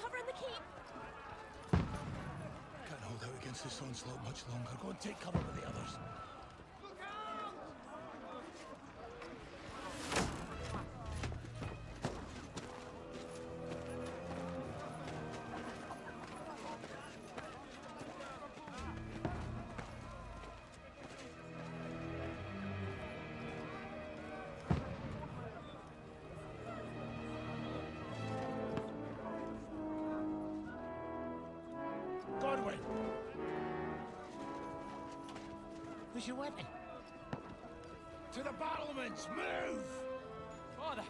cover in the keep. Can't hold out against this onslaught much longer. Go and take cover with the others. Godwin! Where's your weapon? To the battlements! Move! Father!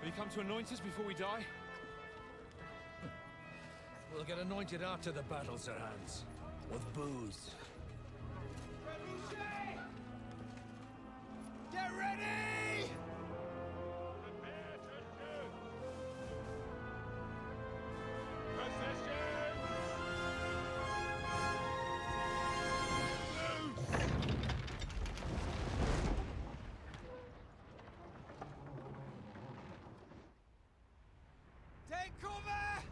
Will you come to anoint us before we die? We'll get anointed after the battle, Sir Hans. With booze. Get ready! Take cover!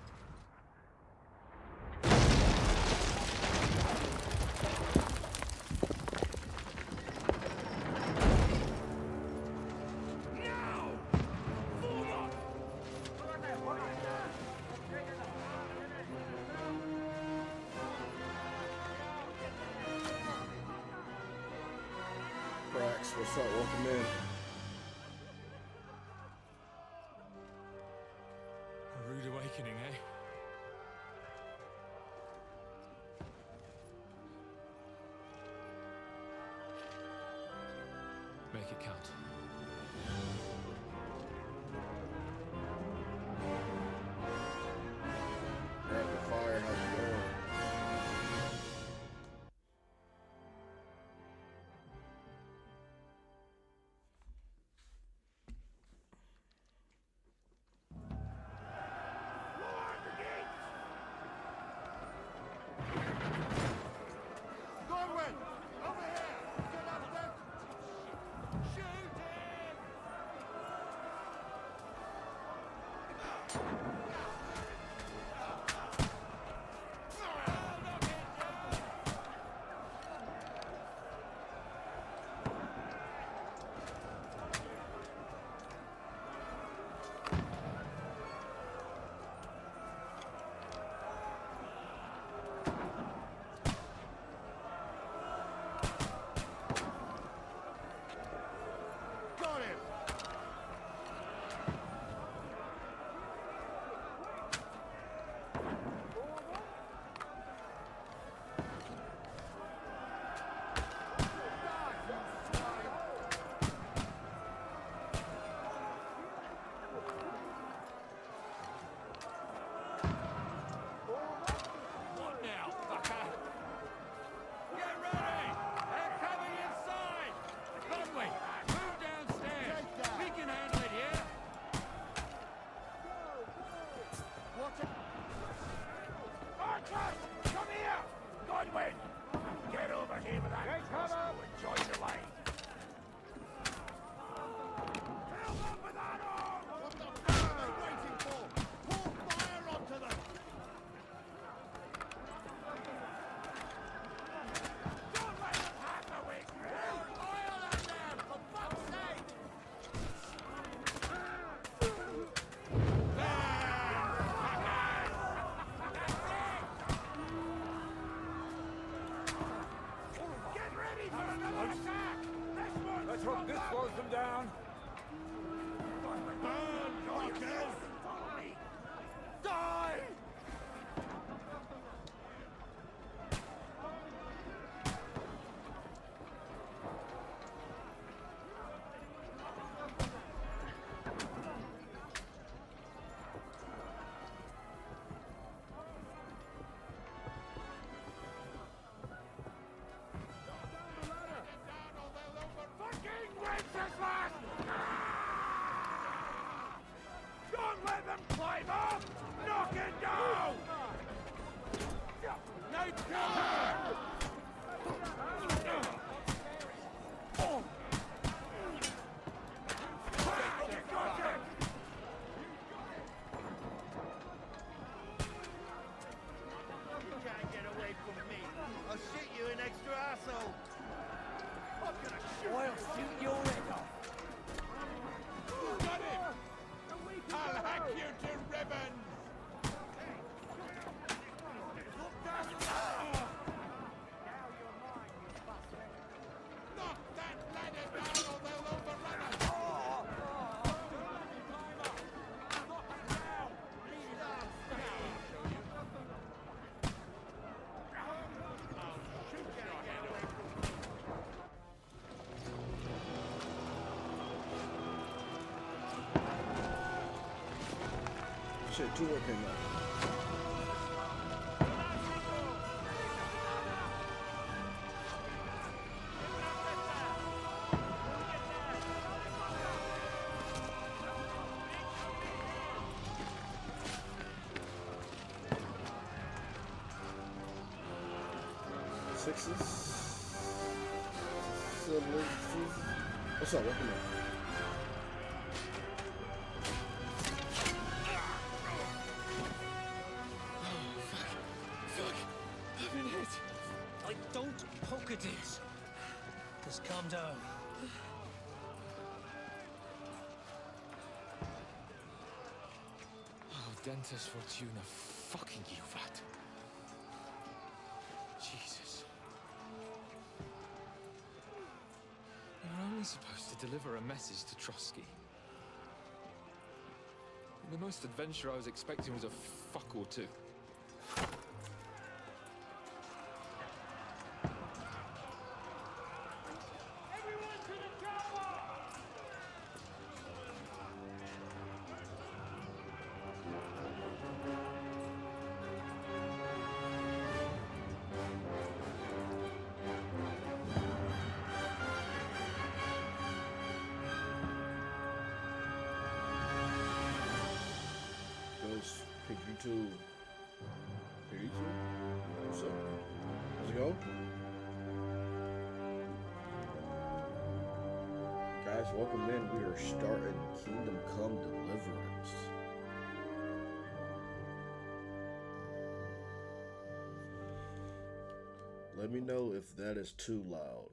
Brax, what's up? Welcome in. A rude awakening, eh? Make it count. Rapid fire, how's it going? Godwin! Over here! Get up there! Shoot him! Got him! What now, fucker? Get ready! They're coming inside! Conway, move downstairs! We can handle it here! Archers! Come here! Godwin! Get over here with that crossbow and join the line! Help up with that arm! What the fuck are they waiting for? Pour fire onto them! Don't let them have the way through! Oil on them, for fuck's sake! Get ready for another attack! This one's Let's hope this slows them down. Burn, fuckers! Follow me! Die! Fucking Wenceslas! Don't let them climb up! Knock it down! No cover! extra asshole. I'm gonna shoot I'll shoot your head off. Got him! I'll hack you to ribbons! Look down the ladder! Knock that ladder down or they'll overrun us! Shit, two more came up. Sixes. Sevens. What's up? Welcome in. I've been hit. Don't poke at it. Just calm down. Oh, Dentes Fortuna, fucking you, Vat. Jesus. You're only supposed to deliver a message to Trotsky. The most adventure I was expecting was a fuck or two. Goes Piggy2. Piggy2? What's up? How's it go? Guys, welcome in. We are starting Kingdom Come Deliverance. Let me know if that is too loud.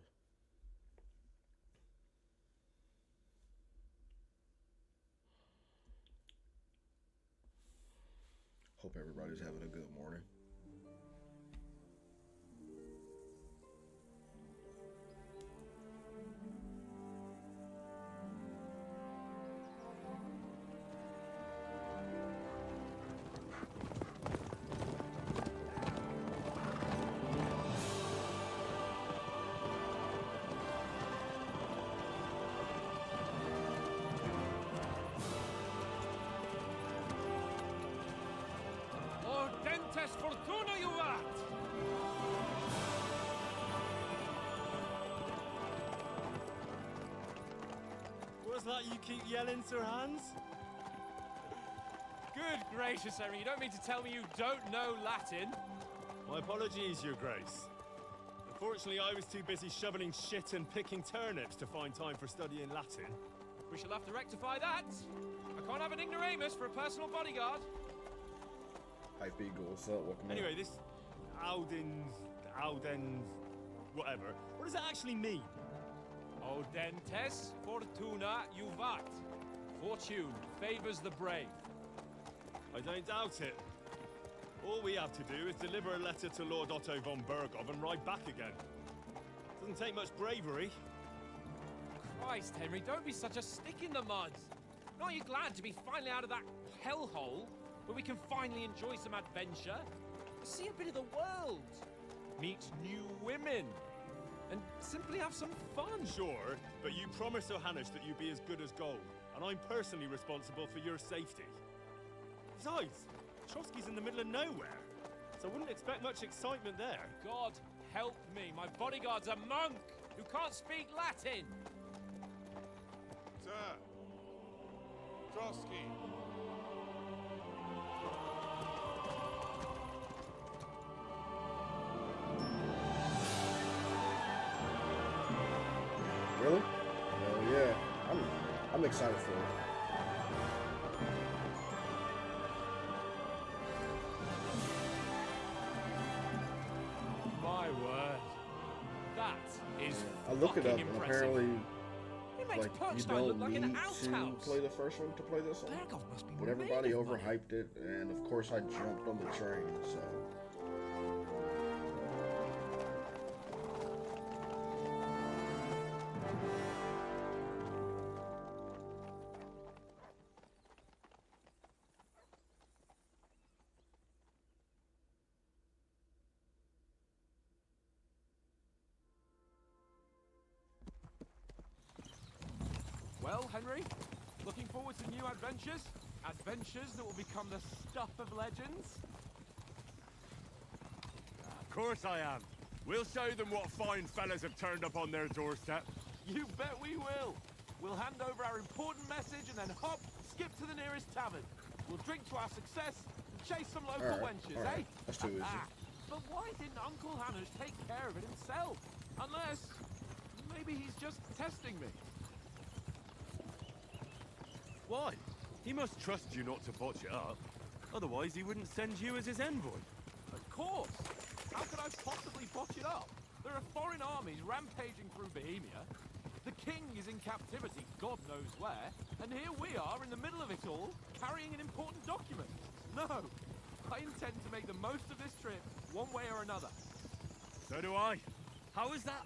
Hope everybody's having a good morning. Oh, Dentes Fortuna, you Vat! What's that you keep yelling, Sir Hans? Good gracious, Henry, you don't mean to tell me you don't know Latin? My apologies, Your Grace. Unfortunately, I was too busy shoveling shit and picking turnips to find time for studying Latin. We shall have to rectify that. I can't have an ignoramus for a personal bodyguard. Hype Eagle, what's up? Welcome in. Anyway, this Audens, whatever. What does it actually mean? O Dentes Fortuna Juvat. Fortune favors the brave. I don't doubt it. All we have to do is deliver a letter to Lord Otto von Bergov and ride back again. Doesn't take much bravery. Christ, Henry, don't be such a stick in the mud. Aren't you glad to be finally out of that hellhole where we can finally enjoy some adventure? See a bit of the world. Meet new women. And simply have some fun. Sure, but you promised Johannes that you'd be as good as gold, and I'm personally responsible for your safety. Besides, Trotsky's in the middle of nowhere, so I wouldn't expect much excitement there. God help me, my bodyguard's a monk who can't speak Latin. Sir! Trotsky! Really? Oh yeah. I'm excited for it. My word. I look it up, fucking and impressive. apparently, It makes like, you Perkstein look don't like need an to outhouse. play the first one to play this one. Bergov must be But everybody made of money. overhyped it, and of course I jumped on the train, so. Well, Henry, looking forward to new adventures? Adventures that will become the stuff of legends? Of course I am. We'll show them what fine fellas have turned up on their doorstep. You bet we will. We'll hand over our important message and then hop, skip to the nearest tavern. We'll drink to our success and chase some local wenches, alright. eh? That's too easy. But why didn't Uncle Hanush take care of it himself? Unless, maybe he's just testing me. Why? He must trust you not to botch it up. Otherwise, he wouldn't send you as his envoy. Of course. How could I possibly botch it up? There are foreign armies rampaging through Bohemia. The king is in captivity, God knows where. And here we are in the middle of it all, carrying an important document. No, I intend to make the most of this trip, one way or another. So do I. How is that?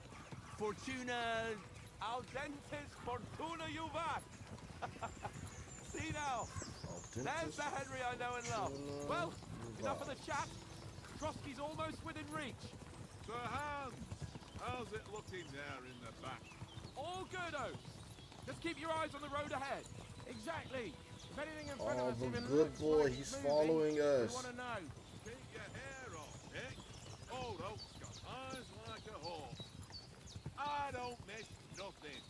Fortuna... Audentes fortuna juvat. See now, there's the Henry I know and love. Well, enough of the chat. Trotsky's almost within reach. Sir Hans, how's it looking there in the back? All good, Oaks. Just keep your eyes on the road ahead. Exactly. If anything in front Oh, of us the even good looks boy, like he's it's following moving, us. we want to know. Keep your hair off, Dick. Old Oak's got eyes like a hawk. I don't miss nothing.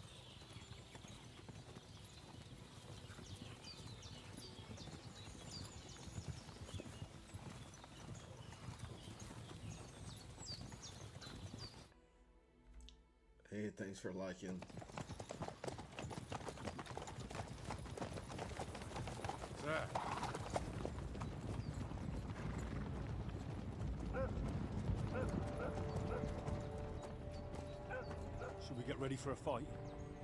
Hey, thanks for liking. Sir. Should we get ready for a fight?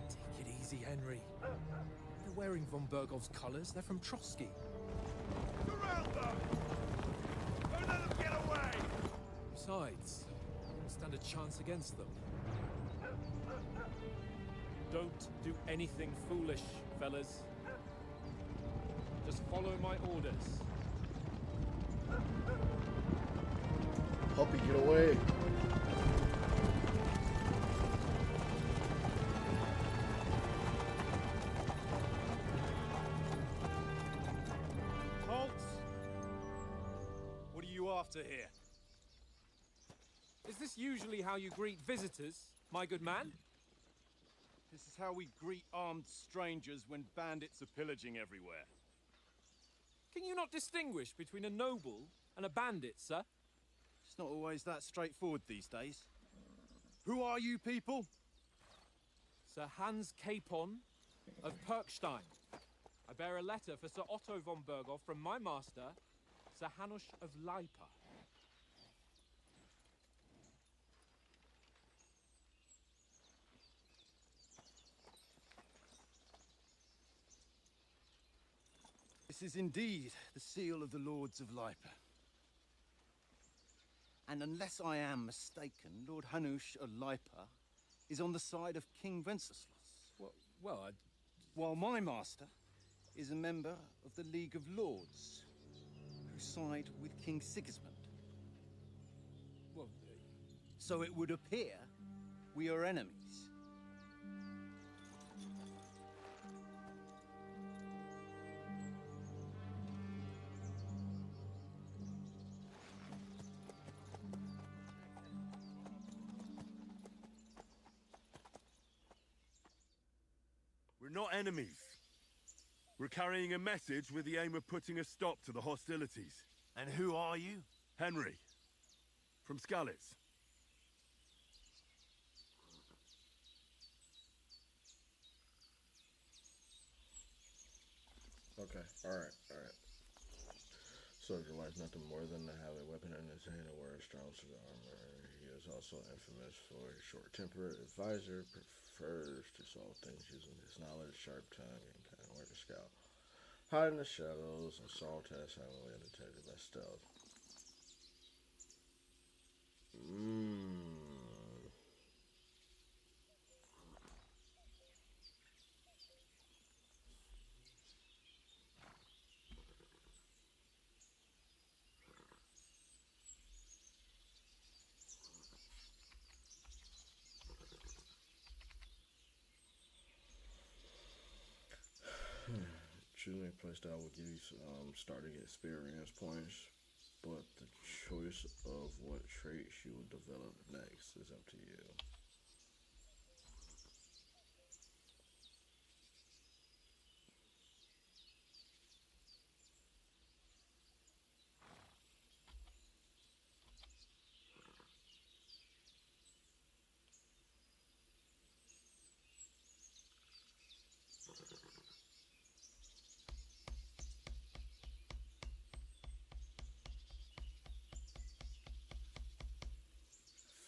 Take it easy, Henry. They're wearing von Bergov's colors. They're from Trotsky. Surround them! Don't let them get away! Besides, we don't stand a chance against them. Don't do anything foolish, fellas. Just follow my orders. Puppy, get away. Halt! What are you after here? Is this usually how you greet visitors, my good man? This is how we greet armed strangers when bandits are pillaging everywhere. Can you not distinguish between a noble and a bandit, sir? It's not always that straightforward these days. Who are you people? Sir Hans Capon of Perkstein. I bear a letter for Sir Otto von Bergov from my master, Sir Hanush of Lipa. This is indeed the seal of the Lords of Lipa. And unless I am mistaken, Lord Hanush of Lipa is on the side of King Wenceslas. Well, While my master is a member of the League of Lords, who side with King Sigismund. well, So it would appear we are enemies. We're not enemies. We're carrying a message with the aim of putting a stop to the hostilities. And who are you? Henry, from Skalitz. Okay, alright. Soldier life, nothing more than to have a weapon in his hand and wear a strong suit armor. He is also infamous for his short-tempered advisor, prefers to solve things using his knowledge, sharp tongue, and kind of work to scout. Hide in the shadows, and Saul tests heavily undetected by stealth. Choosing a playstyle will give you starting experience points, but the choice of what traits you will develop next is up to you.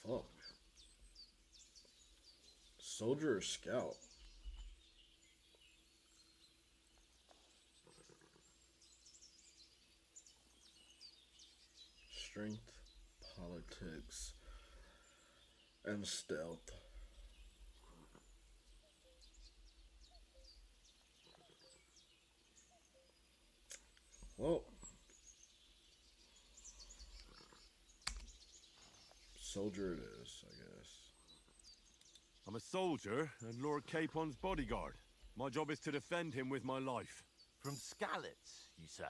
Fuck. Soldier or scout? Strength, politics, and stealth. Well, soldier it is, I guess. I'm a soldier and Lord Capon's bodyguard. My job is to defend him with my life. From Skalitz, you say?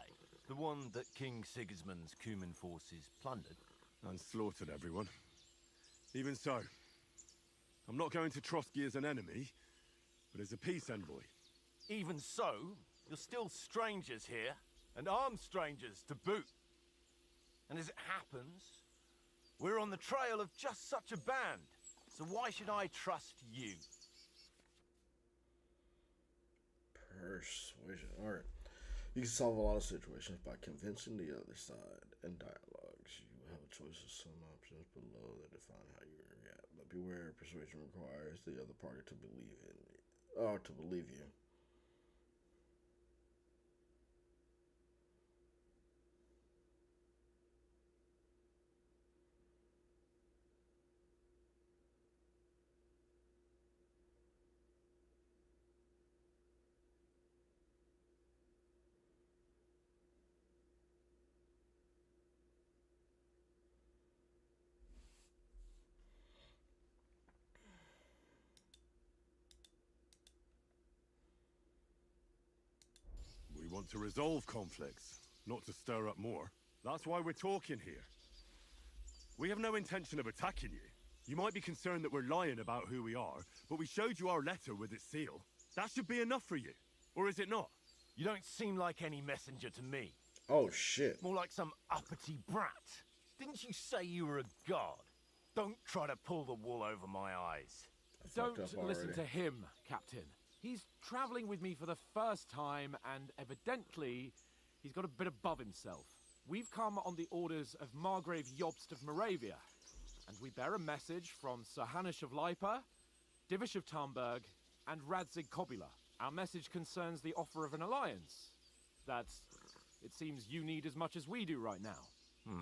The one that King Sigismund's Cuman forces plundered? And slaughtered everyone. Even so, I'm not going to Trotsky as an enemy, but as a peace envoy. Even so, you're still strangers here, and armed strangers to boot. And as it happens, we're on the trail of just such a band. So why should I trust you? Persuasion. Alright. You can solve a lot of situations by convincing the other side. In dialogues, you have a choice of some options below that define how you react. But beware, persuasion requires the other party to believe you. We want to resolve conflicts, not to stir up more. That's why we're talking here. We have no intention of attacking you. You might be concerned that we're lying about who we are, but we showed you our letter with its seal. That should be enough for you. Or is it not? You don't seem like any messenger to me. Oh shit. More like some uppity brat. Didn't you say you were a god? Don't try to pull the wool over my eyes. Don't fucked up listen already. to him, Captain. He's traveling with me for the first time, and evidently, he's got a bit above himself. We've come on the orders of Margrave Jobst of Moravia, and we bear a message from Sir Hanush of Lipa, Divish of Tarnberg, and Radzig Kobula. Our message concerns the offer of an alliance that it seems you need as much as we do right now.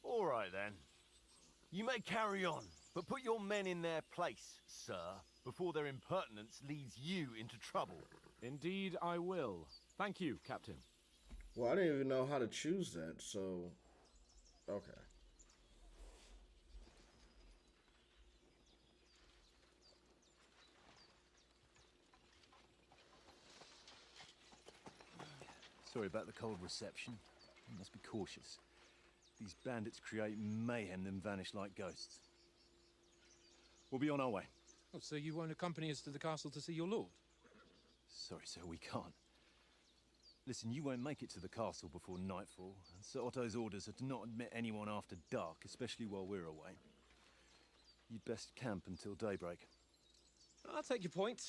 All right, then. You may carry on, but put your men in their place, sir, before their impertinence leads you into trouble. Indeed, I will. Thank you, Captain. Well, I didn't even know how to choose that, so... Okay. Sorry about the cold reception. You must be cautious. These bandits create mayhem, then vanish like ghosts. We'll be on our way. Oh, so you won't accompany us to the castle to see your lord? Sorry, sir, we can't. Listen, you won't make it to the castle before nightfall, and Sir Otto's orders are to not admit anyone after dark, especially while we're away. You'd best camp until daybreak. I'll take your point.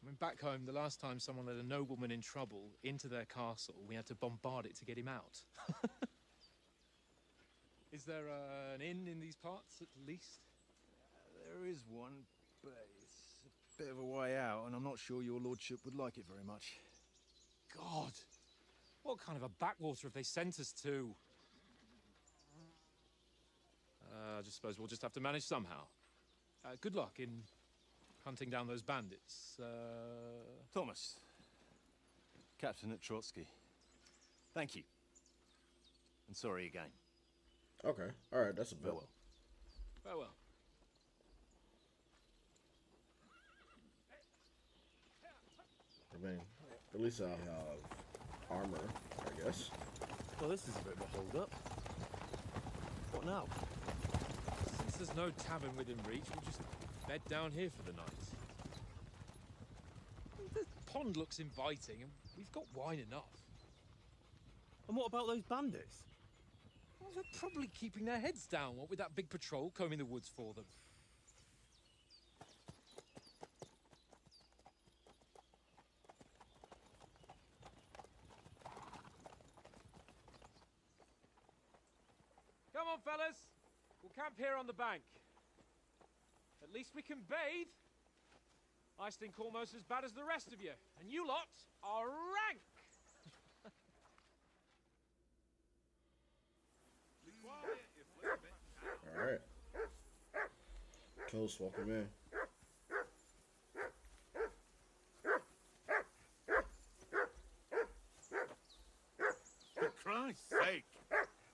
When back home, the last time someone let a nobleman in trouble into their castle, we had to bombard it to get him out. Is there an inn in these parts, at least? There is one, but it's a bit of a way out, and I'm not sure your lordship would like it very much. God! What kind of a backwater have they sent us to? I just suppose we'll just have to manage somehow. Good luck in hunting down those bandits. Thomas, Captain at Trotsky. Thank you. And sorry again. Okay. All right. That's a bit. Farewell. Farewell. I mean, at least I'll have armor, I guess. Well, this is a bit of a hold-up. What now? Since there's no tavern within reach, we'll just bed down here for the night. The pond looks inviting, and we've got wine enough. And what about those bandits? Well, they're probably keeping their heads down, what with that big patrol combing the woods for them. Come on, fellas. We'll camp here on the bank. At least we can bathe. I stink almost as bad as the rest of you, and you lot are rank. All right. Close. Welcome in. For Christ's sake!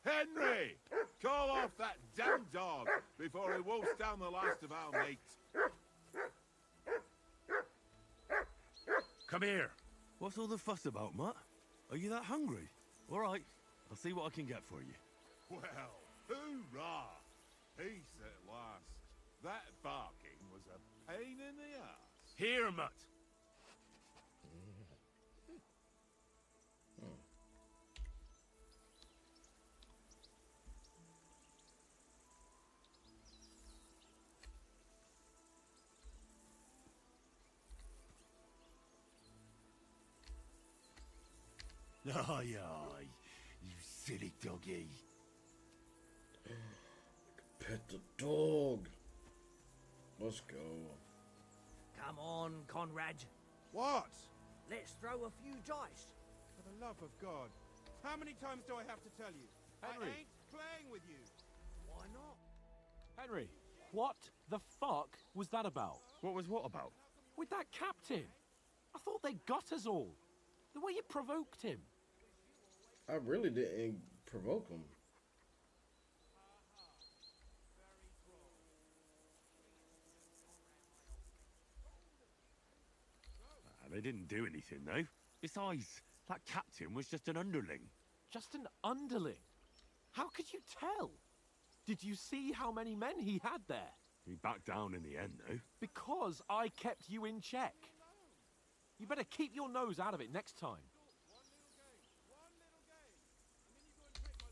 Henry! Call off that damn dog before he wolfs down the last of our mates. Come here. What's all the fuss about, Mutt? Are you that hungry? All right, I'll see what I can get for you. Well, hoorah! Peace at last. That barking was a pain in the ass. Here, Mutt. Aye, aye, you silly doggy. Pet the dog. Let's go. Come on, Conrad. What? Let's throw a few dice. For the love of God. How many times do I have to tell you? Henry. I ain't playing with you. Why not? Henry, what the fuck was that about? What was what about? With that captain? I thought they got us all. The way you provoked him. I really didn't provoke him. They didn't do anything, though. Besides, that captain was just an underling. Just an underling? How could you tell? Did you see how many men he had there? He backed down in the end, though. Because I kept you in check. You better keep your nose out of it next time.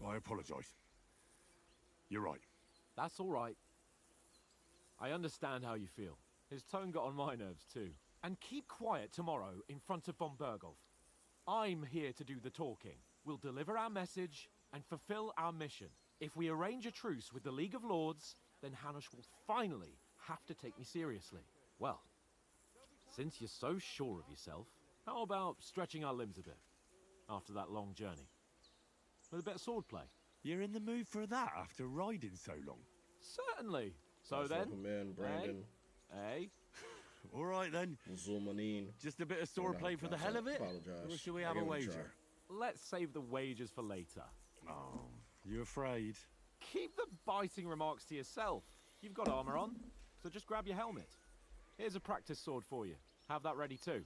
I apologise. You're right. That's all right. I understand how you feel. His tone got on my nerves too. And keep quiet tomorrow in front of von Berghoff. I'm here to do the talking. We'll deliver our message and fulfill our mission. If we arrange a truce with the League of Lords, then Hanush will finally have to take me seriously. Well, since you're so sure of yourself, how about stretching our limbs a bit after that long journey? With a bit of swordplay. You're in the mood for that after riding so long? Certainly. So Let's then, welcome in Brandon. eh? All right, then. Zulmanin. Just a bit of swordplay for the hell of it? Apologize. Or should we I have a gave it wager? try. Let's save the wagers for later. Oh, you afraid? Keep the biting remarks to yourself. You've got armor on, so just grab your helmet. Here's a practice sword for you. Have that ready too.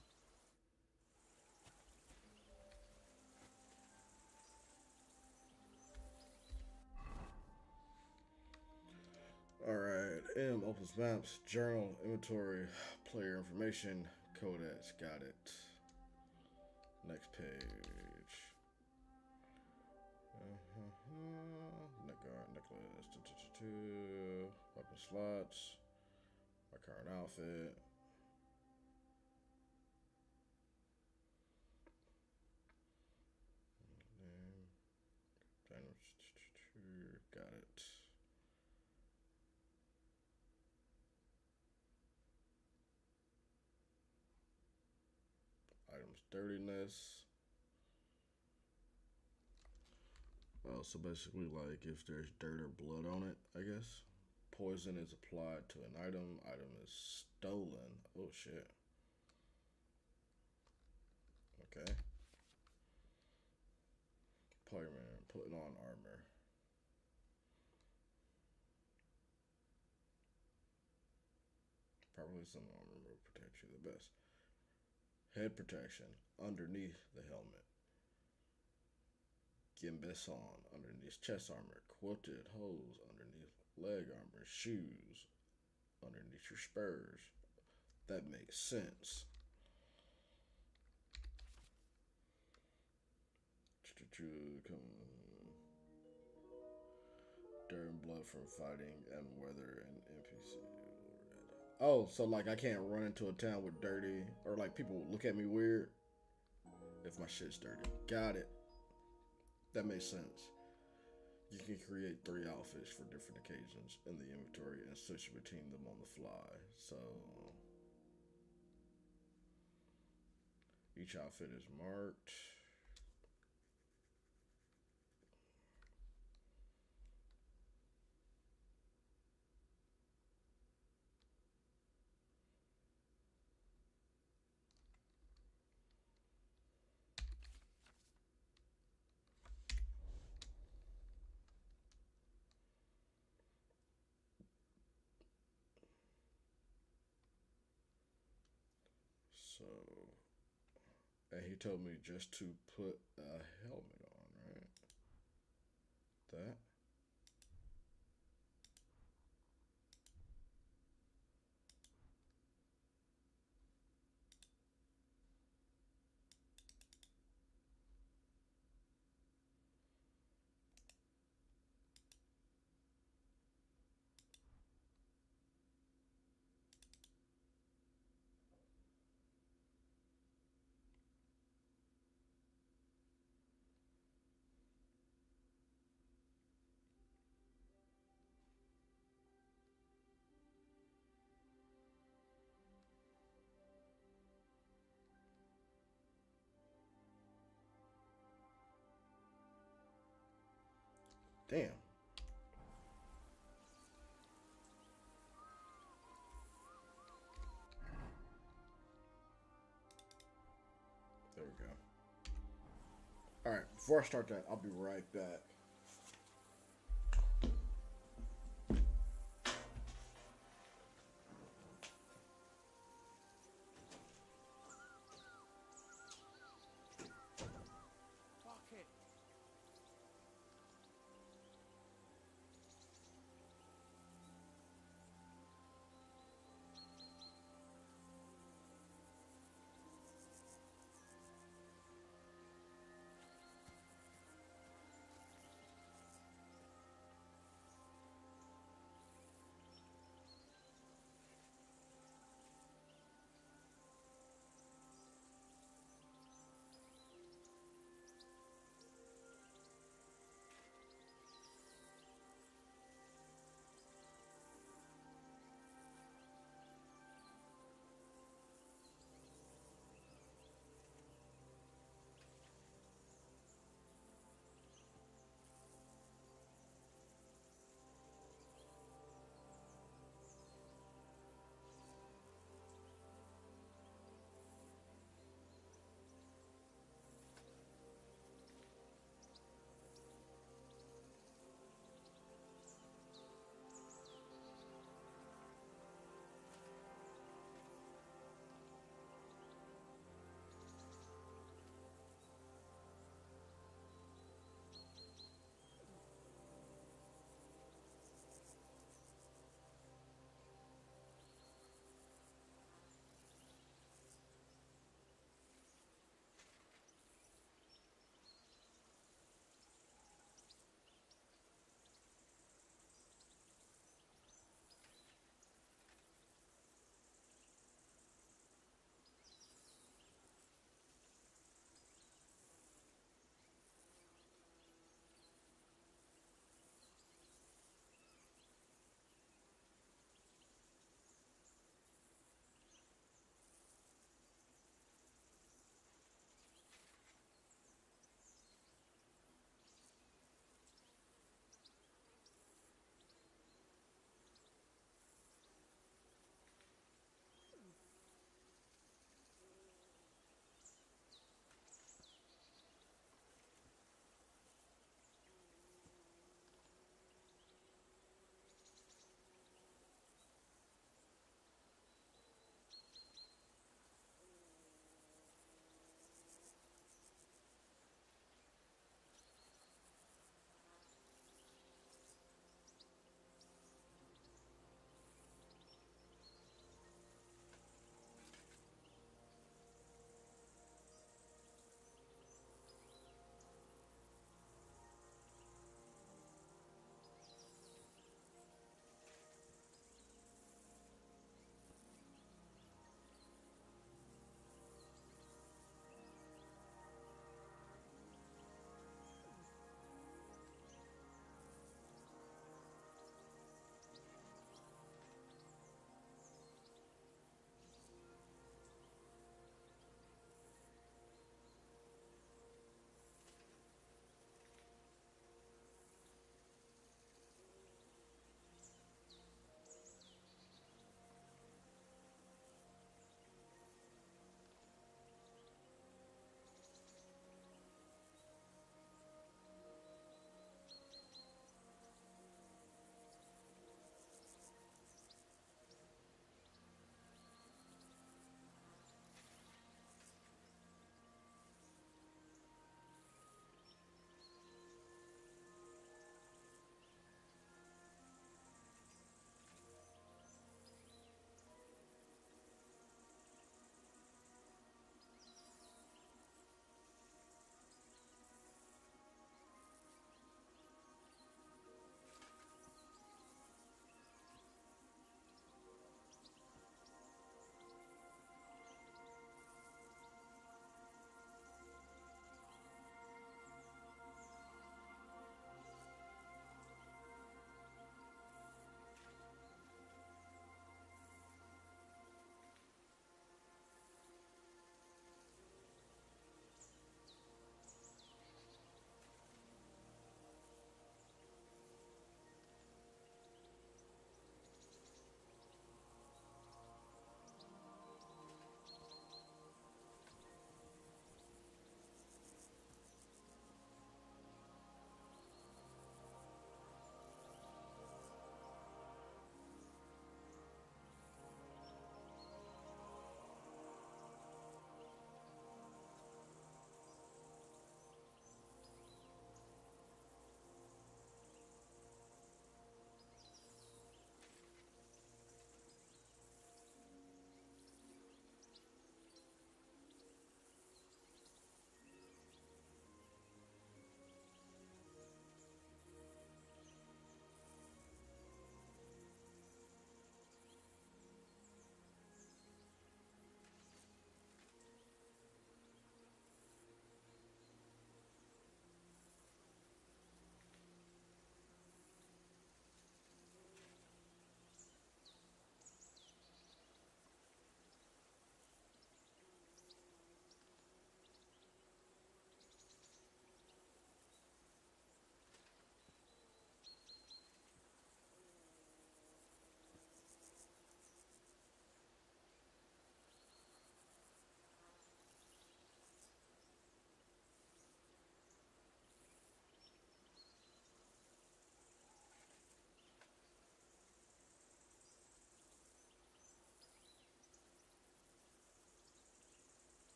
Alright, M opens maps, journal, inventory, player information, codex, got it. Next page. Neck guard, necklace, weapon slots, my current outfit. Got it. Items dirtiness. Oh, so basically, like, if there's dirt or blood on it, I guess. Poison is applied to an item. Item is stolen. Oh, shit. Okay. Playman, putting on armor. Probably some armor will protect you the best. Head protection underneath the helmet. Gimbeson underneath chest armor. Quilted hose underneath leg armor. Shoes underneath your spurs. That makes sense. Dirt and blood from fighting and weather and NPC. Oh, so like I can't run into a town with dirty, or like people look at me weird if my shit's dirty. Got it. That makes sense. You can create 3 outfits for different occasions in the inventory and switch between them on the fly. So each outfit is marked. So, and he told me just to put a helmet on, right? That. Damn. There we go. All right, before I start that, I'll be right back. Fuck it.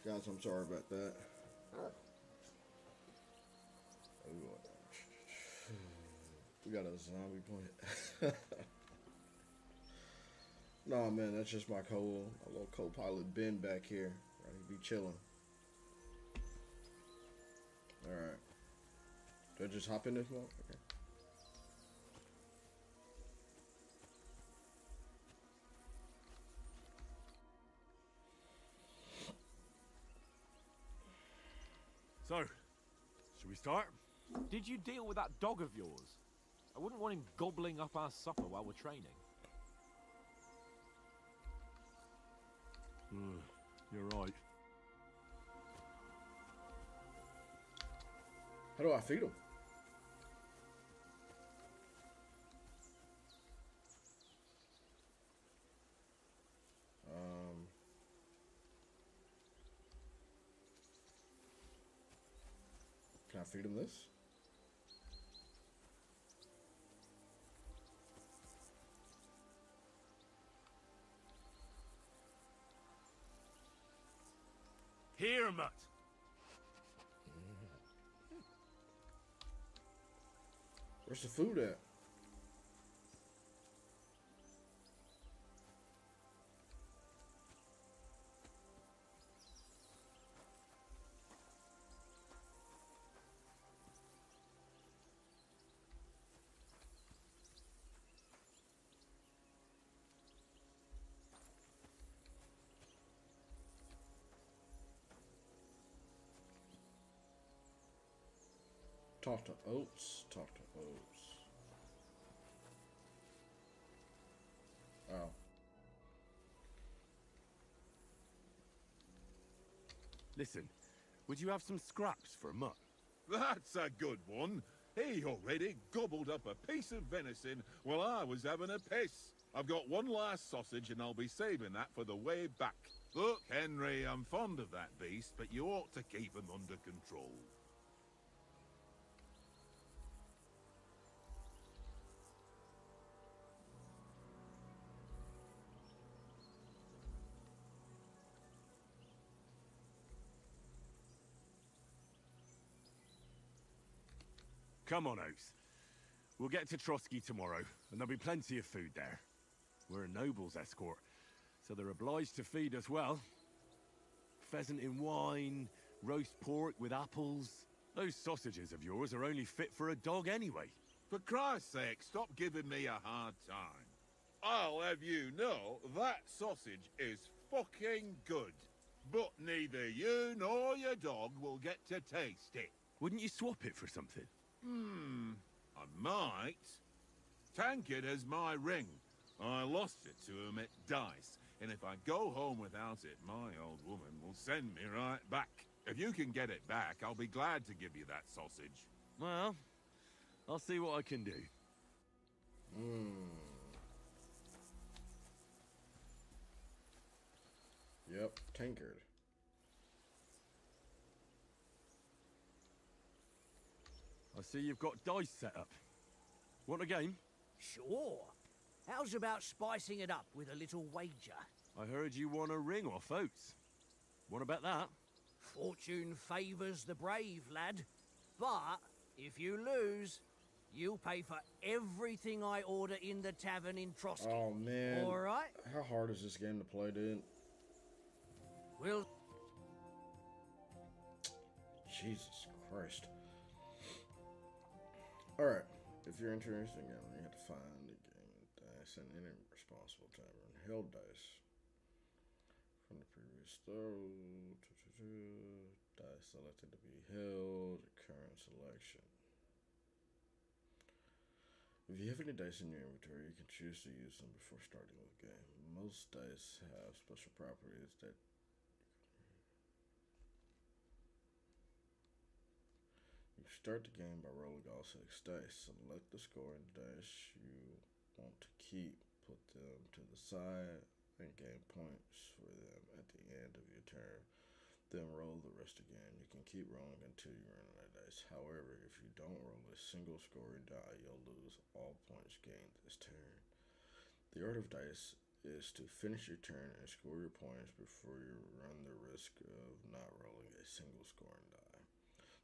Guys, I'm sorry about that. We got a zombie point. Nah, man, that's just my little co-pilot Ben back here. Right, he be chilling. All right. Do I just hop in this one? Okay. So, should we start? Did you deal with that dog of yours? I wouldn't want him gobbling up our supper while we're training. You're right. How do I feed him? Can I feed him this? Here, mutt. Where's the food at? Talk to Oats. Talk to Oats. Oh. Listen, would you have some scraps for a mutt? That's a good one. He already gobbled up a piece of venison while I was having a piss. I've got one last sausage and I'll be saving that for the way back. Look, Henry, I'm fond of that beast, but you ought to keep him under control. Come on, Oaks. We'll get to Trotsky tomorrow, and there'll be plenty of food there. We're a noble's escort, so they're obliged to feed us well. Pheasant in wine, roast pork with apples. Those sausages of yours are only fit for a dog anyway. For Christ's sake, stop giving me a hard time. I'll have you know that sausage is fucking good. But neither you nor your dog will get to taste it. Wouldn't you swap it for something? I might. Tankard has my ring. I lost it to him at dice, and if I go home without it, my old woman will send me right back. If you can get it back, I'll be glad to give you that sausage. Well, I'll see what I can do. Yep, Tankard. I see you've got dice set up. Want a game? Sure. How's about spicing it up with a little wager? I heard you won a ring off Oats. What about that? Fortune favours the brave, lad. But if you lose, you'll pay for everything I order in the tavern in Trotsky. Oh, man. All right? How hard is this game to play, dude? We'll... Jesus Christ. Alright, if you're interested in gambling, you have to find a game of dice and any responsible tavern. Held dice. From the previous throw. Dice selected to be held. Current selection. If you have any dice in your inventory, you can choose to use them before starting the game. Most dice have special properties that start the game by rolling all 6 dice. Select the score and dice you want to keep. Put them to the side and gain points for them at the end of your turn. Then roll the rest again. You can keep rolling until you run out of dice. However, if you don't roll a single scoring die, you'll lose all points gained this turn. The art of dice is to finish your turn and score your points before you run the risk of not rolling a single scoring die.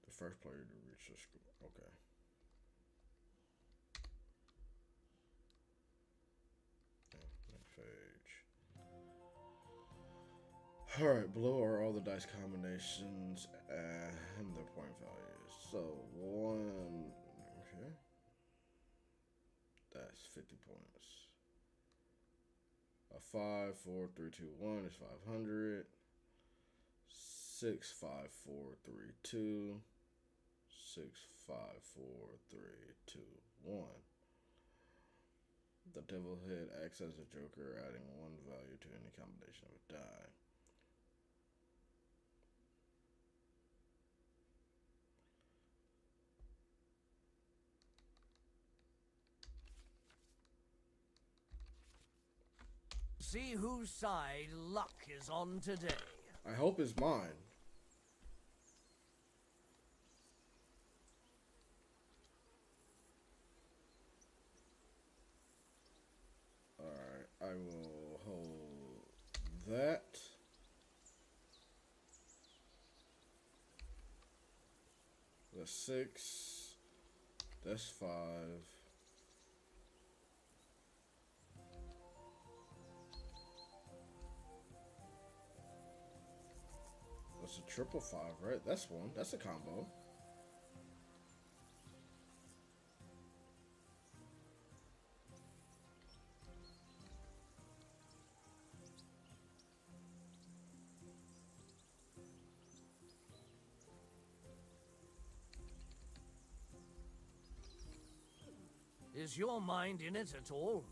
The first player to reach the score. Okay. Next page. Alright, below are all the dice combinations and their point values. So, 1. Okay. That's 50 points. A 5, 4, 3, 2, 1 is 500. 6, 5, 4, 3, 2. 6, 5, 4, 3, 2, 1. The devil head acts as a joker, adding 1 value to any combination of a die. See whose side luck is on today. I hope it's mine. Alright, I will hold that. That's 6. That's 5. That's a triple 5, right? That's one. That's a combo. Is your mind in it at all?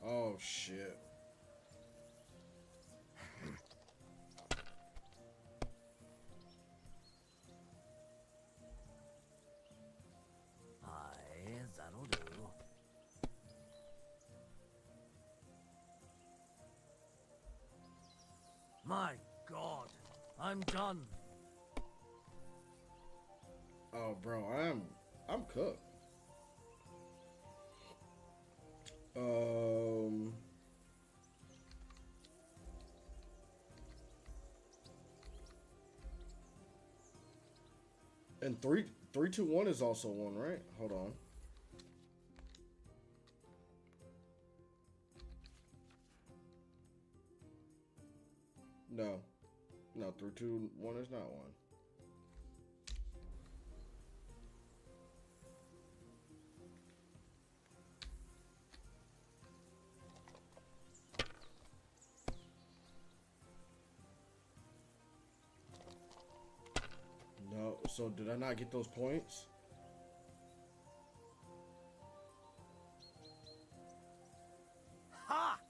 Oh, shit. Aye, that'll do. My God, I'm done. Oh, bro, I'm cooked. And 3, 3, 2, 1 is also one, right? Hold on. No. No, 3, 2, 1 is not one. No, so did I not get those points? Ha!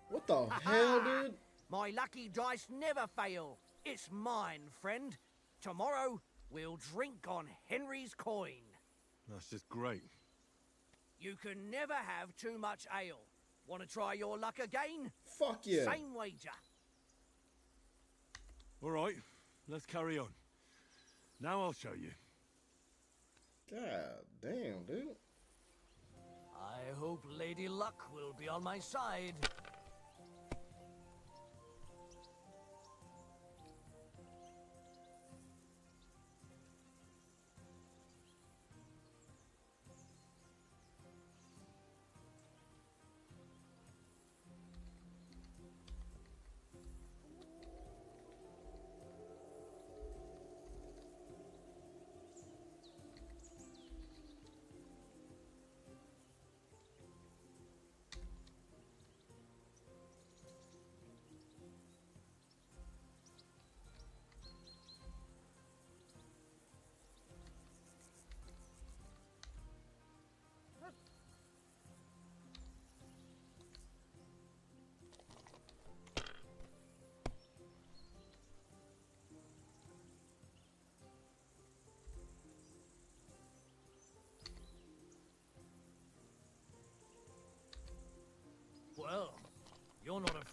What the hell, dude? My lucky dice never fail. It's mine, friend. Tomorrow, we'll drink on Henry's coin. That's just great. You can never have too much ale. Want to try your luck again? Fuck yeah. Same wager. All right, let's carry on. Now I'll show you. God damn, dude. I hope Lady Luck will be on my side.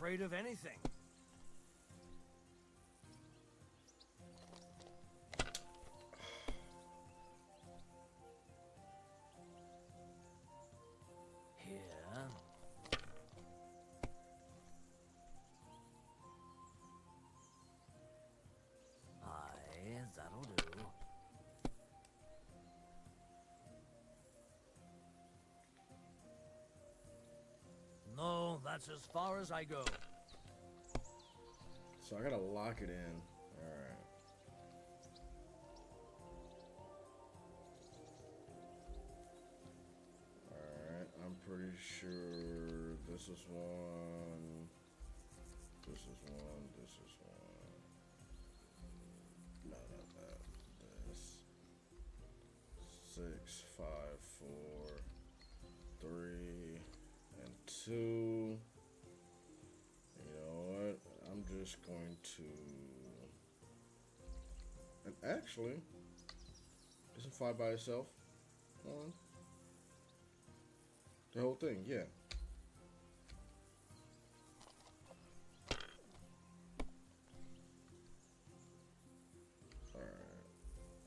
afraid of anything. Here. Aye, that'll do. No, that's as far as I go. So I gotta lock it in. Alright. Alright, I'm pretty sure this is one. This is one. This is one. No, not that. This. 6, 5, 4, 3, and 2. You know what? I'm just going to. And actually, isn't 5 by itself? On the whole thing, yeah. Alright.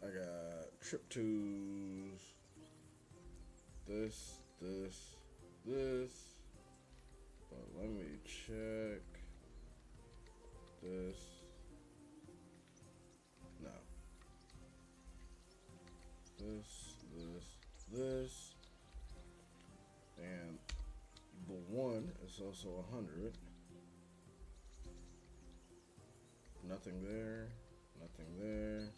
I got trip twos. This. But let me check. This. No. This. And the 1 is also 100. Nothing there. Nothing there.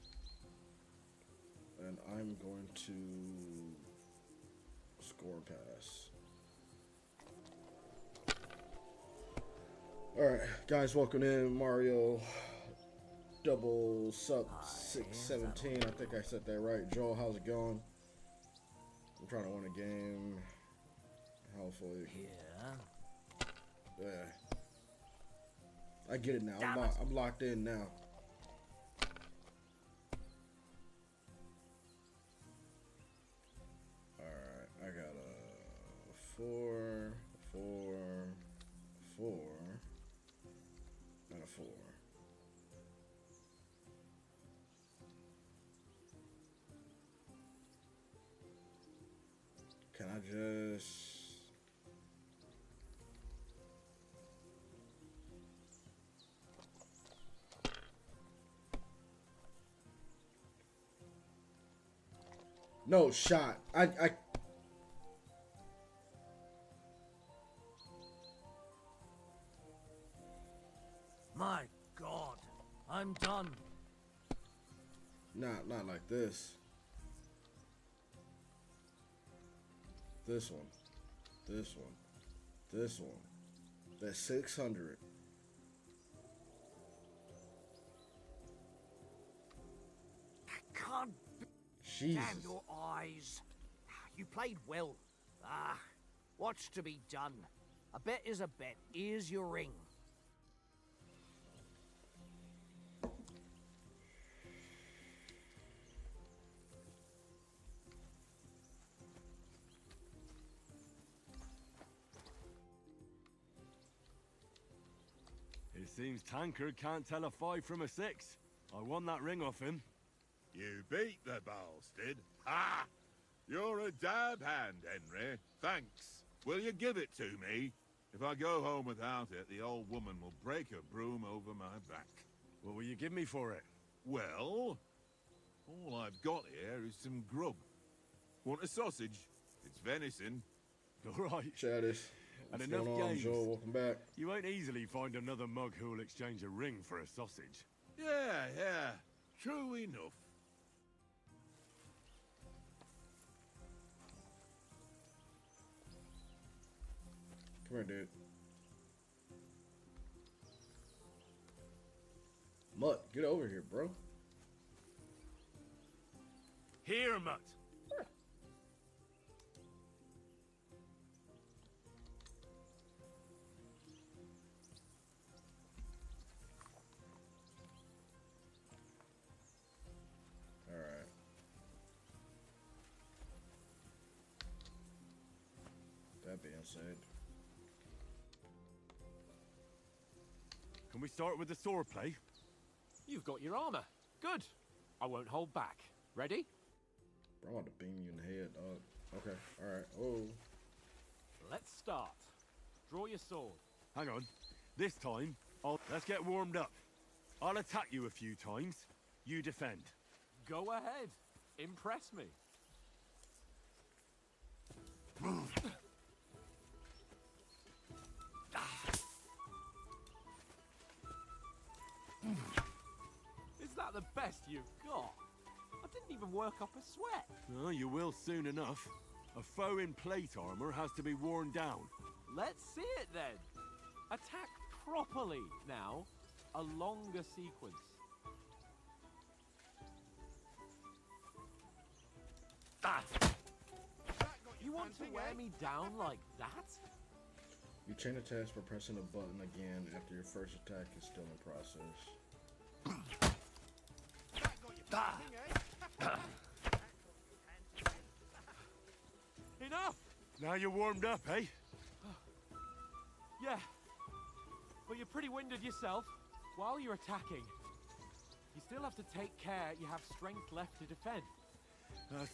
And I'm going to score pass. Alright, guys, welcome in. Mario double sub 617. I think I said that right. Joel, how's it going? I'm trying to win a game. Hopefully. Yeah. I get it now. I'm locked in now. Alright, I got a 4, and a 4. Can I just... No shot. I My God, I'm done. not like this. This one. That's 600. I can't. Jesus. Damn your eyes. You played well. What's to be done? A bet is a bet. Here's your ring. It seems Tankard can't tell a 5 from a 6. I won that ring off him. You beat the bastard. Ha! You're a dab hand, Henry. Thanks. Will you give it to me? If I go home without it, the old woman will break her broom over my back. What will you give me for it? Well, all I've got here is some grub. Want a sausage? It's venison. All right. Chattis. And What's enough going on, games. Joel? Welcome back. You won't easily find another mug who will exchange a ring for a sausage. Yeah. True enough. Come here, dude. Mutt, get over here, bro. Here, Mutt. Alright. That being said. Can we start with the swordplay? You've got your armor. Good. I won't hold back. Ready? Bro, I'm about to beam you in the head, dog. Okay, alright. Oh. Let's start. Draw your sword. Hang on. This time, let's get warmed up. I'll attack you a few times. You defend. Go ahead. Impress me. Is that the best you've got? I didn't even work up a sweat. Oh, you will soon enough. A foe in plate armor has to be worn down. Let's see it then. Attack properly now. A longer sequence. You want to wear me down like that? You chain attacks by pressing a button again after your first attack is still in process. Enough! Now you're warmed up, eh? Yeah. But you're pretty winded yourself. While you're attacking, you still have to take care you have strength left to defend.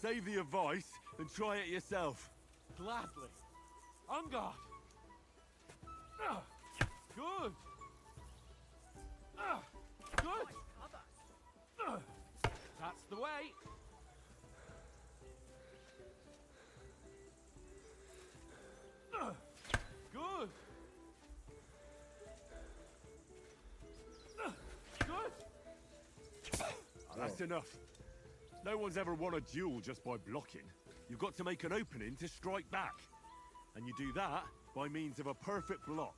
Save the advice and try it yourself. Gladly. On guard. Good. Good. That's the way. Good. Good. That's enough. No one's ever won a duel just by blocking. You've got to make an opening to strike back. And you do that by means of a perfect block.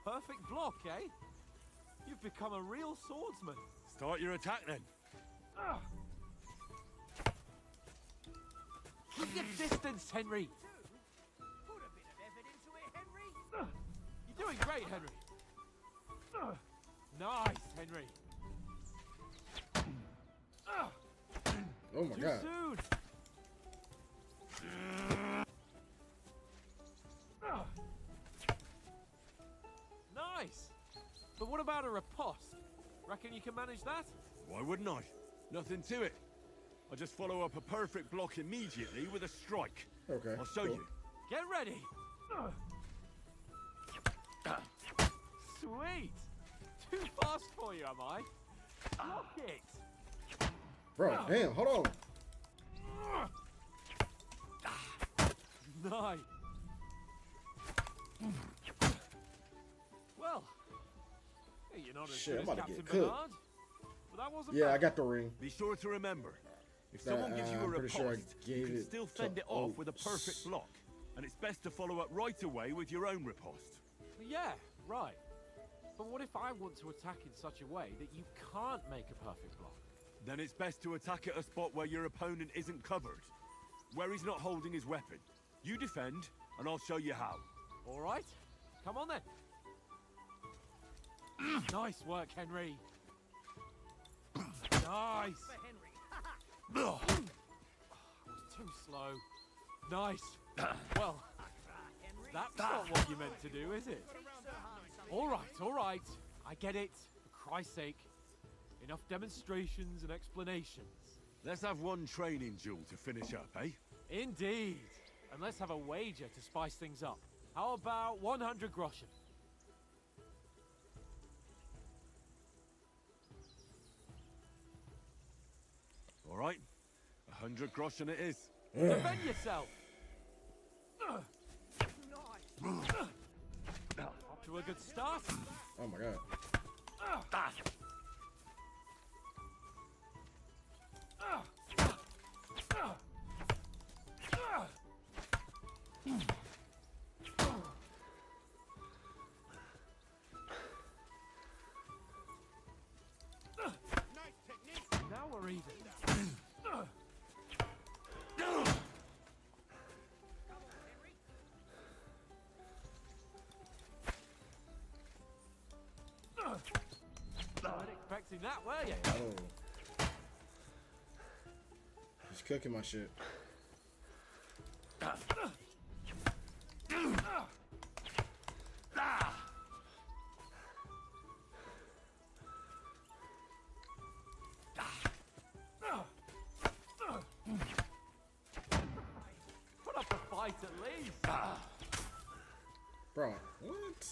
Perfect block, eh? You've become a real swordsman. Start your attack then. Keep your distance, Henry. Put a bit of effort into it, Henry. You're doing great, Henry. Nice, Henry. Oh my Too god. soon. Nice. But what about a riposte? Reckon you can manage that? Why wouldn't I? Nothing to it. I just follow up a perfect block immediately with a strike. Okay. I'll show cool. you. Get ready. Sweet. Too fast for you, am I? Block it. Bro, damn, hold on. Nice. Well, hey, you're not as Shit, good I'm as about to Captain get cooked. Bernard, but that wasn't Yeah, bad. I got the ring. Be sure to remember, if That, someone gives you a I'm pretty riposte, sure I you gave can it still to fend it off with a Oats. perfect block. And it's best to follow up right away with your own riposte. Yeah, right. But what if I want to attack in such a way that you can't make a perfect block? Then it's best to attack at a spot where your opponent isn't covered. Where he's not holding his weapon. You defend, and I'll show you how. All right, come on then. Nice work, Henry. Nice. For Henry. I was too slow. Nice. Well, Henry. that's not what you meant to do, is it? All right. I get it. For Christ's sake. Enough demonstrations and explanations. Let's have one training duel to finish up, eh? Indeed. And let's have a wager to spice things up. How about 100 groschen? All right. 100 groschen it is. Defend yourself. Off to a good start. Oh my god. Nice technique. Now we're even. Weren't expecting that, were you? Oh. He's cooking my shit. fight at least. Bro, what?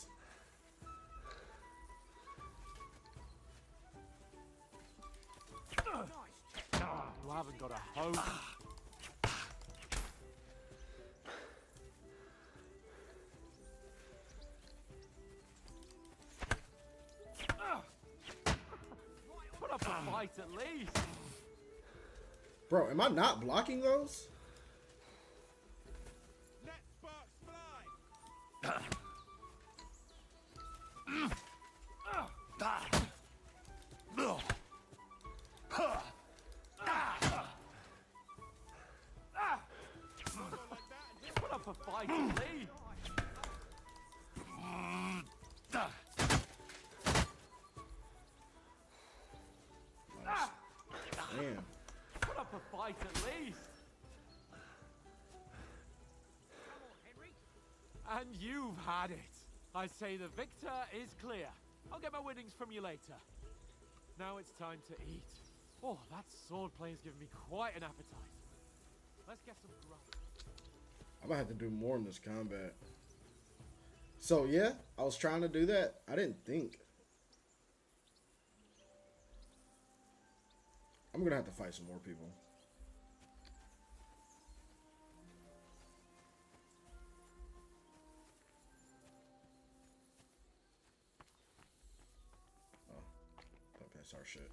You haven't got a hope. Put up a fight at least. Bro, am I not blocking those? Let sparks fly! Put up a fight at least. Damn. Put up a fight at least. And you've had it. I say the victor is clear. I'll get my winnings from you later. Now it's time to eat. Oh, that swordplay has given me quite an appetite. Let's get some grub. I'm gonna have to do more in this combat. So yeah, I was trying to do that. I didn't think. I'm gonna have to fight some more people. Oh, that's our shit.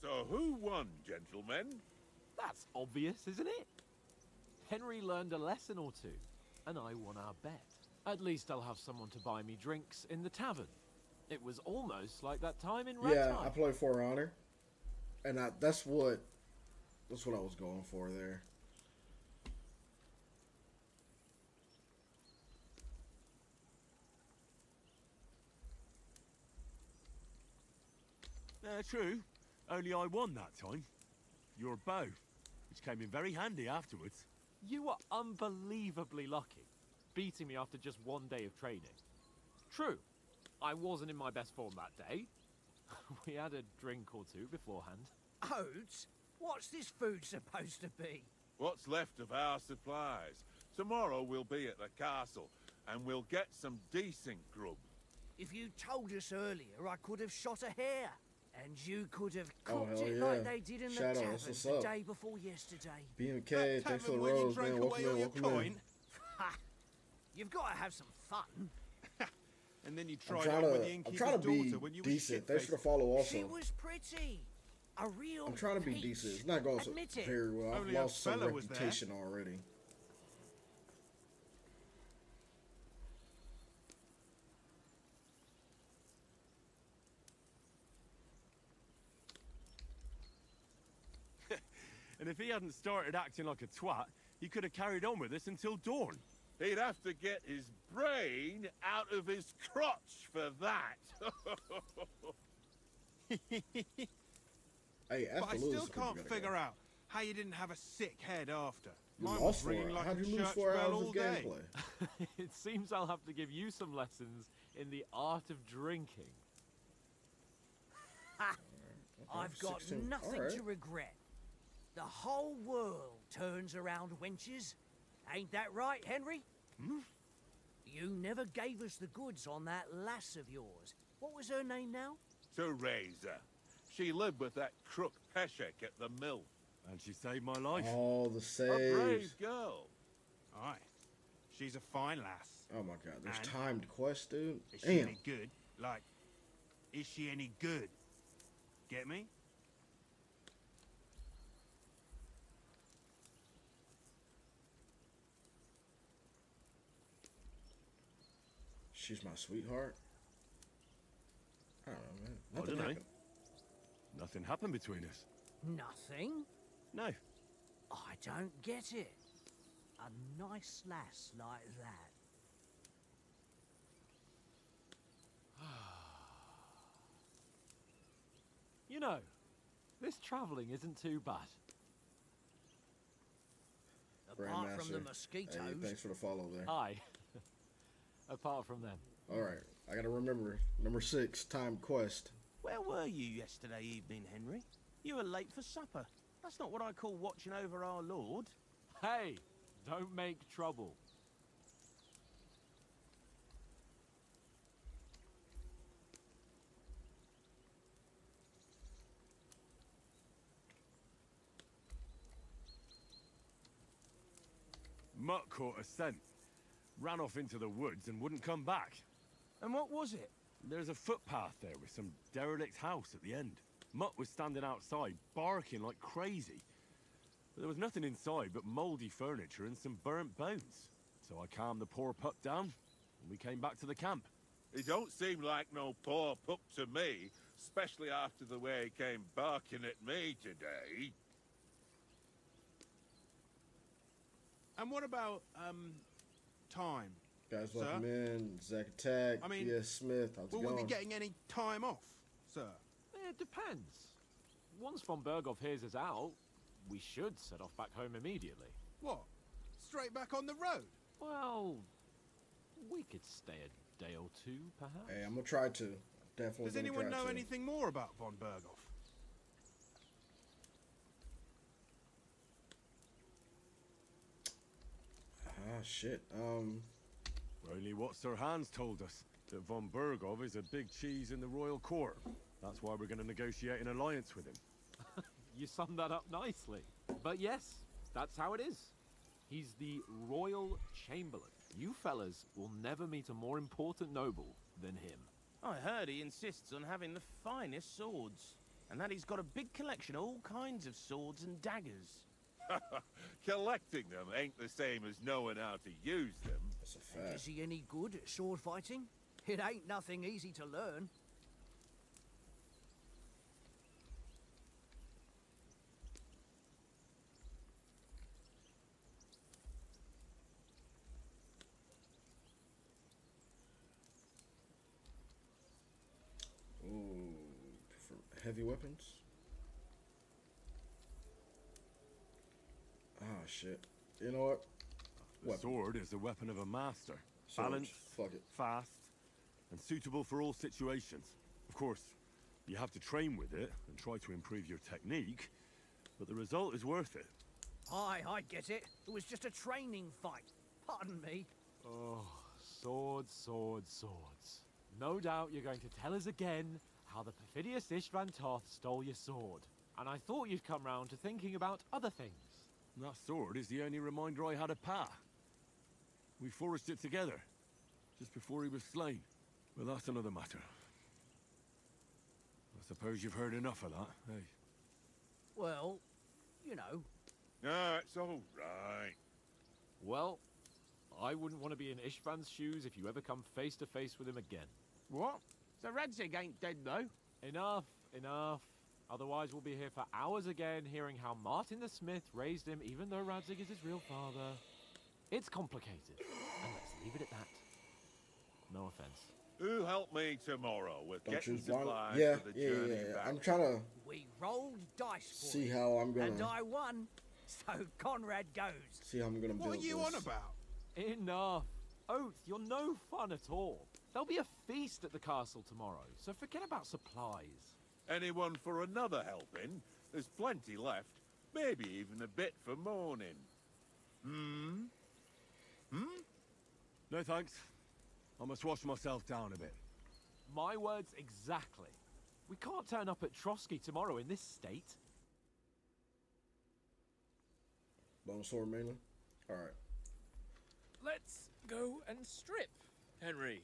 So who won, gentlemen? That's obvious, isn't it? Henry learned a lesson or two, and I won our bet. At least I'll have someone to buy me drinks in the tavern. It was almost like that time in Red Yeah, Time. I play For Honor, and that's what I was going for there. True. Only I won that time. Your bow, which came in very handy afterwards. You were unbelievably lucky, beating me after just one day of training. True, I wasn't in my best form that day. We had a drink or two beforehand. Oats? What's this food supposed to be? What's left of our supplies? Tomorrow we'll be at the castle, and we'll get some decent grub. If you told us earlier, I could have shot a hare. And you could have Oh, cooked hell it yeah. like they did in Shadow, the that's tavern what's the up. day before yesterday. BMK, thanks for the Tavern where you rose, drank man. away Welcome all in, your welcome in. coin, Ha! You've got to have some fun. and then you I'm tried trying on with the to, I'm innkeeper's trying to be daughter when you were decent. Thanks for shit-faced. the follow She also. was pretty. A real I'm trying to be peach. decent. It's not going so Admit it. very well. I've Only a lost some fella was there. reputation already. And if he hadn't started acting like a twat, he could have carried on with us until dawn. He'd have to get his brain out of his crotch for that. Hey, But I after still losing, can't figure out how you didn't have a sick head after. You Mine lost was 4 ringing hours. like How'd a you lose church 4 bell hours all of day. gameplay? It seems I'll have to give you some lessons in the art of drinking. Ha! I've got 16. nothing Alright. to regret. The whole world turns around wenches. Ain't that right, Henry? You never gave us the goods on that lass of yours. What was her name now? Teresa. She lived with that crook Peshek at the mill. And she saved my life. All the A brave saves. girl. Aye. She's a fine lass. Oh my god, there's And- timed quest, dude. Is she Damn. any good? Like, is she any good? Get me? She's my sweetheart. I don't know, man. I Nothing dunno. happened. Nothing happened between us. Nothing? No. I don't get it. A nice lass like that. You know, this travelling isn't too bad. Apart from the Grandmaster. mosquitoes. Hey, thanks for the follow there. Aye. Apart from them. Alright, I gotta remember. Number 6, timed quest. Where were you yesterday evening, Henry? You were late for supper. That's not what I call watching over our lord. Hey, don't make trouble. Mutt caught a scent, ran off into the woods and wouldn't come back. And what was it? There's a footpath there with some derelict house at the end. Mutt was standing outside, barking like crazy. But there was nothing inside but mouldy furniture and some burnt bones. So I calmed the poor pup down, and we came back to the camp. He don't seem like no poor pup to me, especially after the way he came barking at me today. And what about, time? Guys, Sir? welcome in. Zach Attack, I mean, B.S. Smith. How's it Will going? we be getting any time off, sir? It depends. Once von Berghoff hears us out, we should set off back home immediately. What? Straight back on the road? Well, we could stay a day or two, perhaps. Hey, I'm gonna try to. Definitely. Does gonna anyone try know to. anything more about von Berghoff? Ah, shit. Only what Sir Hans told us, that von Berghoff is a big cheese in the royal court. That's why we're going to negotiate an alliance with him. You summed that up nicely. But yes, that's how it is. He's the Royal Chamberlain. You fellas will never meet a more important noble than him. I heard he insists on having the finest swords. And that he's got a big collection of all kinds of swords and daggers. Collecting them ain't the same as knowing how to use them. That's a And fact. is he any good at sword fighting? It ain't nothing easy to learn. Ooh, prefer heavy weapons. Ah, shit. You know what? The Weapon. sword is the weapon of a master. Swords. Balanced, Fuck it. fast, and suitable for all situations. Of course, you have to train with it and try to improve your technique, but the result is worth it. Aye, I get it. It was just a training fight. Pardon me. Oh, swords, swords, swords. No doubt you're going to tell us again how the perfidious Istvan Toth stole your sword. And I thought you'd come round to thinking about other things. That sword is the only reminder I had of Pa. We forged it together, just before he was slain. But that's another matter. I suppose you've heard enough of that, hey? Well, you know. No, it's all right. Well, I wouldn't want to be in Istvan's shoes if you ever come face to face with him again. What? So Radzig ain't dead, though? Enough, enough. Otherwise we'll be here for hours again hearing how Martin the Smith raised him even though Radzig is his real father. It's complicated, and let's leave it at that. No offense. Who help me tomorrow with Don't getting choose one. supplies Yeah, for the yeah, journey yeah. back? I'm trying to We rolled dice for see it, how I'm and gonna I won. So Conrad goes. see how I'm gonna build What are you this. on about? Enough. Oath, you're no fun at all. There'll be a feast at the castle tomorrow, so forget about supplies. Anyone for another helping? There's plenty left. Maybe even a bit for morning. Hmm? No thanks. I must wash myself down a bit. My words exactly. We can't turn up at Trotsky tomorrow in this state. Bone sword mainly? Alright. Let's go and strip, Henry.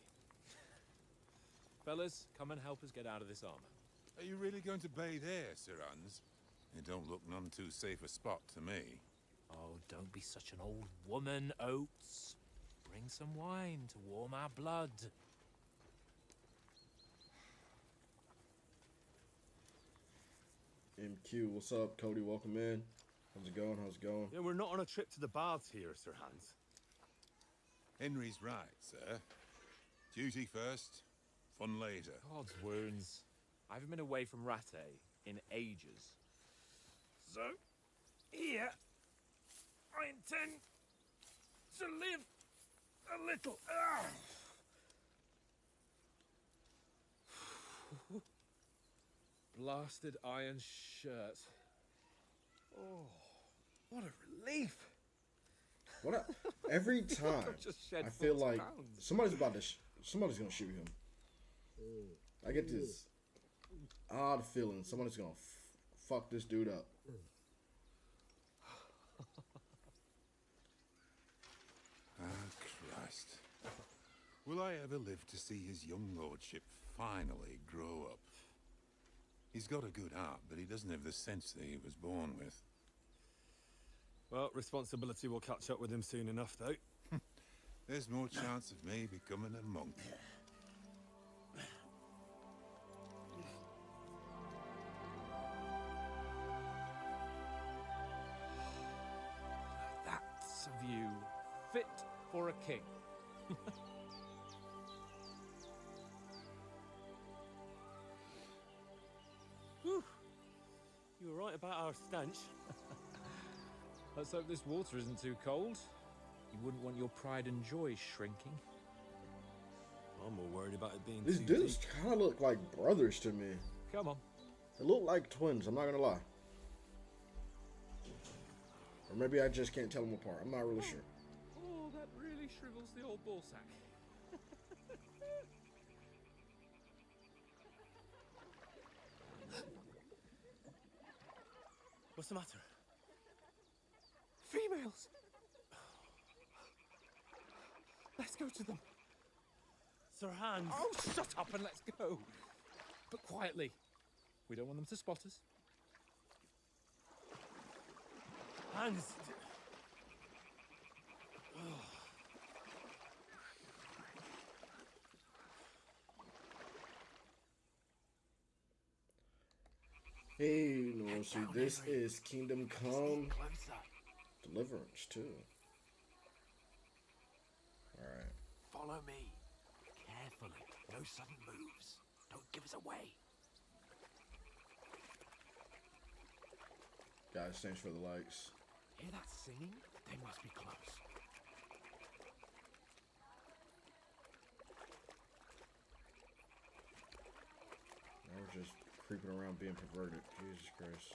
Fellas, come and help us get out of this armor. Are you really going to bathe here, Sir Hans? It don't look none too safe a spot to me. Oh, don't be such an old woman, Oates. Bring some wine to warm our blood. MQ, what's up? Cody, welcome in. How's it going? How's it going? Yeah, we're not on a trip to the baths here, Sir Hans. Henry's right, sir. Duty first, fun later. God's wounds. I haven't been away from Rattay in ages. So, here, I intend to live a little. blasted iron shirt. Oh, what a relief! Every time Just shed I feel 40 like pounds. somebody's gonna shoot him. I get this odd feeling somebody's gonna fuck this dude up. Ah, Christ. Will I ever live to see his young lordship finally grow up? He's got a good heart, but he doesn't have the sense that he was born with. Well, responsibility will catch up with him soon enough, though. There's more chance of me becoming a monk. That's a view fit for a king. Whew. You were right about our stench. Let's hope this water isn't too cold. You wouldn't want your pride and joy shrinking. I'm more worried about it being These too dudes deep. kind of look like brothers to me. Come on. They look like twins, I'm not gonna lie. Or maybe I just can't tell them apart. I'm not really sure. Oh, that really shrivels the old ball sack. What's the matter? Females! Let's go to them. Sir Hans. Oh, shut up and let's go. But quietly. We don't want them to spot us. Hans. Hey, no, see, this is Kingdom Come Deliverance too. Alright. Follow me. Carefully. No sudden moves. Don't give us away. Guys, thanks for the likes. Hear that singing? They must be close. Now we're just creeping around being perverted. Jesus Christ.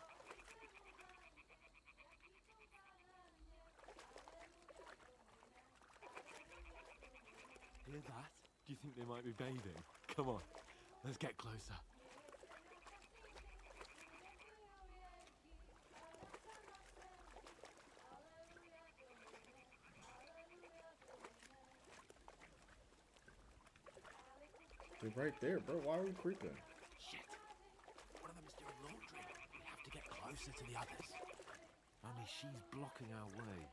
Hear that? Do you think they might be bathing? Come on, let's get closer. They're right there, bro. Why are we creeping? Shit. One of them is doing laundry. We have to get closer to the others. Only she's blocking our way.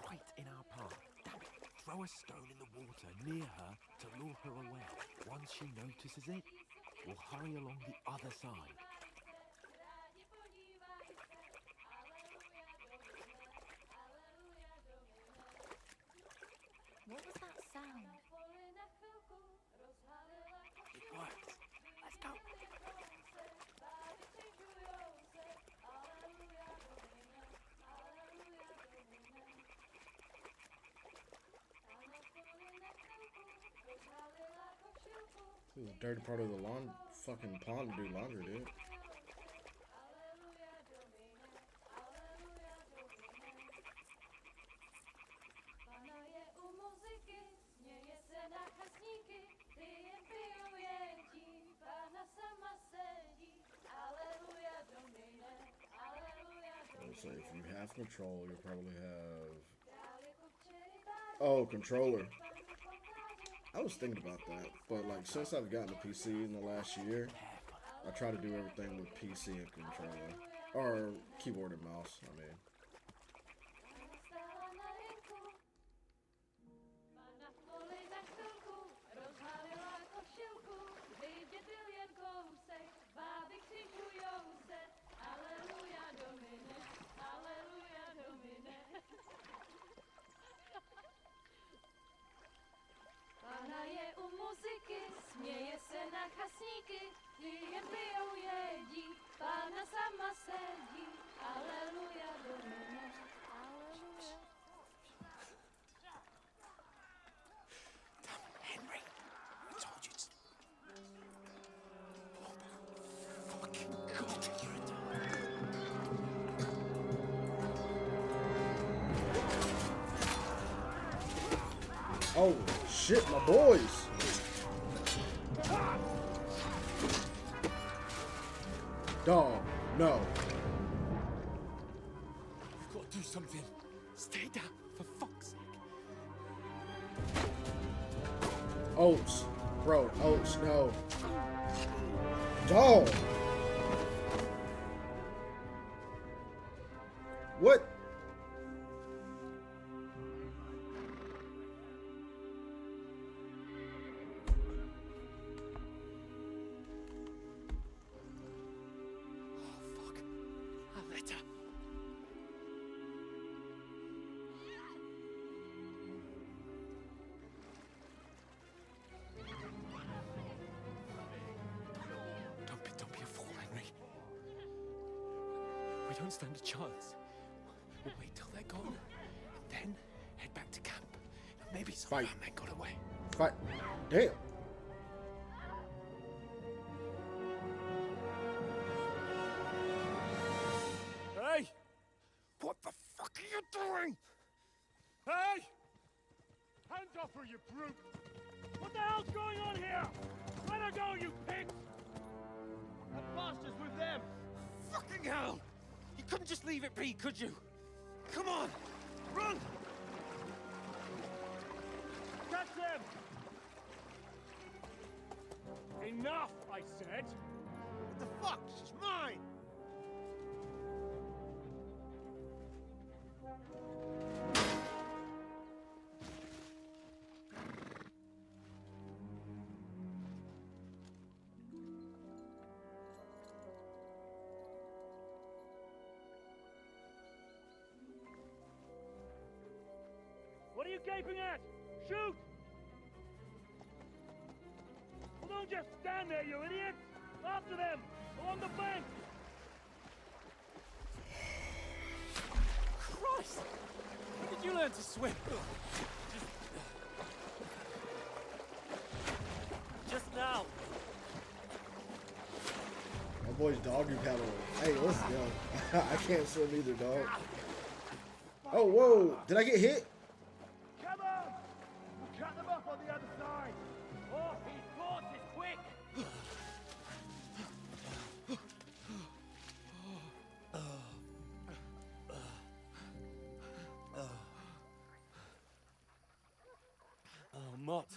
Right in our path. Damn it. Throw a stone in the water near her to lure her away. Once she notices it, we'll hurry along the other side. What was that sound? It worked. Let's go. This is a dirty part of the fucking pond to do laundry, dude. So if you have control, you'll probably have... Oh, controller. I was thinking about that, but like since I've gotten a PC in the last year, I try to do everything with PC and controller. Or keyboard and mouse, I mean. Směje se na chasníky, klient pijou jedí, Pána sama sedí, aleluja, domine. Oh shit, my boys. Dog, no. You've got to do something. Stay down, for fuck's sake. Oats. Bro, Oats, no. Dog. What? Don't be a fool, Henry. We don't stand a chance. We'll wait till they're gone, and then head back to camp. Maybe some of our men got away. Fight. Damn. Hey! What the fuck are you doing? Hey! Hands off her, you brute! What the hell's going on here? Let her go, you pigs! That bastard's with them! Fucking hell! You couldn't just leave it be, could you? Come on! Run! Catch them! Enough, I said! What the fuck? She's mine! What are you gaping at? Shoot! Well, don't just stand there, you idiot! After them! Along the bank! Christ! When did you learn to swim? Just now! My boy's doggy paddling. Hey, let's go. I can't swim either, dog. Oh, whoa. Did I get hit? Come on! We'll cut them up on the other side! Oh, he's caught it quick! Oh, Mott.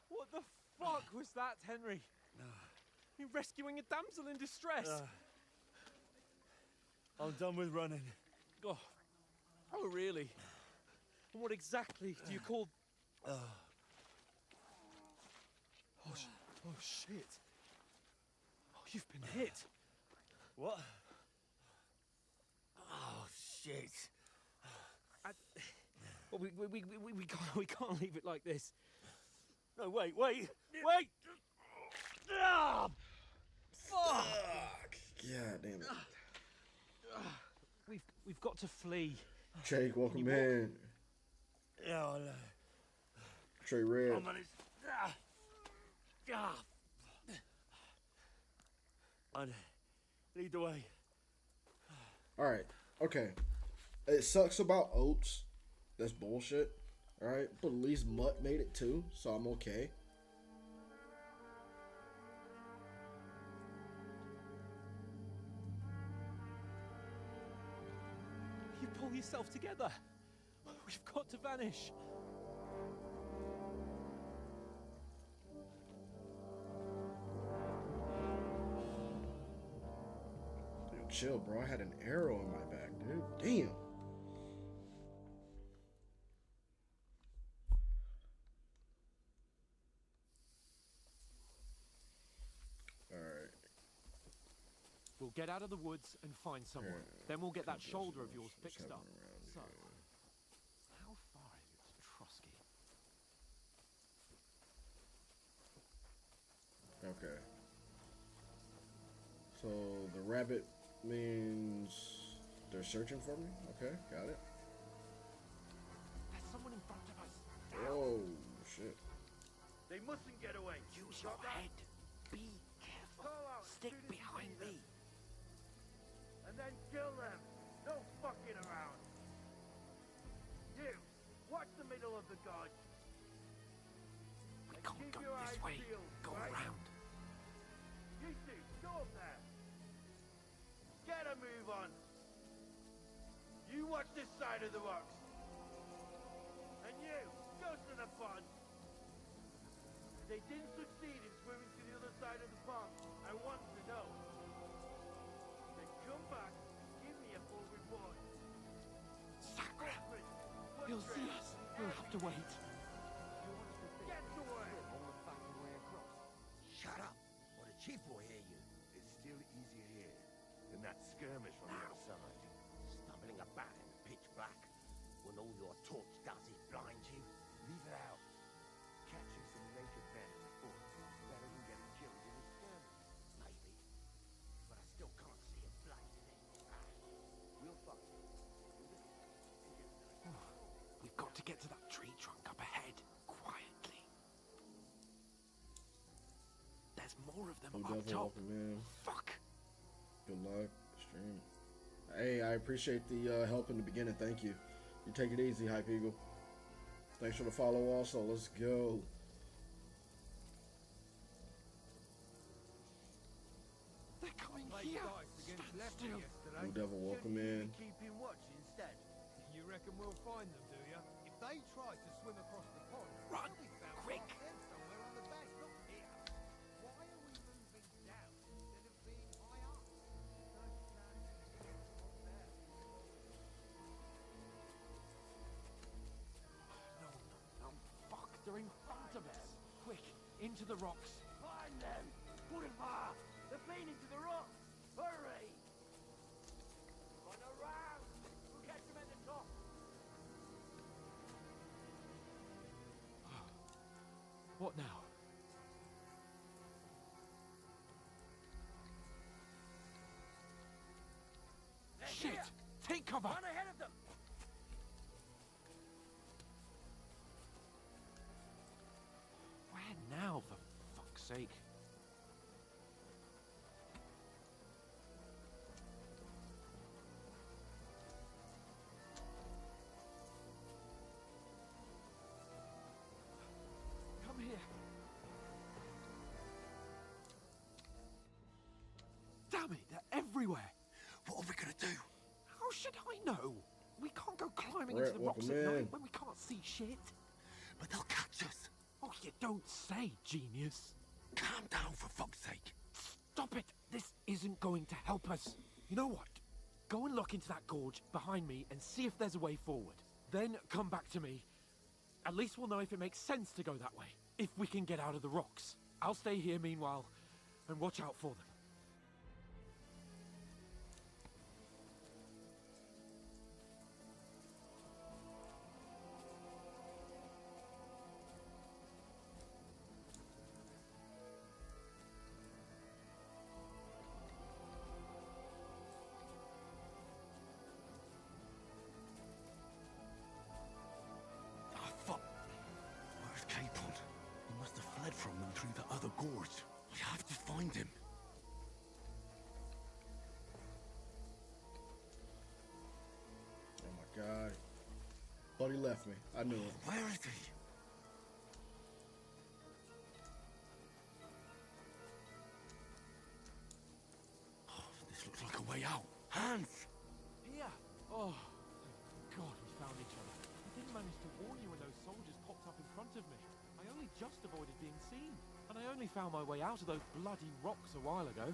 What the fuck was that, Henry? You rescuing a damsel in distress? I'm done with running. Oh, oh, really? And what exactly do you call... Oh, oh, shit. Oh, you've been hit. What? Oh, shit. Well, we can't leave it like this. No, wait! Ah! Fuck! Yeah, damn it. We've got to flee. Jake, welcome in. Yeah, I know. Trey Red. I'm on his... I'd lead the way. Alright, okay. It sucks about Oats. That's bullshit. Alright, but at least Mutt made it too, so I'm okay. You pull yourself together. We've got to vanish. Dude, chill, bro. I had an arrow in my back, dude. Damn. We'll get out of the woods and find someone. Then we'll get that shoulder of yours fixed up. So, how far is it to Trotsky? Okay. So the rabbit means they're searching for me? Okay, got it. There's someone in front of us. Oh, shit. They mustn't get away. Use your head. Be careful. Stick behind me. And then kill them. No fucking around. You. of the gods. We can't go this way. Go around. You two, stop there. Get a move on. You watch this side of the rocks. And you, go to the pond. They didn't succeed in swimming to the other side of the pond. I want to know. Then come back and give me a full report. Sakra! He'll see us. We'll have to wait. Get to work. Shut up, or the chief will hear you. It's still easier here than that skirmish on the other side. Stumbling about in the pitch black, when all your torch does is blind you. Leave it out. Catching some naked men in the fort is better than getting killed in a skirmish. Maybe. But I still can't see a blade in it. We'll fight. We've got to get to that tree trunk up ahead, quietly. There's more of them Oh, up Devil, top. welcome in. Fuck. Good luck. Stream. Hey, I appreciate the help in the beginning. Thank you. You take it easy, Hype Eagle. Thanks for the follow also. Let's go. They're coming here. Stand still. Blue Devil, welcome in. Keeping watch instead. You reckon we'll find them, do you? If they try to swim across the pond, Run, they'll be found quick. right there somewhere on the bank, not here. Why are we moving down instead of being high up? No, fuck. They're in front of us. Quick, into the rocks. Find them! Put them far! They're playing into the rocks! Hurry! On around! We'll catch them at the top! What now? They're Shit! here. Take cover! Run ahead of them! Where now, for fuck's sake? Come here. Damn it, they're everywhere. What are we gonna do? How should I know? We can't go climbing Right, into the rocks welcome at night in. when we can't see shit. But they'll catch us. Oh, you don't say, genius. Calm down, for fuck's sake. Stop it! This isn't going to help us. You know what? Go and look into that gorge behind me and see if there's a way forward. Then come back to me. At least we'll know if it makes sense to go that way. If we can get out of the rocks. I'll stay here meanwhile and watch out for them. Ah, fuck. Where's Capon? He must have fled from them through the other gorge. We have to find him. Oh my god. Buddy left me. I knew it. Where is he? Oh, this looks like a way out. Hans! Here! Oh, thank God we found each other. I didn't manage to warn you when those soldiers popped up in front of me. I only just avoided being seen. And I only found my way out of those bloody rocks a while ago.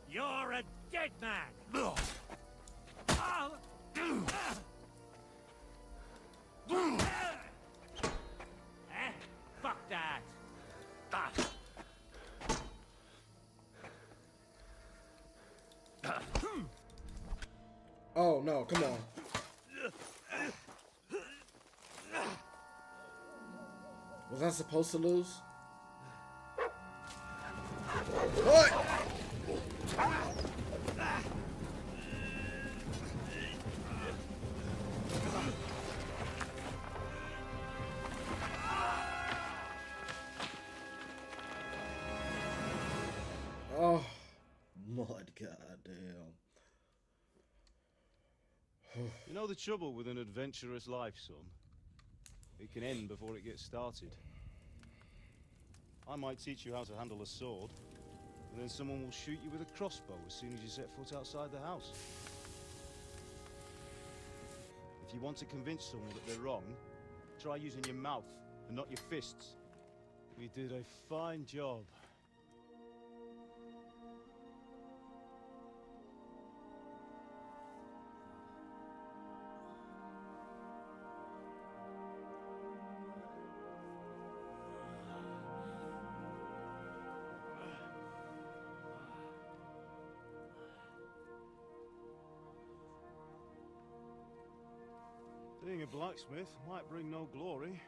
You're a dead man! Fuck that! Oh no, come on. Was I supposed to lose? What? blood, goddamn. You know the trouble with an adventurous life, son? It can end before it gets started. I might teach you how to handle a sword, and then someone will shoot you with a crossbow as soon as you set foot outside the house. If you want to convince someone that they're wrong, try using your mouth and not your fists. We did a fine job. Being a blacksmith might bring no glory,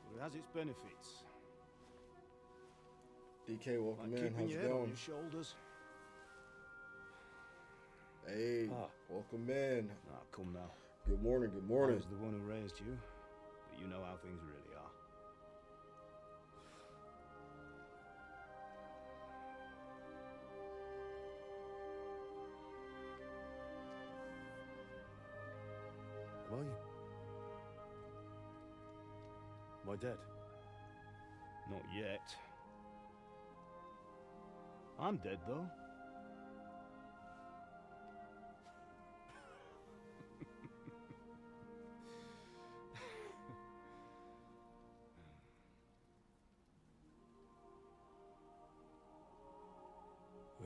but it has its benefits. DK, welcome Like in. keeping How's your it head on going? your shoulders. Hey, welcome in. Ah, come now. Good morning, good I morning. was the one who raised you, but you know how things really are. Am I dead? Not yet. I'm dead, though.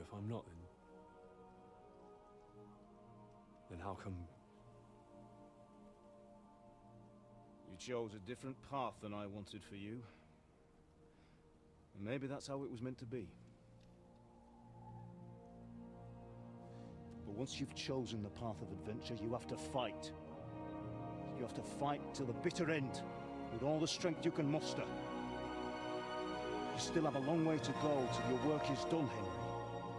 If I'm not, then how come? You chose a different path than I wanted for you. And maybe that's how it was meant to be. But once you've chosen the path of adventure, you have to fight. You have to fight till the bitter end, with all the strength you can muster. You still have a long way to go till your work is done, Henry.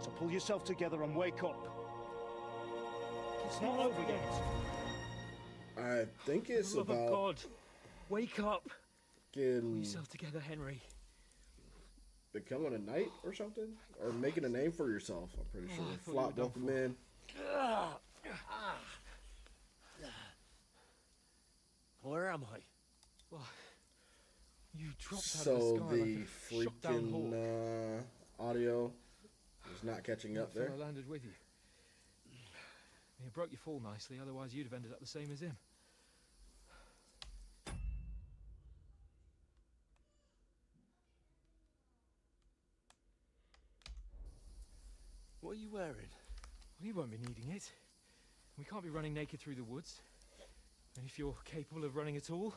So pull yourself together and wake up. It's not over yet. I think it's For the love about of God, wake up. Pull getting yourself together, Henry. becoming a knight or something, or making a name for yourself. I'm pretty sure. I thought you Flop, were done welcome for. in. Where am I? Well, you dropped out of So the sky the like a shot-down hawk. freaking audio is not catching up there. I landed with you. You broke your fall nicely, otherwise you'd have ended up the same as him. What are you wearing? Well, you won't be needing it. We can't be running naked through the woods. And if you're capable of running at all...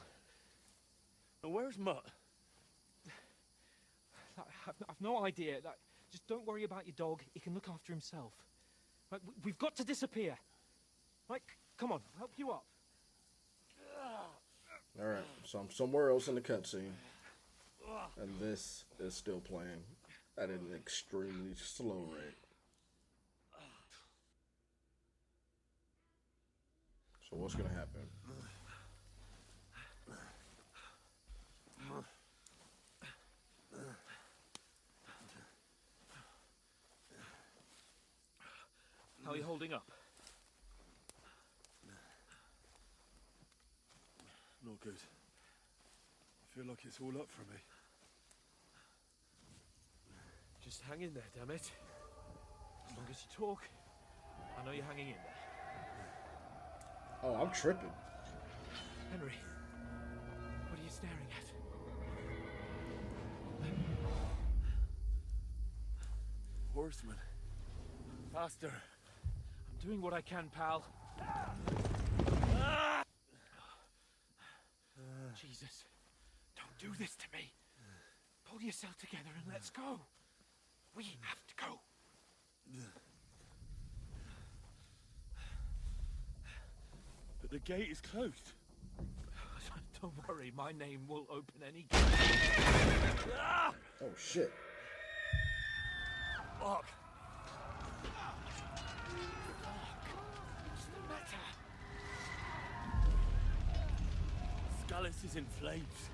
And where's Mutt? I've no idea. Just don't worry about your dog. He can look after himself. Right, we've got to disappear. Right, come on, I'll help you up. All right, so I'm somewhere else in the cutscene, and this is still playing at an extremely slow rate. So what's gonna happen? How are you holding up? Not good. I feel like it's all up for me. Just hang in there, damn it. As long as you talk, I know you're hanging in there. Oh, I'm tripping. Henry, what are you staring at? Horseman. Faster. I'm doing what I can, pal. Jesus, don't do this to me. Pull yourself together and let's go. We have to go. But the gate is closed. Don't worry, my name will open any gate. Oh shit. Fuck. What's the matter? Scallis is in flames.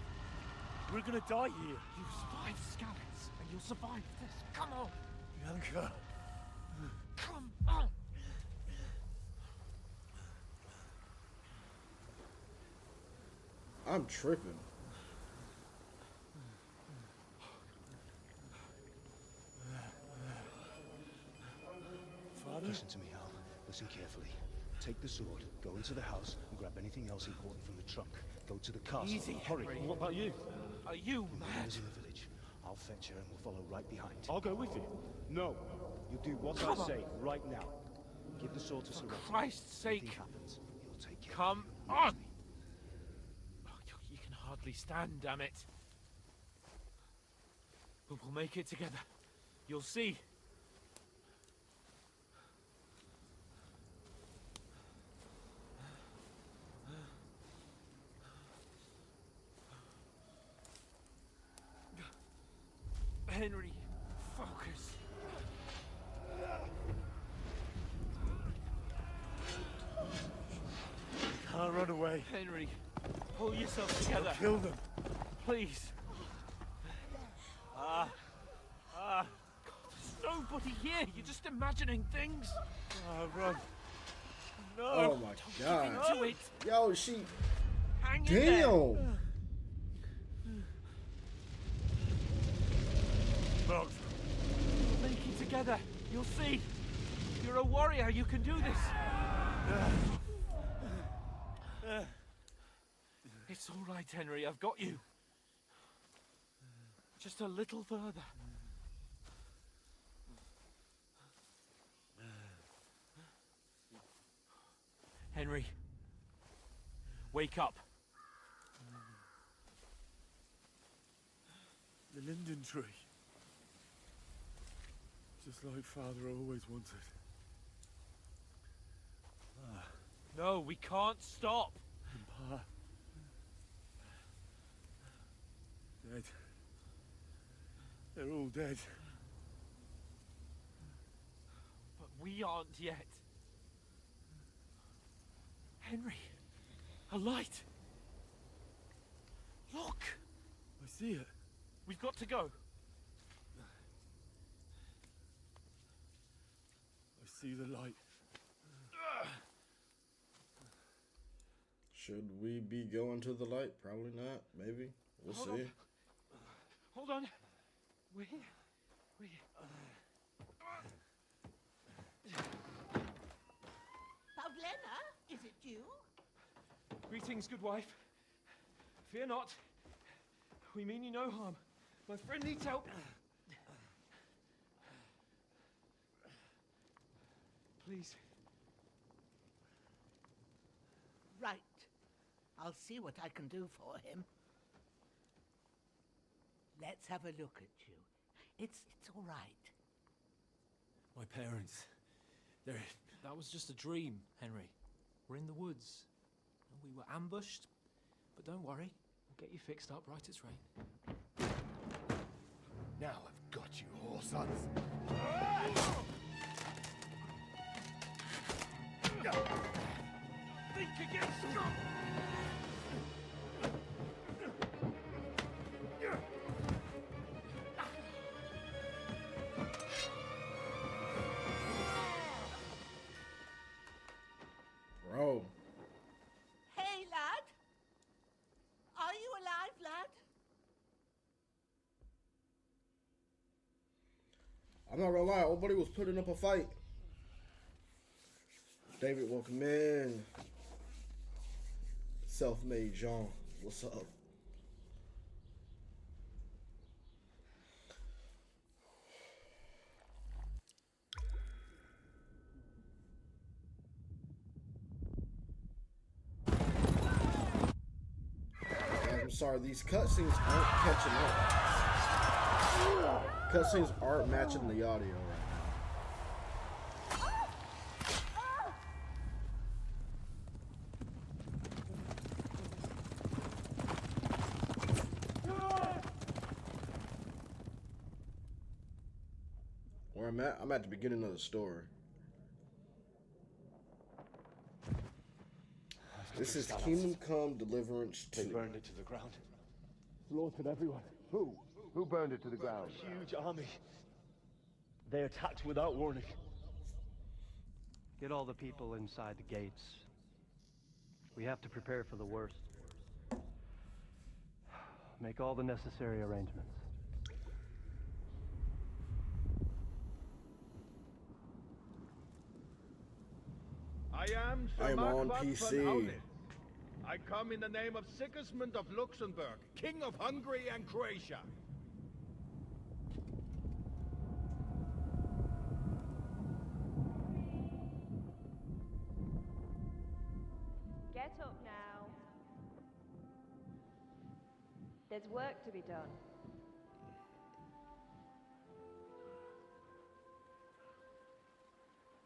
We're gonna die here. You survived Scallops, and you'll survive this. Come on. Bianca. Come on. I'm tripping. Father? Listen to me, Hal. Listen carefully. Take the sword, go into the house, and grab anything else important from the trunk. Go to the castle. Easy, Hurry. Henry. What about you? Are you mad? In the village. I'll fetch her and we'll follow right behind. I'll go with you. No. You do what Come I on. say right now. Give the sword to Sorrento. For Christ's sake. Anything happens, he'll take care Come of on. Oh, you can hardly stand, damn it. But we'll make it together. You'll see. Henry, focus. Can't run away. Henry, pull yourself together. Kill them. Please. There's nobody here. You're just imagining things. Run. No. Oh my god. Give into it. Yo, she. Hang in there. Damn. Mount. We'll make it together. You'll see. You're a warrior. You can do this. It's all right, Henry. I've got you. Just a little further. Henry, wake up. The linden tree. Just like Father always wanted. No, we can't stop. And Pa. Dead. They're all dead. But we aren't yet. Henry, a light. Look. I see it. We've got to go. I see the light. Should we be going to the light? Probably not. Maybe. We'll Hold see. on. Hold on. We're here. We're here. Pavlena, is it you? Greetings, good wife. Fear not. We mean you no harm. My friend needs help. Please. Right. I'll see what I can do for him. Let's have a look at you. It's all right. My parents. That was just a dream, Henry. We're in the woods. And we were ambushed. But don't worry. We'll get you fixed up right as rain. Now I've got you, whore sons. Think again, Scott! Bro. Hey, lad. Are you alive, lad? I'm not gonna lie, old buddy was putting up a fight. David, welcome in. Self-made Jean, what's up? I'm sorry, these cutscenes aren't catching up. Cutscenes aren't matching the audio right now. Where I'm at the beginning of the story. This is Kingdom Come Deliverance 2. They burned it to the ground. Slaughtered everyone. Who? Who burned it to the ground? A huge army. They attacked without warning. Get all the people inside the gates. We have to prepare for the worst. Make all the necessary arrangements. I am Sir I'm on Marquand PC. van Hounen. I come in the name of Sigismund of Luxembourg, King of Hungary and Croatia. Get up now. There's work to be done.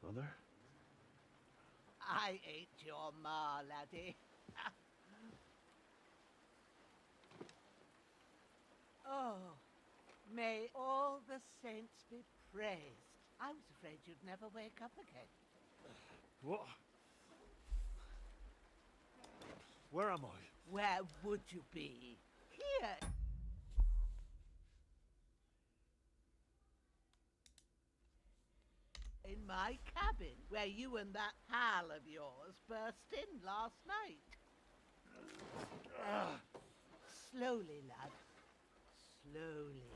Mother? I ain't your ma, laddie. Oh, may all the saints be praised. I was afraid you'd never wake up again. What? Where am I? Where would you be? Here. In my cabin, where you and that pal of yours burst in last night. Slowly, lad. Slowly.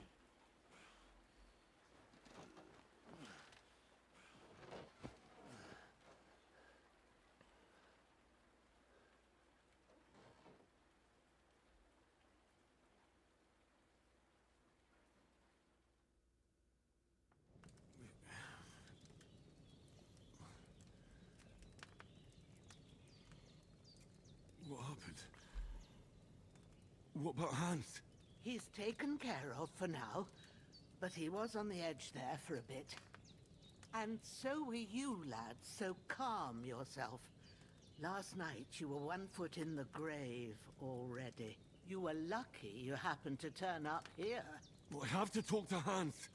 What happened? What about Hans? He's taken care of for now, but he was on the edge there for a bit. And so were you, lad, so calm yourself. Last night you were 1 foot in the grave already. You were lucky you happened to turn up here. I have to talk to Hans.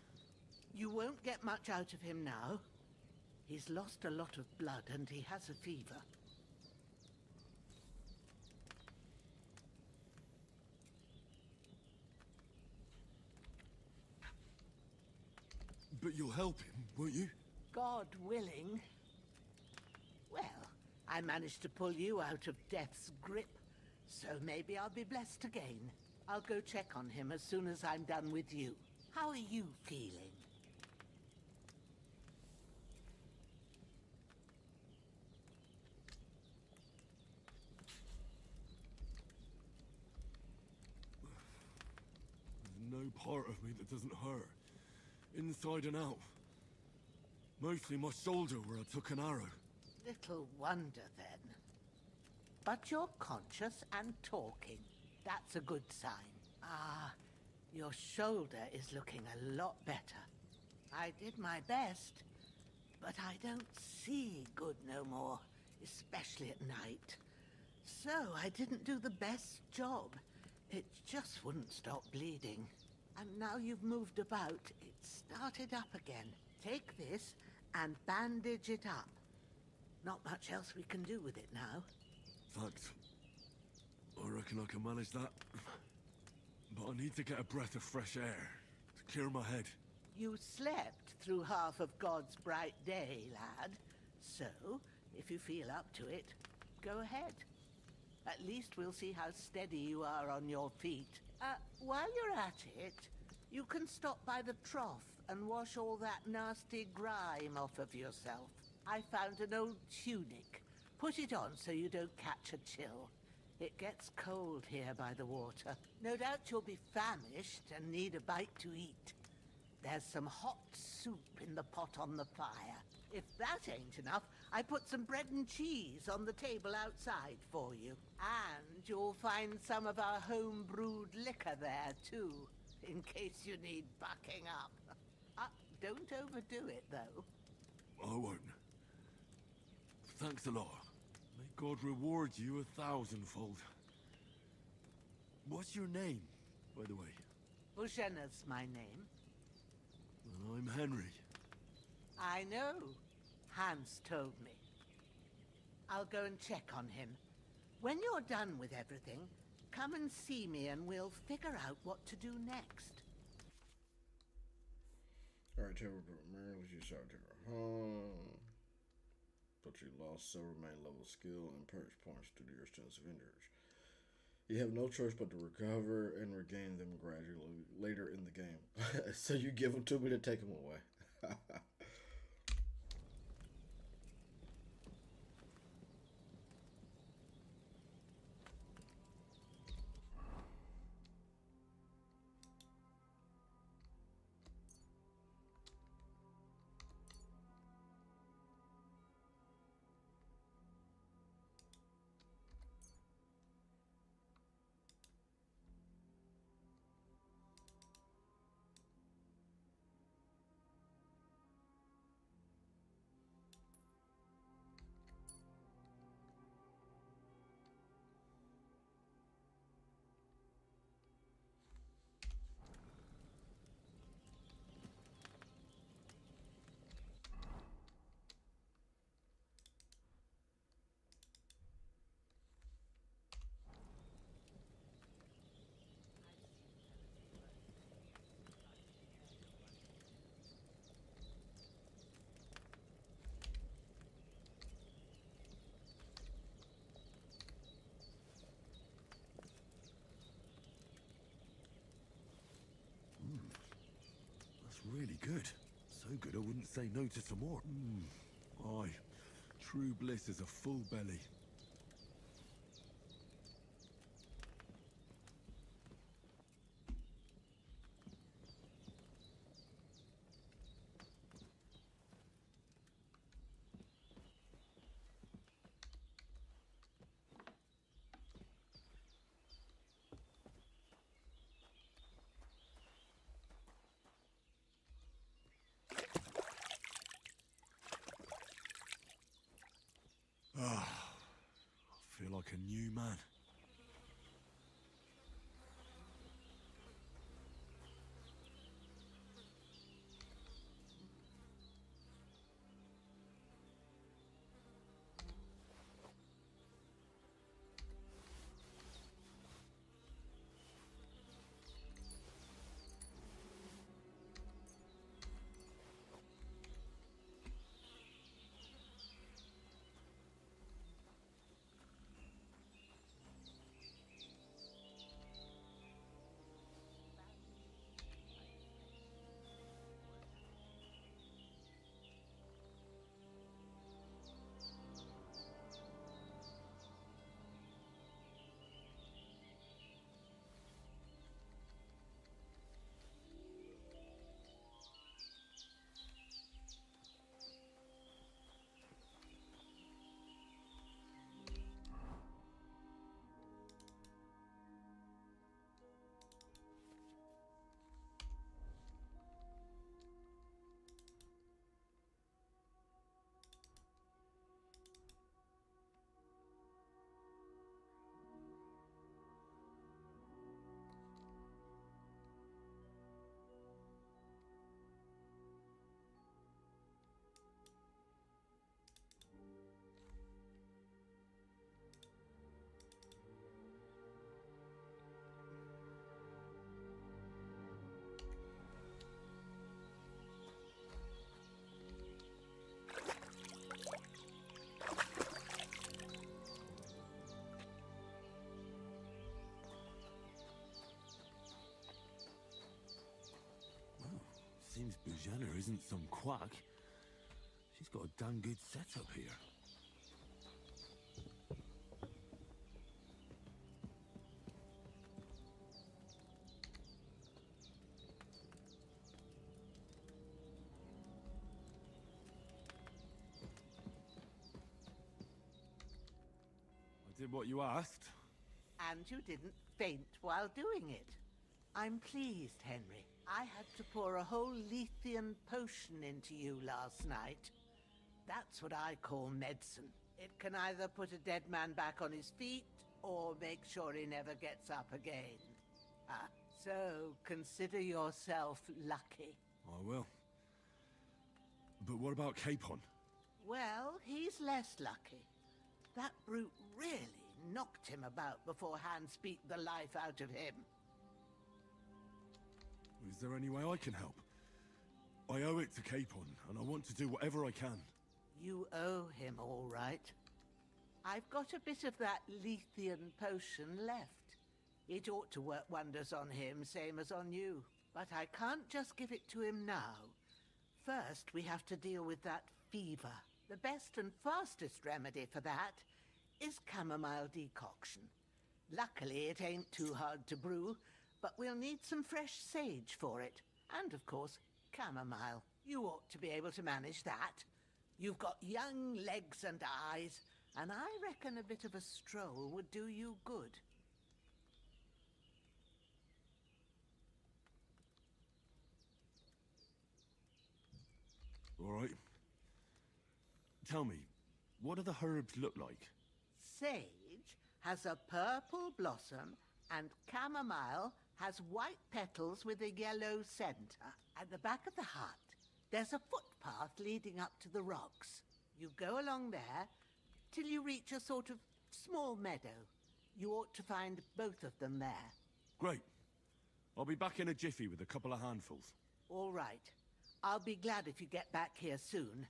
You won't get much out of him now. He's lost a lot of blood and he has a fever. But you'll help him, won't you? God willing. Well, I managed to pull you out of death's grip, so maybe I'll be blessed again. I'll go check on him as soon as I'm done with you. How are you feeling? There's no part of me that doesn't hurt. Inside and out. Mostly my shoulder where I took an arrow. Little wonder then. But you're conscious and talking. That's a good sign. Ah, your shoulder is looking a lot better. I did my best, but I don't see good no more, especially at night. So I didn't do the best job. It just wouldn't stop bleeding. And now you've moved about, it started up again. Take this and bandage it up. Not much else we can do with it now. Thanks. I reckon I can manage that. But I need to get a breath of fresh air to clear my head. You slept through half of God's bright day, lad. So, if you feel up to it, go ahead. At least we'll see how steady you are on your feet. While you're at it, you can stop by the trough and wash all that nasty grime off of yourself. I found an old tunic. Put it on so you don't catch a chill. It gets cold here by the water. No doubt you'll be famished and need a bite to eat. There's some hot soup in the pot on the fire. If that ain't enough, I put some bread and cheese on the table outside for you. And you'll find some of our home-brewed liquor there, too, in case you need bucking up. Don't overdo it, though. I won't. Thanks a lot. May God reward you 1,000-fold. What's your name, by the way? Bushenna's my name. And I'm Henry. I know. Hans told me. I'll go and check on him. When you're done with everything, come and see me and we'll figure out what to do next. Terror primarily you saw Terror home, but you lost several main level skill and perch points due to your extensive injuries. You have no choice but to recover and regain them gradually later in the game. So you give them to me to take them away. Really good. So good I wouldn't say no to some more. Aye. True bliss is a full belly. I feel like a new man. Seems Bujana isn't some quack. She's got a damn good setup here. I did what you asked. And you didn't faint while doing it. I'm pleased, Henry. I had to pour a whole Lethean potion into you last night. That's what I call medicine. It can either put a dead man back on his feet, or make sure he never gets up again. So consider yourself lucky. I will. But what about Capon? Well, he's less lucky. That brute really knocked him about before Hans beat the life out of him. Is there any way I can help? I owe it to Capon, and I want to do whatever I can. You owe him, all right. I've got a bit of that Lethean potion left. It ought to work wonders on him, same as on you. But I can't just give it to him now. First, we have to deal with that fever. The best and fastest remedy for that is chamomile decoction. Luckily, it ain't too hard to brew, but we'll need some fresh sage for it. And, of course, chamomile. You ought to be able to manage that. You've got young legs and eyes, and I reckon a bit of a stroll would do you good. All right. Tell me, what do the herbs look like? Sage has a purple blossom, and chamomile has white petals with a yellow center. At the back of the hut, there's a footpath leading up to the rocks. You go along there till you reach a sort of small meadow. You ought to find both of them there. Great. I'll be back in a jiffy with a couple of handfuls. All right. I'll be glad if you get back here soon.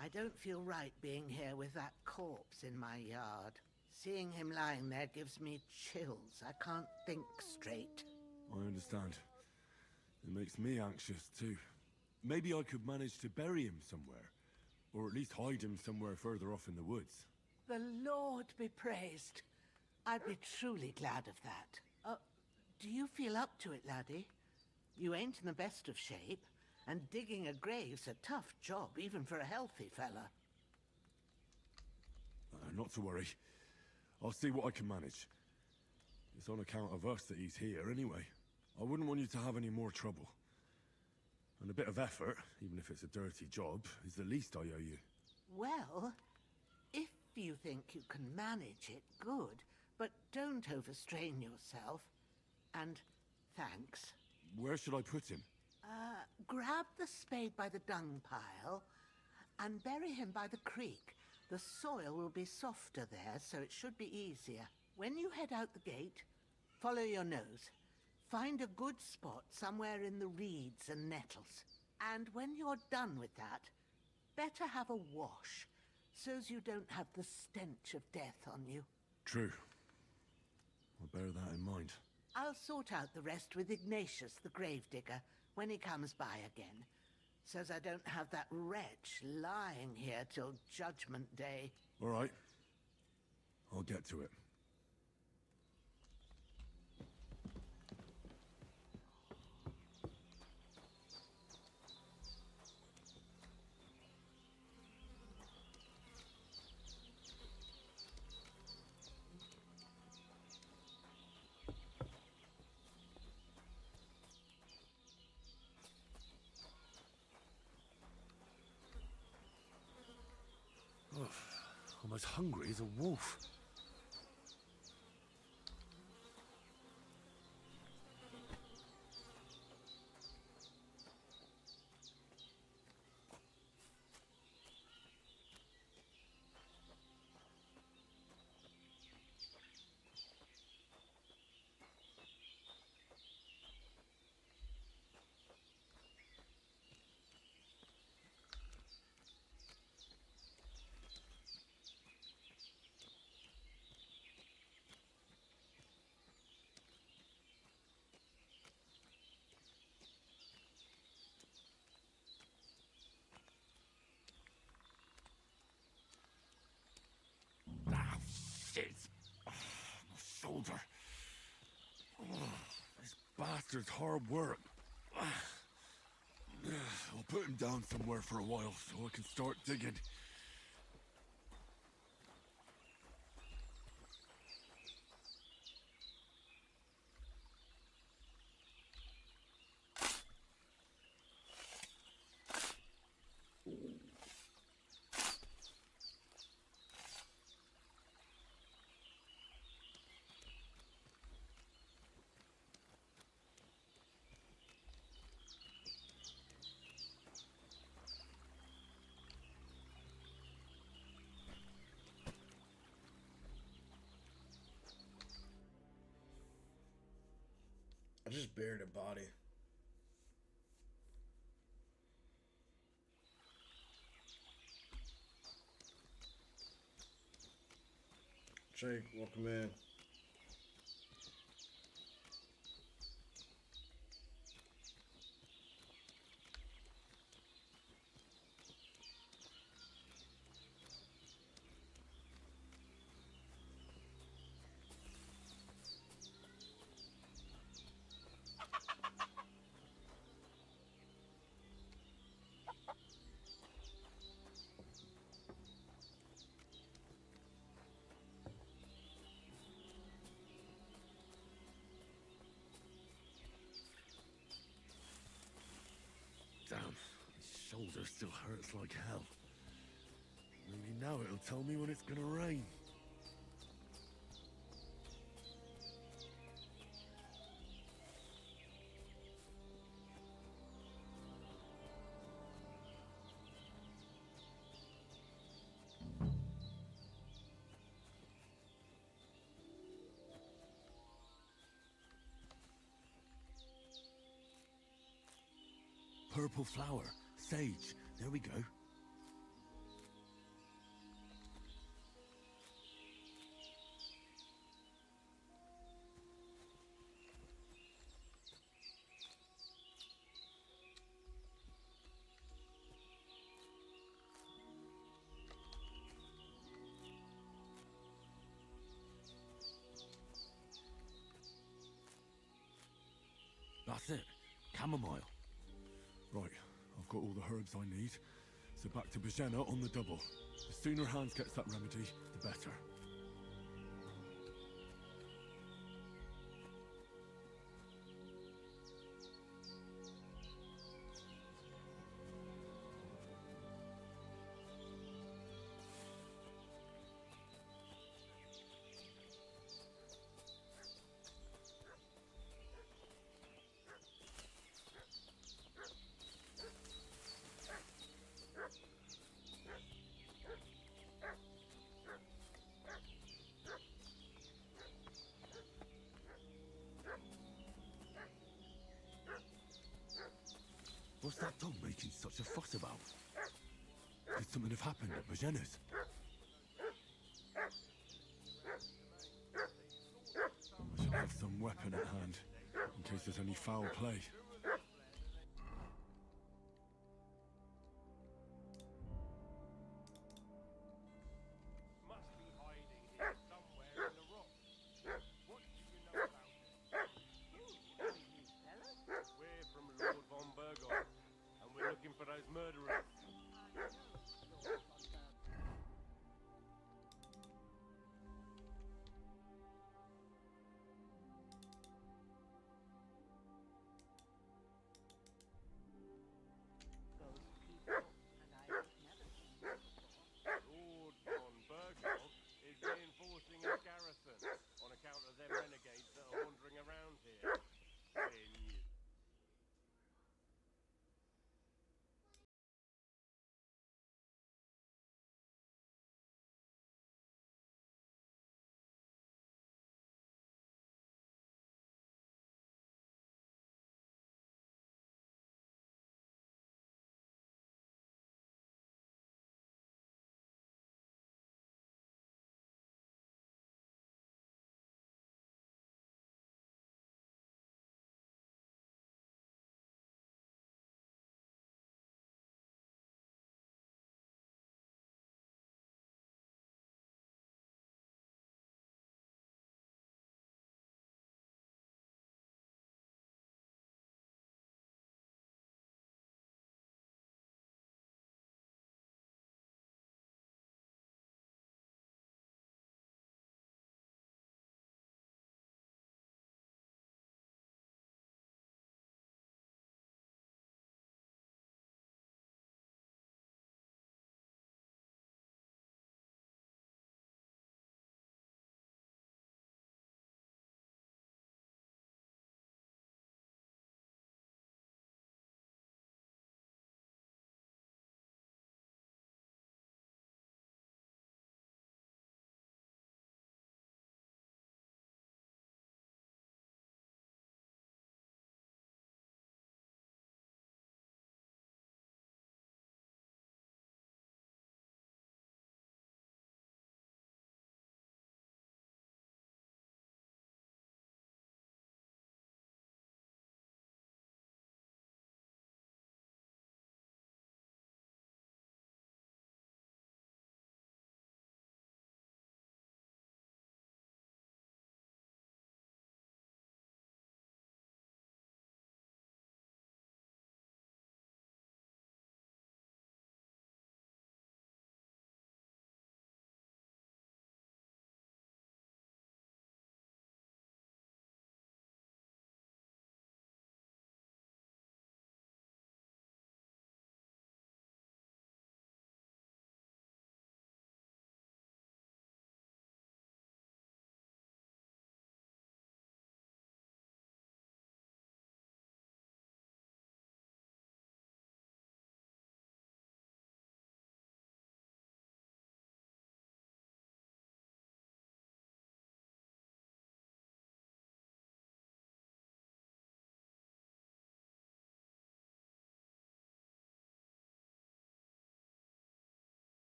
I don't feel right being here with that corpse in my yard. Seeing him lying there gives me chills. I can't think straight. I understand. It makes me anxious, too. Maybe I could manage to bury him somewhere. Or at least hide him somewhere further off in the woods. The Lord be praised. I'd be truly glad of that. Do you feel up to it, laddie? You ain't in the best of shape, and digging a grave's a tough job, even for a healthy fella. Not to worry. I'll see what I can manage. It's on account of us that he's here, anyway. I wouldn't want you to have any more trouble. And a bit of effort, even if it's a dirty job, is the least I owe you. Well, if you think you can manage it, good. But don't overstrain yourself. And thanks. Where should I put him? Grab the spade by the dung pile and bury him by the creek. The soil will be softer there, so it should be easier. When you head out the gate, follow your nose. Find a good spot somewhere in the reeds and nettles. And when you're done with that, better have a wash, so's you don't have the stench of death on you. True. I'll bear that in mind. I'll sort out the rest with Ignatius, the gravedigger, when he comes by again, so's I don't have that wretch lying here till Judgment Day. All right. I'll get to it. I'm as hungry as a wolf. My shoulder. This bastard's hard work. I'll put him down somewhere for a while so I can start digging. I just buried a body. Jake, welcome in. Damn, his shoulder still hurts like hell. Maybe now it'll tell me when it's gonna rain. Purple flower. Sage. There we go. That's it. Chamomile. Right, I've got all the herbs I need, so back to Bajena on the double. The sooner Hans gets that remedy, the better. What's that dog making such a fuss about? Could something have happened at Bajena's? I should have some weapon at hand, in case there's any foul play. Must be hiding here somewhere in the rocks. What do you know about it? We're from Lord von Burgon, and we're looking for those murderers. Lord von Burgon is reinforcing his garrison on account of them renegades that are wandering around here.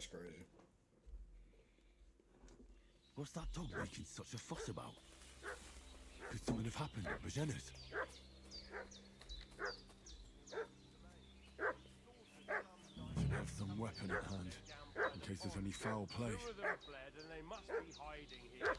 That's crazy. What's that dog making such a fuss about? Could something have happened at Bajena's? Should have some weapon at hand, in case there's any foul play. Two of them fled, and they must be hiding here.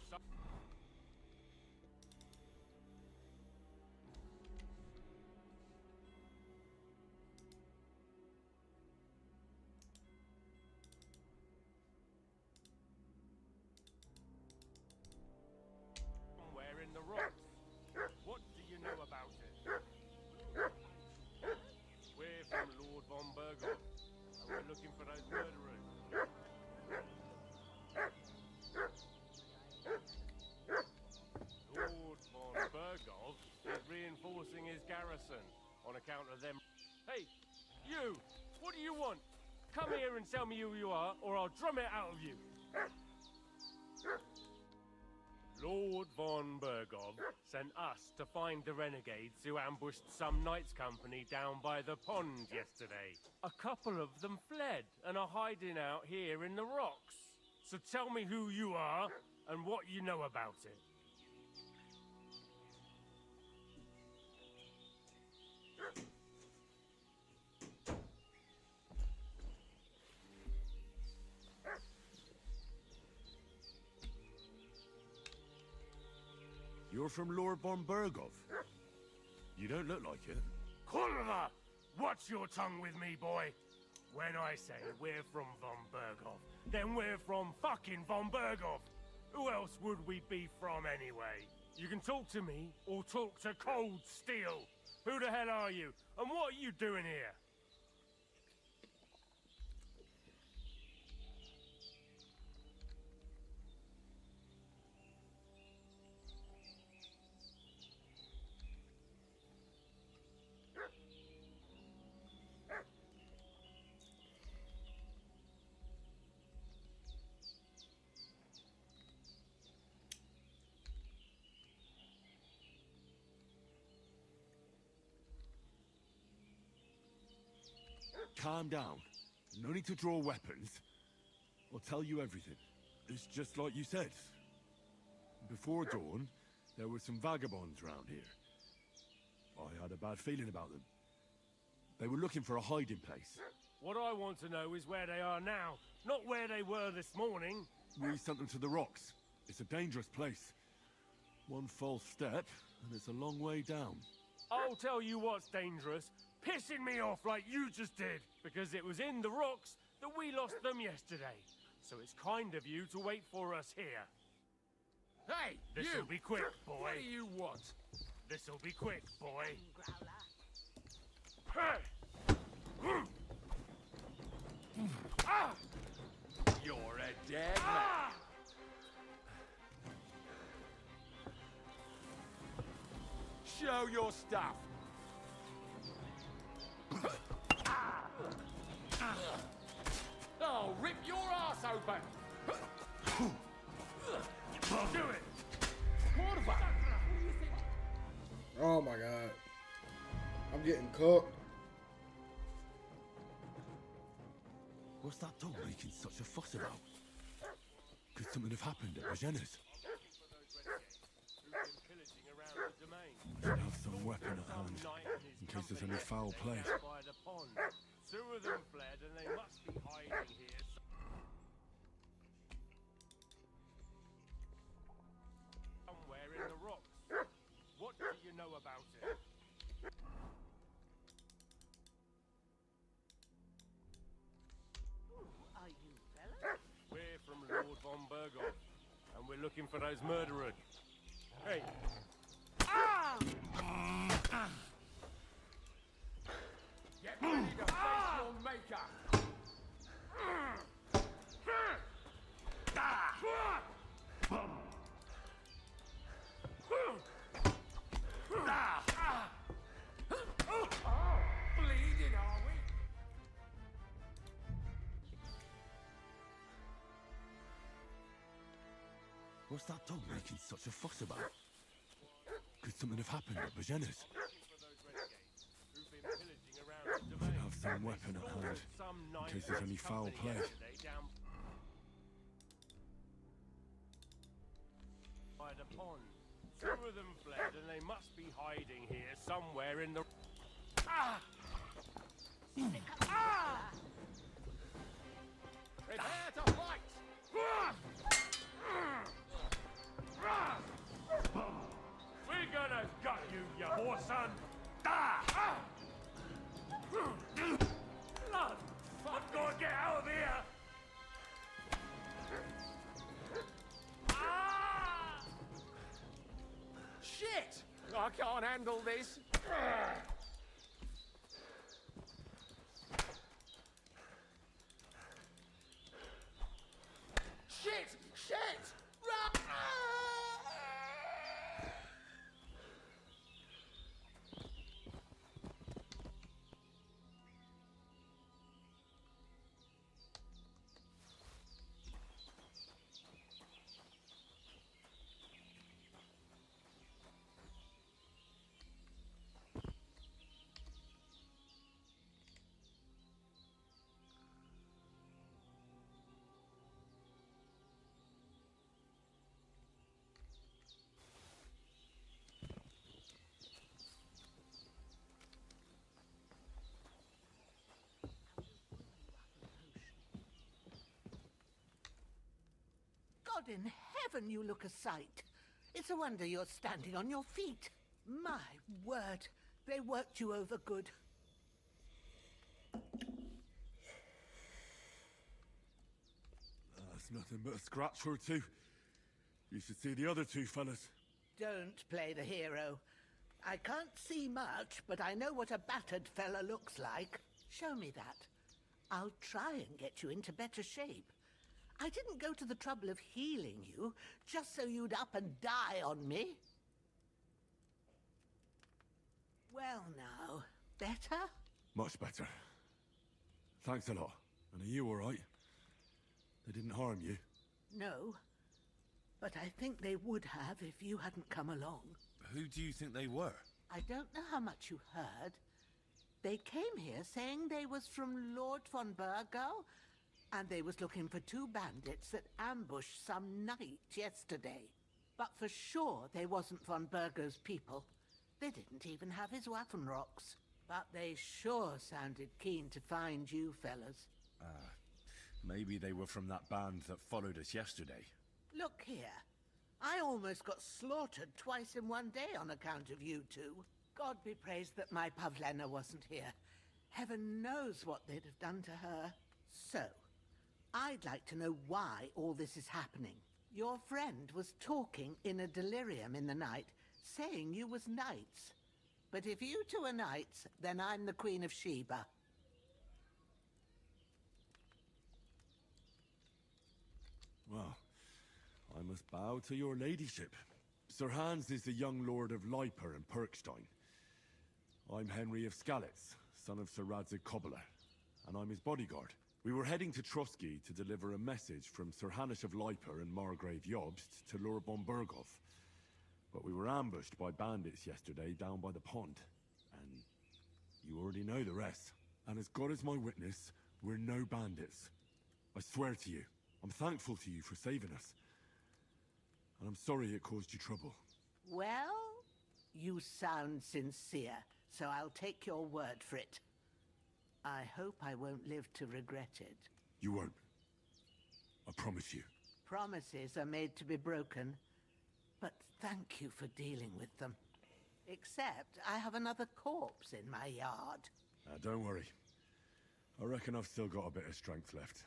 Somewhere in the rocks. What do you know about it? We're from Lord von Burgov, and we're looking for those murderers. Lord von Burgov is reinforcing his garrison on account of them. Hey, you! What do you want? Come here and tell me who you are, or I'll drum it out of you. Lord von Burgov sent us to find the renegades who ambushed some knights' company down by the pond yesterday. A couple of them fled and are hiding out here in the rocks. So tell me who you are and what you know about it. You're from Lord von Burgov? You don't look like it. Kulva! Watch your tongue with me, boy! When I say we're from von Burgov, then we're from fucking von Burgov! Who else would we be from anyway? You can talk to me, or talk to Cold Steel! Who the hell are you, and what are you doing here? Calm down. No need to draw weapons. I'll tell you everything. It's just like you said. Before dawn, there were some vagabonds round here. I had a bad feeling about them. They were looking for a hiding place. What I want to know is where they are now, not where they were this morning. We sent them to the rocks. It's a dangerous place. One false step, and it's a long way down. I'll tell you what's dangerous. Pissing me off like you just did. Because it was in the rocks that we lost them yesterday. So it's kind of you to wait for us here. Hey, This'll be quick, boy. What do you want? This'll be quick, boy. You're a dead man. Show your stuff. I'll rip your ass open. Do it. Kurva. Oh my god. I'm getting cooked. What's that dog making such a fuss about? Could something have happened at Bajena's? Should have some weapon at hand, in case there's any foul play. By the pond. Two of them fled and they must be hiding here. Somewhere in the rocks. What do you know about it? Are you fellas? We're from Lord von Burgov, and we're looking for those murderers. Hey. Get ready to face your maker. Bleeding, are we? What's that dog making such a fuss about? Could something have happened at Bajena's? Who've been pillaging around the domain. Have his own weapon at hand, in case there's any foul play. By the pond. Some of them fled, and they must be hiding here somewhere in the. Ah! Ah! Prepare to fight! We're gonna gut you, you whoreson! Ah! Blood! I've got to get out of here! Ah! Shit! I can't handle this. Shit! Shit! Run! God in heaven, you look a sight. It's a wonder you're standing on your feet. My word, they worked you over good. That's nothing but a scratch or two. You should see the other two fellas. Don't play the hero. I can't see much, but I know what a battered fella looks like. Show me that. I'll try and get you into better shape. I didn't go to the trouble of healing you, just so you'd up and die on me. Well now, better? Much better. Thanks a lot. And are you all right? They didn't harm you? No, but I think they would have if you hadn't come along. Who do you think they were? I don't know how much you heard. They came here saying they was from Lord von Burgo, and they was looking for two bandits that ambushed some knight yesterday. But for sure they wasn't von Burgo's people. They didn't even have his Waffenrocks. But they sure sounded keen to find you fellas. Maybe they were from that band that followed us yesterday. Look here. I almost got slaughtered twice in one day on account of you two. God be praised that my Pavlena wasn't here. Heaven knows what they'd have done to her. So, I'd like to know why all this is happening. Your friend was talking in a delirium in the night, saying you was knights. But if you two are knights, then I'm the Queen of Sheba. Well, I must bow to your ladyship. Sir Hans is the young lord of Leiper and Perkstein. I'm Henry of Skalitz, son of Sir Radzig Kobyla, and I'm his bodyguard. We were heading to Trotsky to deliver a message from Sir Hanush of Leiper and Margrave Jobst to Lord von Burgov. But we were ambushed by bandits yesterday down by the pond. And you already know the rest. And as God is my witness, we're no bandits. I swear to you, I'm thankful to you for saving us. And I'm sorry it caused you trouble. Well, you sound sincere, so I'll take your word for it. I hope I won't live to regret it. You won't. I promise you. Promises are made to be broken, but thank you for dealing with them. Except I have another corpse in my yard. Don't worry. I reckon I've still got a bit of strength left.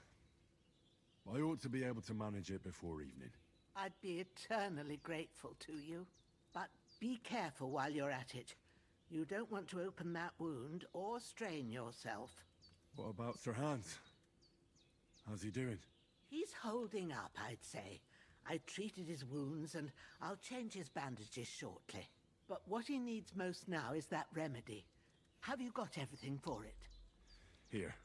I ought to be able to manage it before evening. I'd be eternally grateful to you. But be careful while you're at it. You don't want to open that wound or strain yourself. What about Sir Hans? How's he doing? He's holding up, I'd say. I treated his wounds and I'll change his bandages shortly. But what he needs most now is that remedy. Have you got everything for it? Here.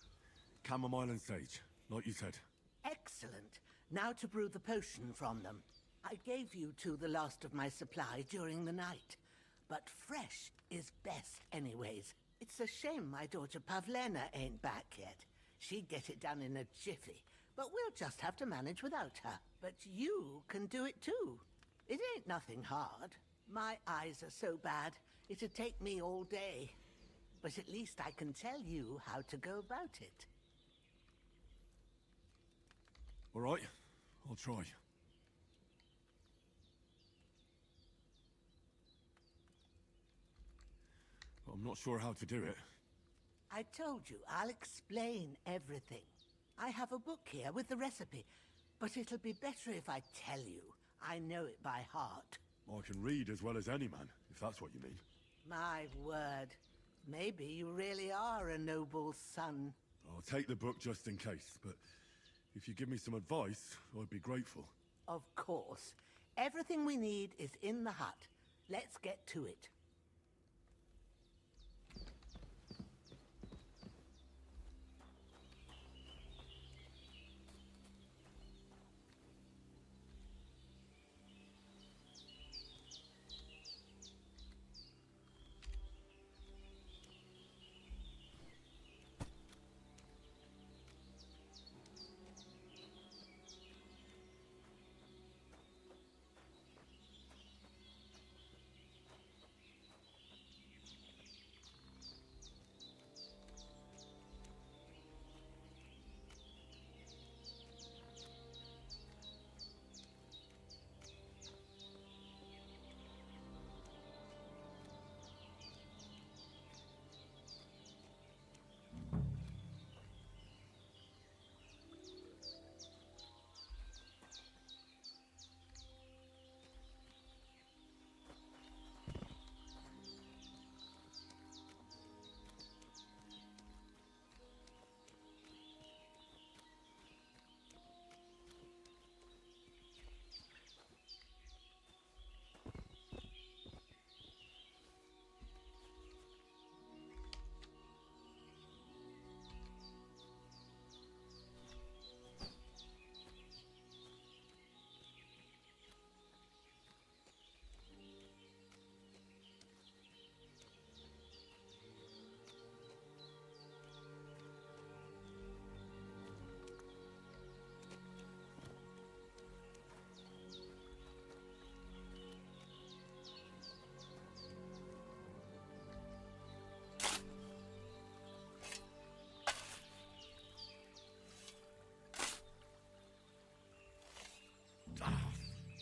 Chamomile and sage, like you said. Excellent. Now to brew the potion from them. I gave you two the last of my supply during the night. But fresh is best anyways. It's a shame my daughter Pavlena ain't back yet. She'd get it done in a jiffy, but we'll just have to manage without her. But you can do it too. It ain't nothing hard. My eyes are so bad, it'd take me all day. But at least I can tell you how to go about it. All right, I'll try. But I'm not sure how to do it. I told you, I'll explain everything. I have a book here with the recipe, but it'll be better if I tell you. I know it by heart. I can read as well as any man, if that's what you mean. My word. Maybe you really are a noble's son. I'll take the book just in case, but if you give me some advice, I'd be grateful. Of course. Everything we need is in the hut. Let's get to it.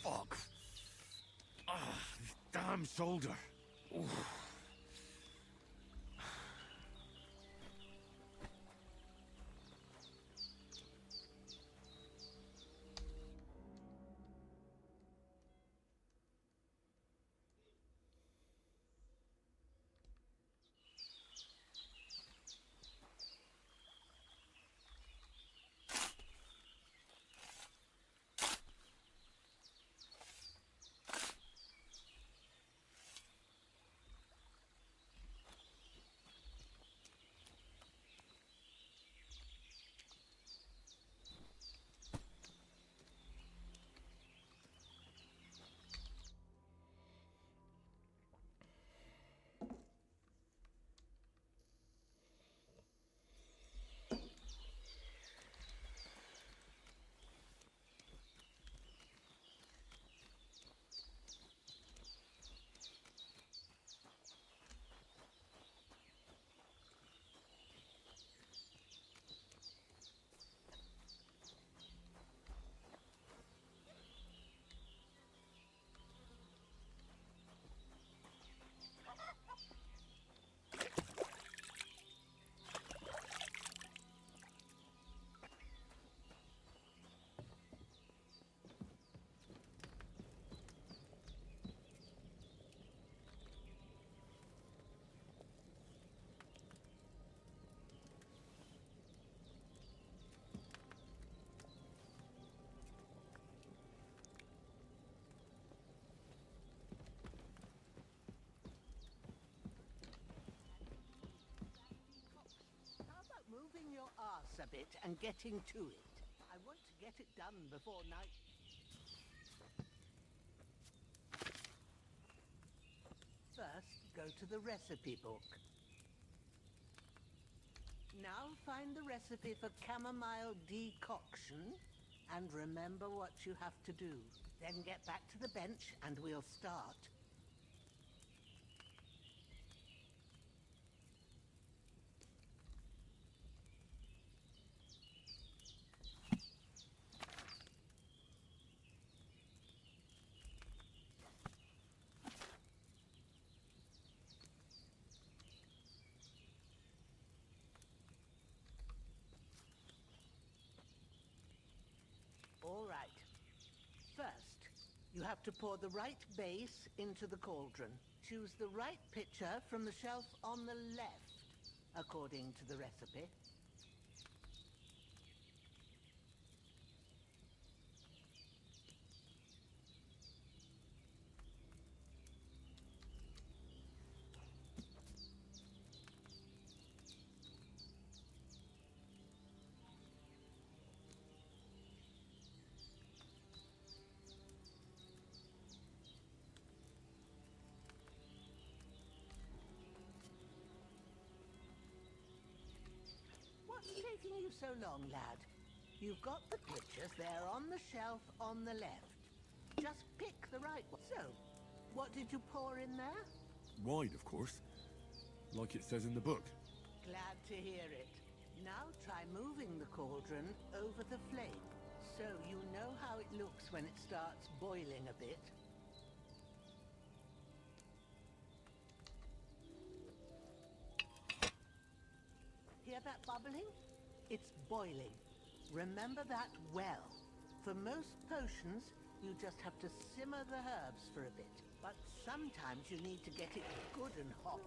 Fuck. This damn shoulder. Oof. Moving your arse a bit and getting to it. I want to get it done before night. First, go to the recipe book. Now find the recipe for chamomile decoction and remember what you have to do. Then get back to the bench and we'll start. All right. First, you have to pour the right base into the cauldron. Choose the right pitcher from the shelf on the left, according to the recipe. What's taking you so long, lad? You've got the pitchers there on the shelf on the left. Just pick the right one. So, what did you pour in there? Wine, of course. Like it says in the book. Glad to hear it. Now try moving the cauldron over the flame, so you know how it looks when it starts boiling a bit. Hear that bubbling? It's boiling. Remember that well. For most potions, you just have to simmer the herbs for a bit. But sometimes you need to get it good and hot.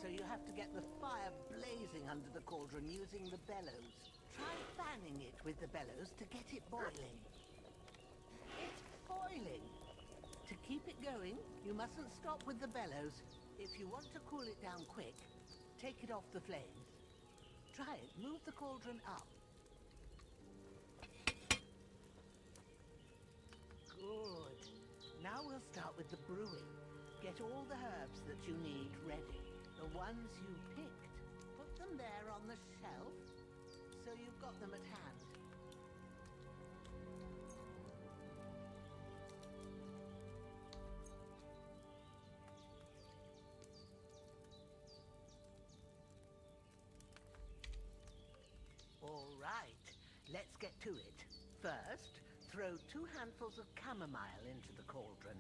So you have to get the fire blazing under the cauldron using the bellows. Try fanning it with the bellows to get it boiling. It's boiling. To keep it going, you mustn't stop with the bellows. If you want to cool it down quick, take it off the flames. Try it. Move the cauldron up. Good. Now we'll start with the brewing. Get all the herbs that you need ready. The ones you picked. Put them there on the shelf, so you've got them at hand. All right, let's get to it. First, throw 2 handfuls of chamomile into the cauldron.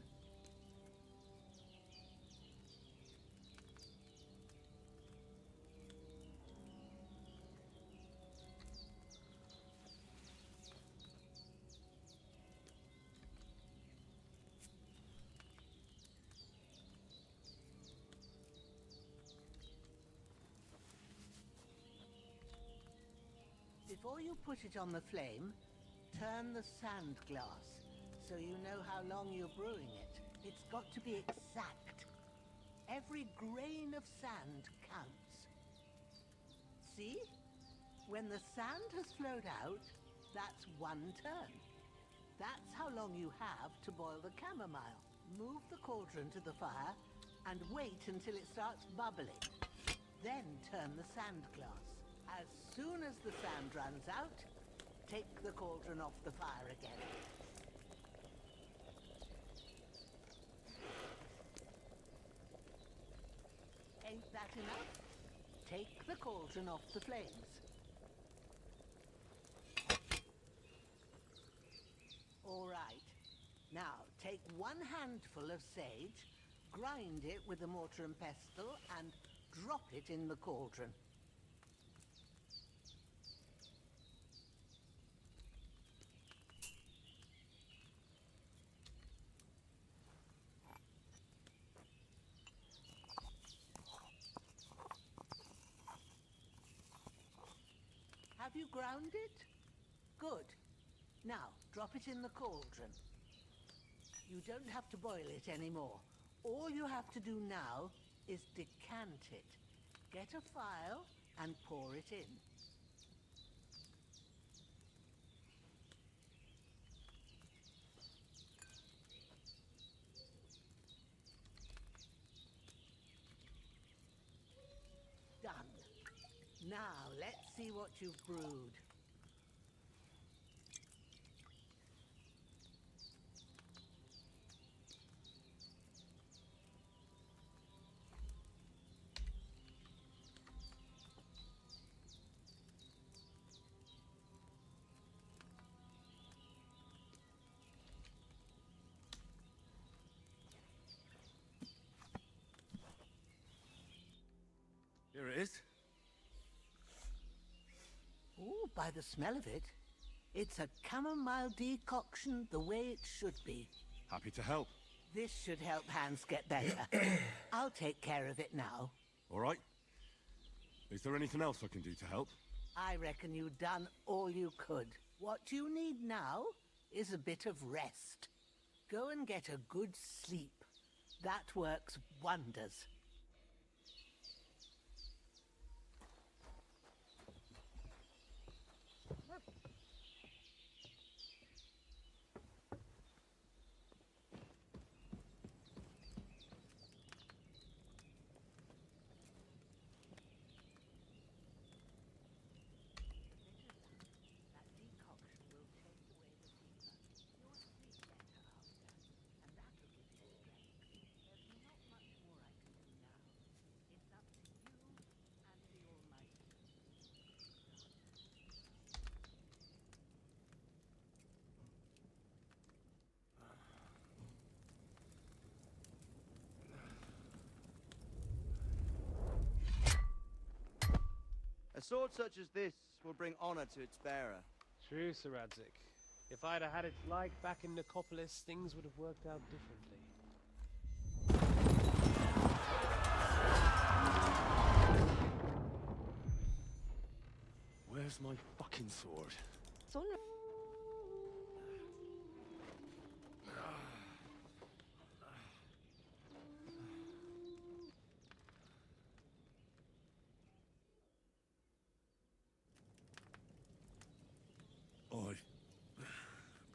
Before you put it on the flame, turn the sand glass so you know how long you're brewing it. It's got to be exact. Every grain of sand counts. See? When the sand has flowed out, that's 1 turn. That's how long you have to boil the chamomile. Move the cauldron to the fire and wait until it starts bubbling. Then turn the sand glass. As soon as the sand runs out, take the cauldron off the fire again. Ain't that enough? Take the cauldron off the flames. All right. Now, take 1 handful of sage, grind it with a mortar and pestle, and drop it in the cauldron. Have you ground it? Good. Now, drop it in the cauldron. You don't have to boil it anymore. All you have to do now is decant it. Get a phial and pour it in. Done. Now, let's see what you've brewed. Here it is. Oh, by the smell of it, it's a chamomile decoction the way it should be. Happy to help. This should help Hans get better. I'll take care of it now. All right. Is there anything else I can do to help? I reckon you've done all you could. What you need now is a bit of rest. Go and get a good sleep. That works wonders. A sword such as this will bring honor to its bearer. True, Sir Radzig. If I'd have had it like back in Nicopolis, things would have worked out differently. Where's my fucking sword? It's on.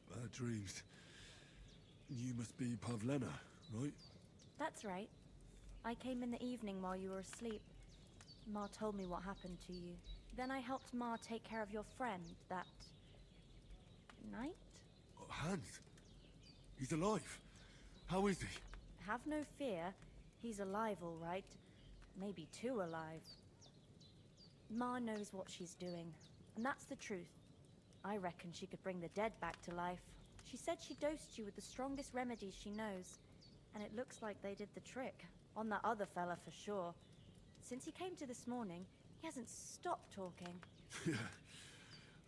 Bad dreams. You must be Pavlena, right? That's right. I came in the evening while you were asleep. Ma told me what happened to you. Then I helped Ma take care of your friend that night? Oh, Hans. He's alive. How is he? Have no fear. He's alive, all right. Maybe too alive. Ma knows what she's doing, and that's the truth. I reckon she could bring the dead back to life. She said she dosed you with the strongest remedies she knows, and it looks like they did the trick. On that other fella for sure. Since he came to this morning, he hasn't stopped talking. Yeah,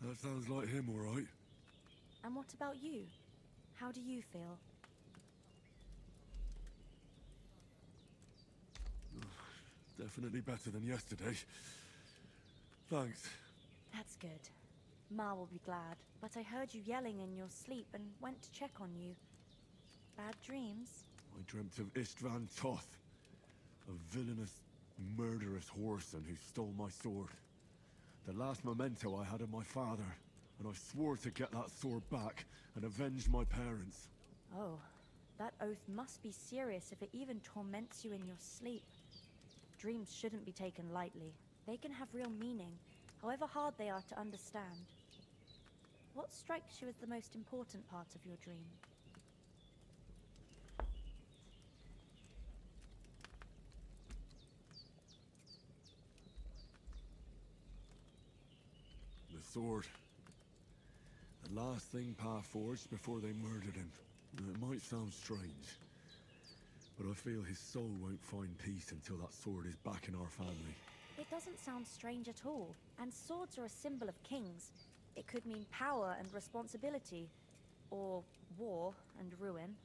that sounds like him, all right. And what about you? How do you feel? Definitely better than yesterday. Thanks. That's good. Ma will be glad, but I heard you yelling in your sleep and went to check on you. Bad dreams? I dreamt of Istvan Toth, a villainous, murderous whoreson who stole my sword. The last memento I had of my father, and I swore to get that sword back and avenge my parents. Oh, that oath must be serious if it even torments you in your sleep. Dreams shouldn't be taken lightly. They can have real meaning, however hard they are to understand. What strikes you as the most important part of your dream? The sword. The last thing Pa forged before they murdered him. It might sound strange, but I feel his soul won't find peace until that sword is back in our family. It doesn't sound strange at all, and swords are a symbol of kings. It could mean power and responsibility, or war and ruin.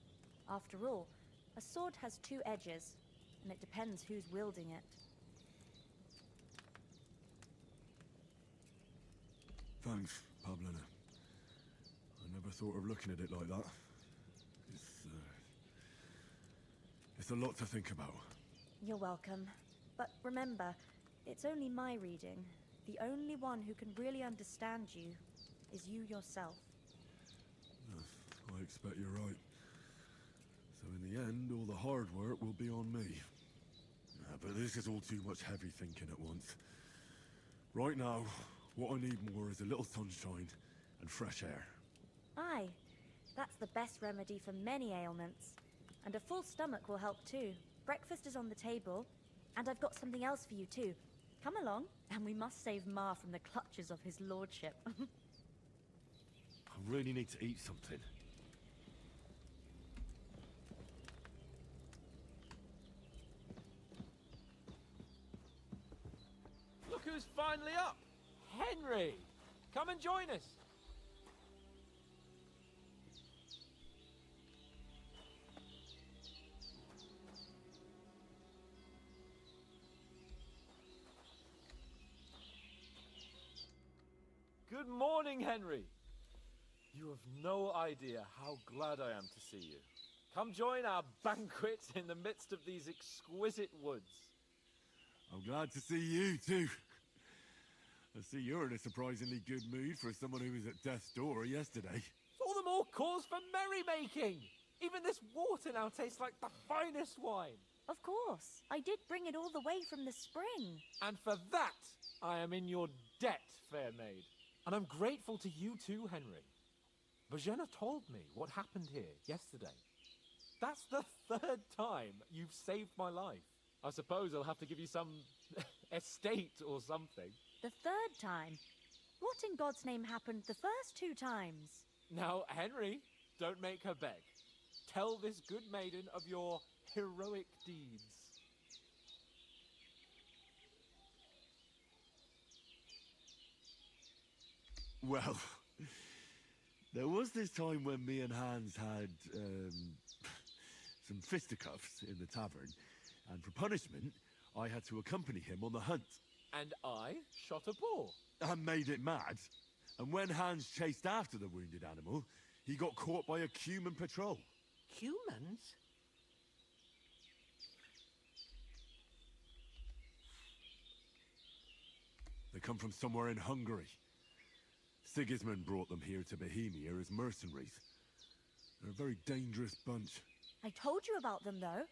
After all, a sword has two edges, and it depends who's wielding it. Thanks, Pavlena. I never thought of looking at it like that. It's a lot to think about. You're welcome. But remember, it's only my reading. The only one who can really understand you is you yourself. I expect you're right. So in the end, all the hard work will be on me. But this is all too much heavy thinking at once. Right now, what I need more is a little sunshine and fresh air. Aye, that's the best remedy for many ailments. And a full stomach will help too. Breakfast is on the table, and I've got something else for you too. Come along, and we must save Ma from the clutches of his lordship. I really need to eat something. Look who's finally up! Henry! Come and join us! Good morning, Henry! You have no idea how glad I am to see you. Come join our banquet in the midst of these exquisite woods. I'm glad to see you too. I see you're in a surprisingly good mood for someone who was at death's door yesterday. All the more cause for merrymaking! Even this water now tastes like the finest wine. Of course. I did bring it all the way from the spring. And for that, I am in your debt, fair maid. And I'm grateful to you too, Henry. Bajena told me what happened here yesterday. That's the third time you've saved my life. I suppose I'll have to give you some estate or something. The third time? What in God's name happened the first 2 times? Now, Henry, don't make her beg. Tell this good maiden of your heroic deeds. Well, there was this time when me and Hans had some fisticuffs in the tavern, and for punishment, I had to accompany him on the hunt. And I shot a boar. And made it mad. And when Hans chased after the wounded animal, he got caught by a Cuman patrol. Humans? They come from somewhere in Hungary. Sigismund brought them here to Bohemia as mercenaries. They're a very dangerous bunch. I told you about them, though.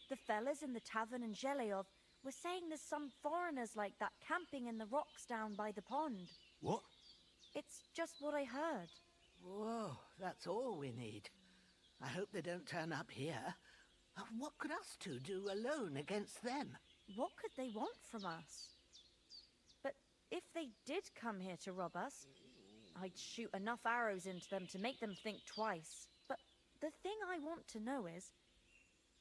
The fellas in the tavern in Zheleov were saying there's some foreigners like that camping in the rocks down by the pond. What? It's just what I heard. Whoa, that's all we need. I hope they don't turn up here. What could us two do alone against them? What could they want from us? But if they did come here to rob us, I'd shoot enough arrows into them to make them think twice. But the thing I want to know is,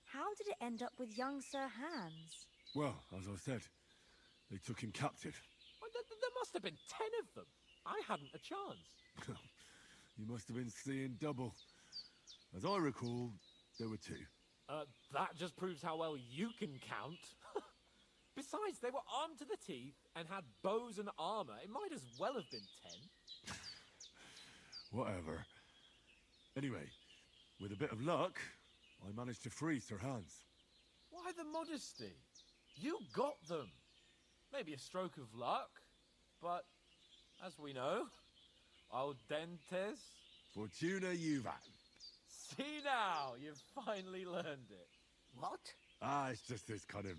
how did it end up with young Sir Hans? Well, as I said, they took him captive. Well, there must have been 10 of them. I hadn't a chance. You must have been seeing double. As I recall, there were 2. That just proves how well you can count. Besides, they were armed to the teeth and had bows and armor. It might as well have been 10. Whatever. Anyway, with a bit of luck, I managed to free Sir Hans. Why the modesty? You got them. Maybe a stroke of luck, but as we know, audentes. Fortuna juvat. See now, you've finally learned it. What? It's just this kind of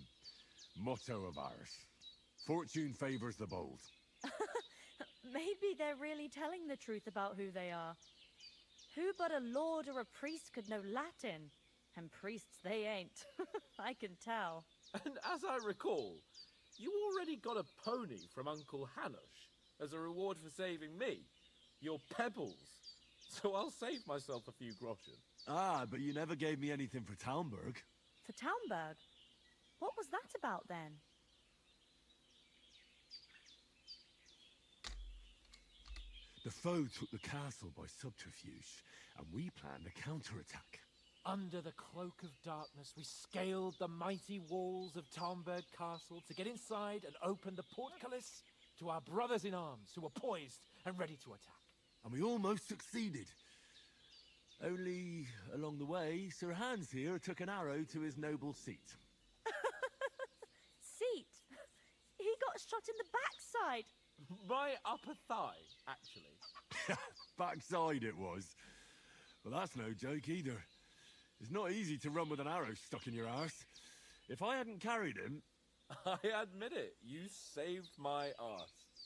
motto of ours. Fortune favors the bold. Maybe they're really telling the truth about who they are. Who but a lord or a priest could know Latin? And priests they ain't. I can tell. And as I recall, you already got a pony from Uncle Hanush as a reward for saving me. Your pebbles. So I'll save myself a few groschen. But you never gave me anything for Talmberg. For Talmberg? What was that about then? The foe took the castle by subterfuge, and we planned a counterattack. Under the cloak of darkness, we scaled the mighty walls of Talmberg Castle to get inside and open the portcullis to our brothers in arms who were poised and ready to attack. And we almost succeeded. Only, along the way, Sir Hans here took an arrow to his noble seat. Seat? He got shot in the backside. My upper thigh, actually. Backside it was. Well, that's no joke either. It's not easy to run with an arrow stuck in your arse. If I hadn't carried him... I admit it, you saved my arse.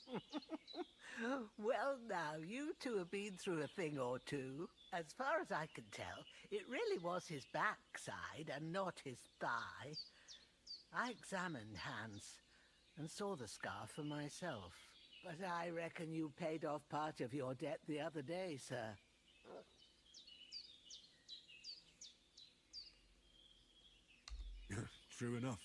Well, now, you two have been through a thing or two. As far as I can tell, it really was his backside and not his thigh. I examined Hans and saw the scar for myself. But I reckon you paid off part of your debt the other day, sir. True enough.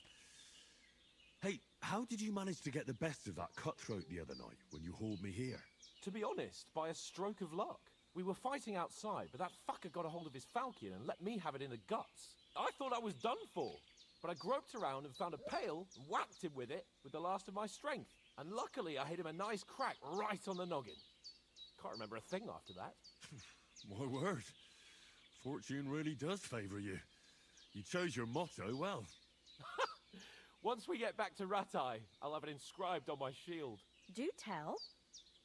Hey, how did you manage to get the best of that cutthroat the other night when you hauled me here? To be honest, by a stroke of luck. We were fighting outside, but that fucker got a hold of his falchion and let me have it in the guts. I thought I was done for, but I groped around and found a pail and whacked him with it with the last of my strength. And luckily, I hit him a nice crack right on the noggin. Can't remember a thing after that. My word. Fortune really does favour you. You chose your motto well. Once we get back to Rattay, I'll have it inscribed on my shield. Do tell.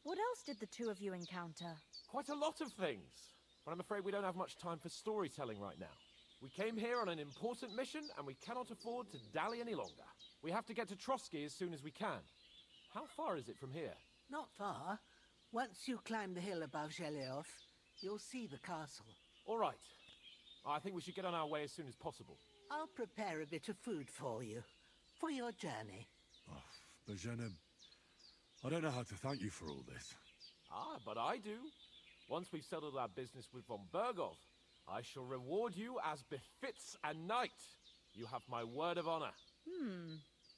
What else did the two of you encounter? Quite a lot of things, but I'm afraid we don't have much time for storytelling right now. We came here on an important mission, and we cannot afford to dally any longer. We have to get to Trotsky as soon as we can. How far is it from here? Not far. Once you climb the hill above Gelios, you'll see the castle. All right. I think we should get on our way as soon as possible. I'll prepare a bit of food for you, for your journey. Oh, Bozhena, I don't know how to thank you for all this. Ah, but I do. Once we've settled our business with von Bergov, I shall reward you as befits a knight. You have my word of honor.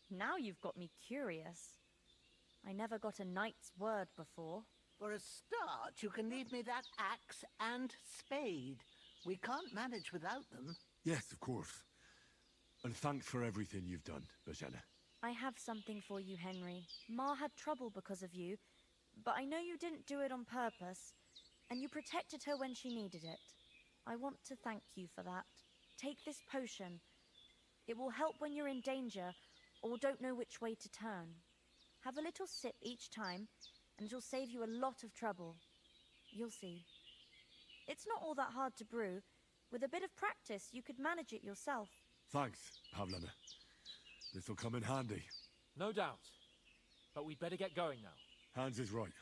Now you've got me curious. I never got a knight's word before. For a start, you can leave me that axe and spade. We can't manage without them. Yes, of course. And thanks for everything you've done, Bozhena. I have something for you, Henry. Ma had trouble because of you, but I know you didn't do it on purpose, and you protected her when she needed it. I want to thank you for that. Take this potion. It will help when you're in danger or don't know which way to turn. Have a little sip each time, and it'll save you a lot of trouble. You'll see. It's not all that hard to brew. With a bit of practice, you could manage it yourself. Thanks, Pavlena. This'll come in handy. No doubt. But we'd better get going now. Hans is right.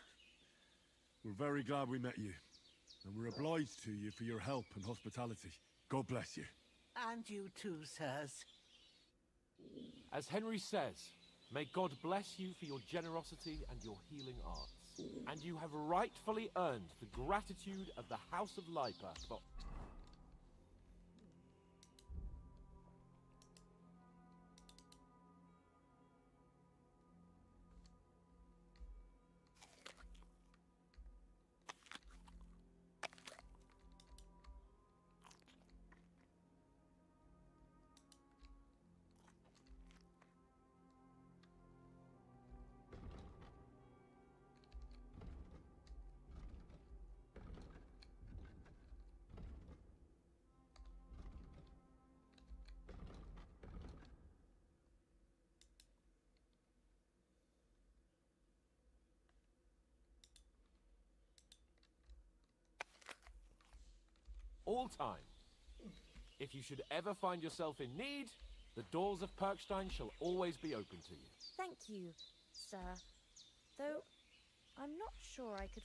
We're very glad we met you. And we're obliged to you for your help and hospitality. God bless you. And you too, sirs. As Henry says, may God bless you for your generosity and your healing arts. And you have rightfully earned the gratitude of the House of Lipa for... all time. If you should ever find yourself in need, the doors of Perkstein shall always be open to you. Thank you, sir. Though, I'm not sure I could...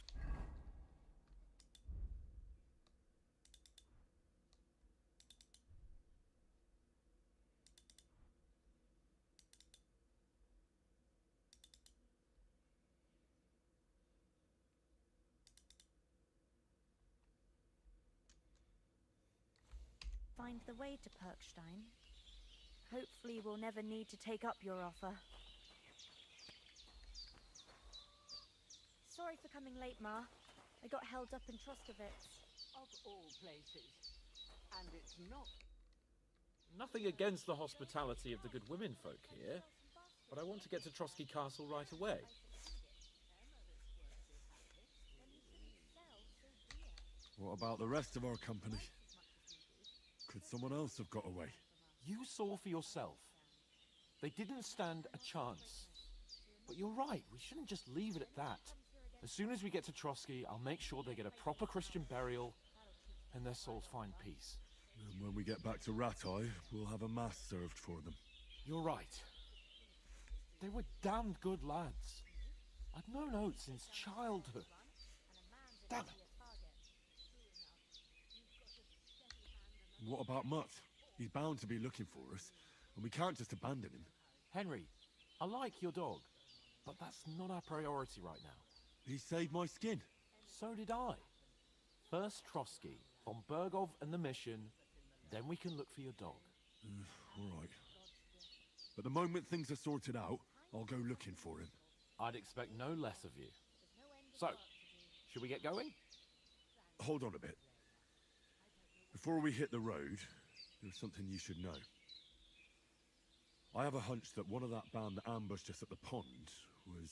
find the way to Perkstein. Hopefully we'll never need to take up your offer. Sorry for coming late, Ma. I got held up in Troskovitz. Of all places. And it's not... Nothing against the hospitality of the good women folk here, but I want to get to Trotsky Castle right away. What about the rest of our company? Could someone else have got away? You saw for yourself. They didn't stand a chance. But you're right, we shouldn't just leave it at that. As soon as we get to Trotsky, I'll make sure they get a proper Christian burial and their souls find peace. And when we get back to Rattay, we'll have a mass served for them. You're right. They were damned good lads. I've known Oates since childhood. Damn it. What about Mutt? He's bound to be looking for us, and we can't just abandon him. Henry, I like your dog, but that's not our priority right now. He saved my skin. So did I. First Trotsky, von Bergov and the mission, then we can look for your dog. All right. But the moment things are sorted out, I'll go looking for him. I'd expect no less of you. So, should we get going? Hold on a bit. Before we hit the road, there's something you should know. I have a hunch that one of that band that ambushed us at the pond was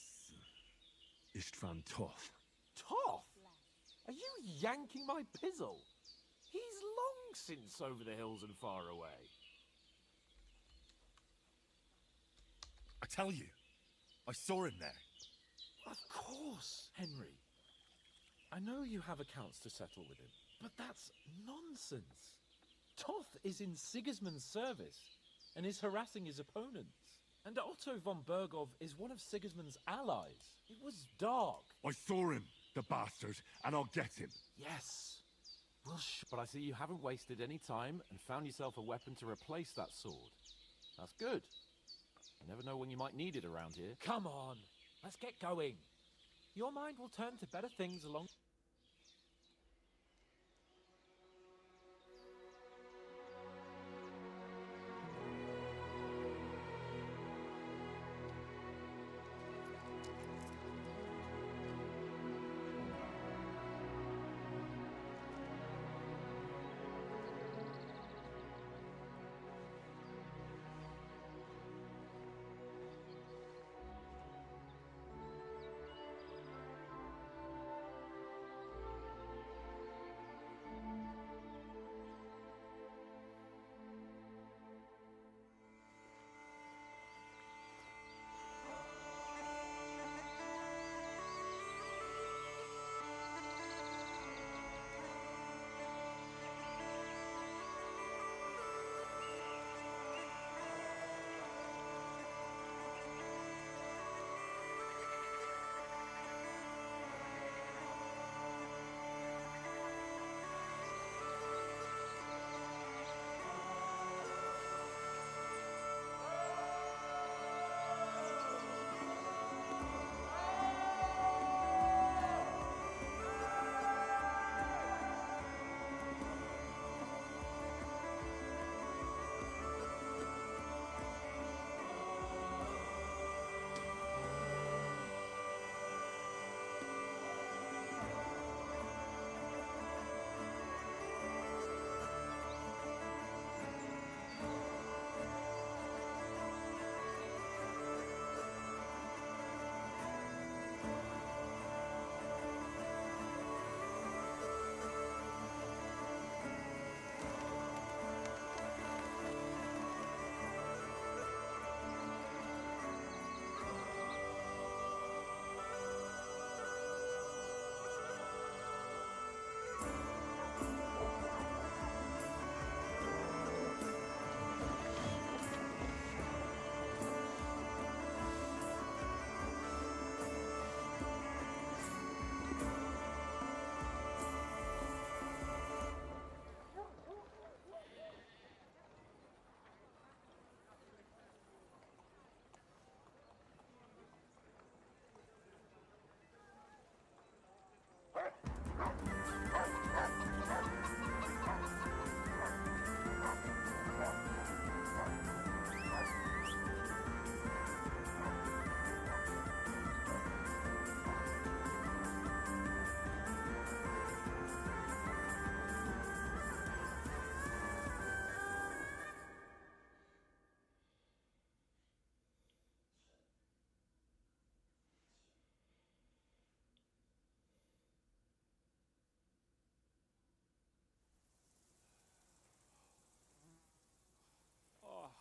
Istvan Toth. Toth? Are you yanking my pizzle? He's long since over the hills and far away. I tell you, I saw him there. Of course, Henry. I know you have accounts to settle with him, but that's nonsense. Toth is in Sigismund's service and is harassing his opponents. And Otto von Bergov is one of Sigismund's allies. It was dark. I saw him, the bastard, and I'll get him. Yes. Well, but I see you haven't wasted any time and found yourself a weapon to replace that sword. That's good. You never know when you might need it around here. Come on, let's get going. Your mind will turn to better things along.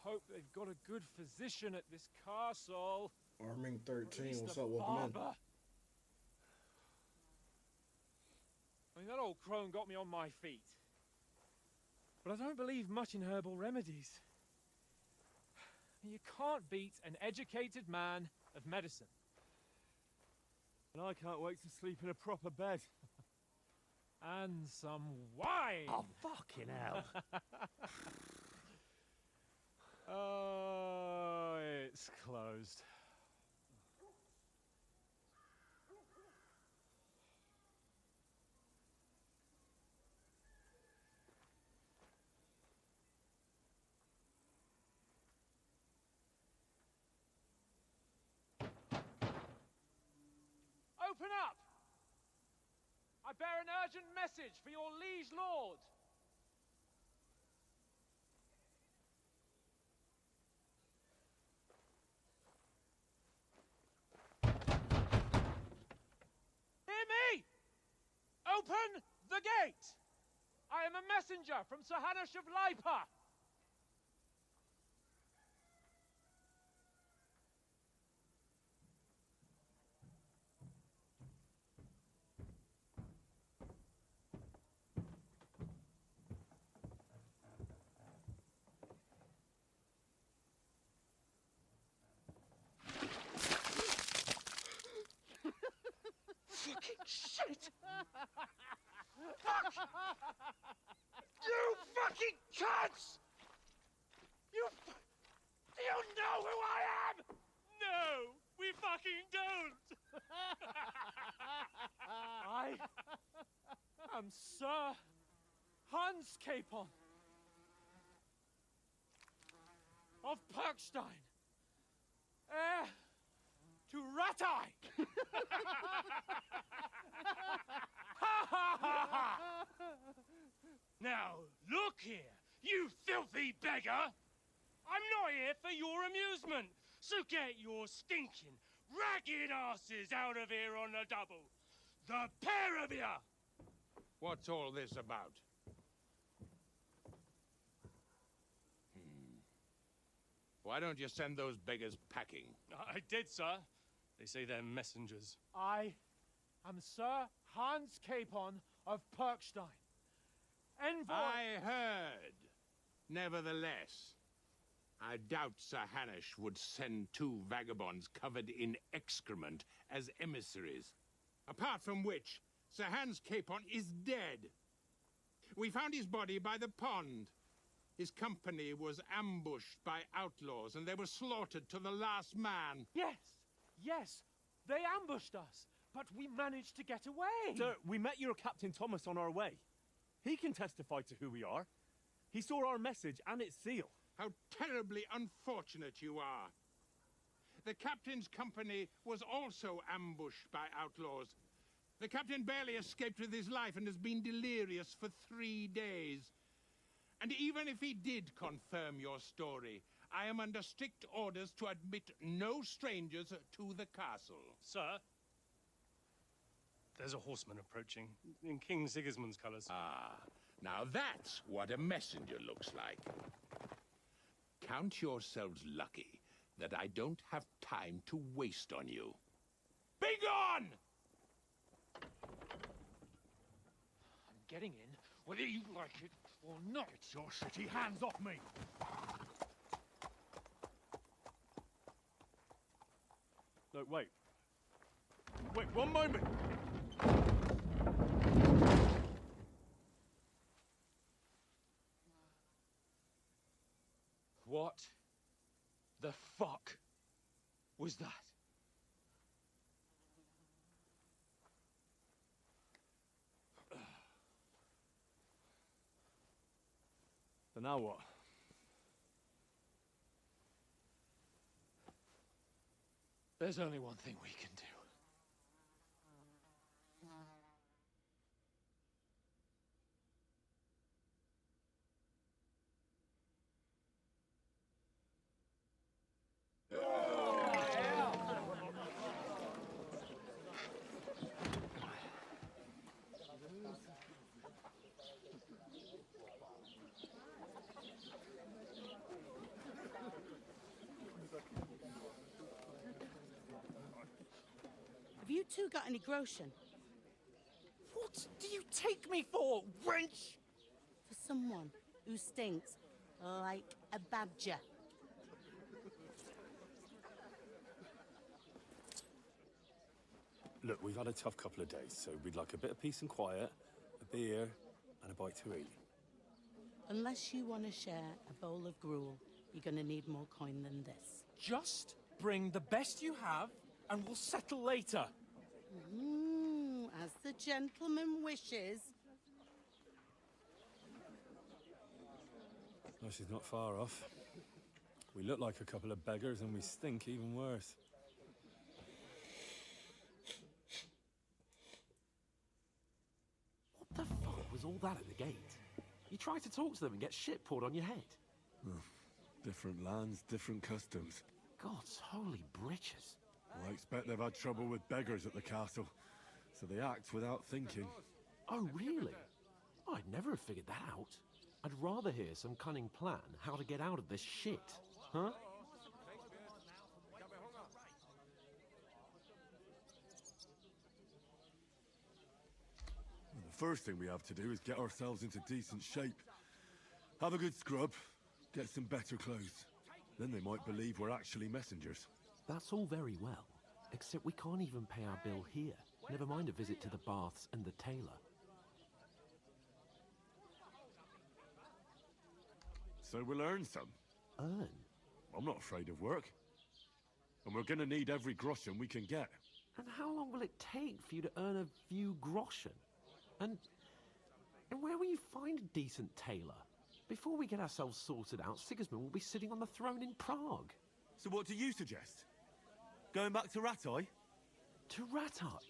Hope they've got a good physician at this castle. Arming 13, At least what's a up? Welcome in. barber. I mean, that old crone got me on my feet. But I don't believe much in herbal remedies. You can't beat an educated man of medicine. And I can't wait to sleep in a proper bed. And some wine! Oh, fucking hell. Oh, it's closed. Open up! I bear an urgent message for your liege lord. Hear me! Open the gate! I am a messenger from Sir Hanush of Lipa. Fucking shit! Fuck! You fucking cunts! Do you know who I am? No, we fucking don't! I am Sir Hans Capon of Perkstein, heir to Ratai! Now, look here, you filthy beggar! I'm not here for your amusement, so get your stinking, ragged asses out of here on the double. The pair of you! What's all this about? Why don't you send those beggars packing? I did, sir. They say they're messengers. I am Sir Hans Capon of Perkstein. Envoy... I heard. Nevertheless, I doubt Sir Hanush would send two vagabonds covered in excrement as emissaries. Apart from which, Sir Hans Capon is dead. We found his body by the pond. His company was ambushed by outlaws, and they were slaughtered to the last man. Yes, they ambushed us, but we managed to get away. Sir, we met your Captain Thomas on our way. He can testify to who we are. He saw our message and its seal. How terribly unfortunate you are. The captain's company was also ambushed by outlaws. The captain barely escaped with his life and has been delirious for 3 days. And even if he did confirm your story, I am under strict orders to admit no strangers to the castle. Sir, there's a horseman approaching, in King Sigismund's colours. Ah, now that's what a messenger looks like. Count yourselves lucky that I don't have time to waste on you. Be gone! I'm getting in, whether you like it or not. Get your shitty hands off me! No, wait. Wait, one moment! What the fuck was that? So now what? There's only one thing we can do. Have you two got any groschen? What do you take me for, wench? For someone who stinks like a badger. Look, we've had a tough couple of days, so we'd like a bit of peace and quiet, a beer, and a bite to eat. Unless you want to share a bowl of gruel, you're going to need more coin than this. Just bring the best you have, and we'll settle later. As the gentleman wishes. No, she's not far off. We look like a couple of beggars, and we stink even worse. What the fuck was all that at the gate? You tried to talk to them and get shit poured on your head. Different lands, different customs. God's holy britches. Well, I expect they've had trouble with beggars at the castle, so they act without thinking. Oh, really? I'd never have figured that out. I'd rather hear some cunning plan how to get out of this shit, huh? The first thing we have to do is get ourselves into decent shape. Have a good scrub, get some better clothes. Then they might believe we're actually messengers. That's all very well, except we can't even pay our bill here. Never mind a visit to the baths and the tailor. So we'll earn some. Earn? I'm not afraid of work. And we're gonna need every groschen we can get. And how long will it take for you to earn a few groschen? And where will you find a decent tailor? Before we get ourselves sorted out, Sigismund will be sitting on the throne in Prague. So what do you suggest? Going back to Rattay? To Rattay?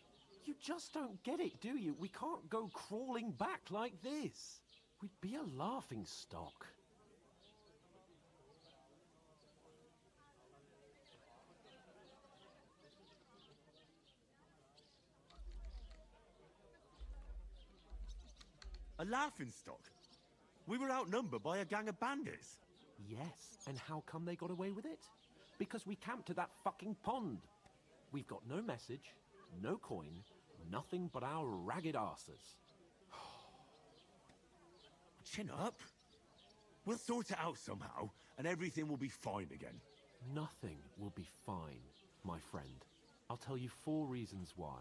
You just don't get it, do you? We can't go crawling back like this. We'd be a laughing stock. A laughingstock? We were outnumbered by a gang of bandits. Yes, and how come they got away with it? Because we camped at that fucking pond. We've got no message, no coin, nothing but our ragged arses. Chin up. We'll sort it out somehow, and everything will be fine again. Nothing will be fine, my friend. I'll tell you 4 reasons why.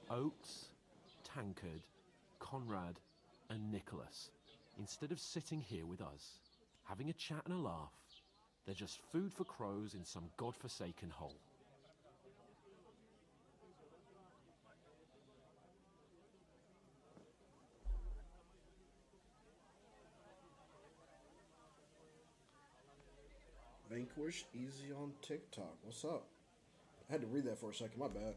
Oates, Tankard, Conrad, and Nicholas, instead of sitting here with us, having a chat and a laugh, they're just food for crows in some godforsaken hole. Vanquish Easy on TikTok. What's up? I had to read that for a second. My bad.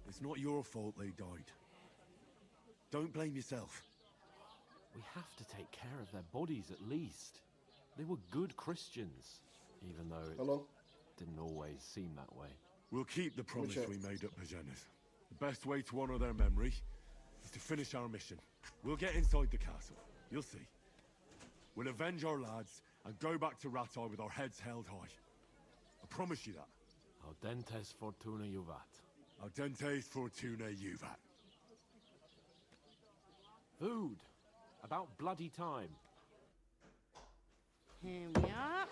It's not your fault they died. Don't blame yourself. We have to take care of their bodies at least. They were good Christians, even though it didn't always seem that way. We'll keep the promise we made at Pagenes. The best way to honor their memory is to finish our mission. We'll get inside the castle. You'll see. We'll avenge our lads and go back to Rattay with our heads held high. I promise you that. Audentes fortuna juvat. Audentes fortuna juvat. Food. About bloody time. Here we are.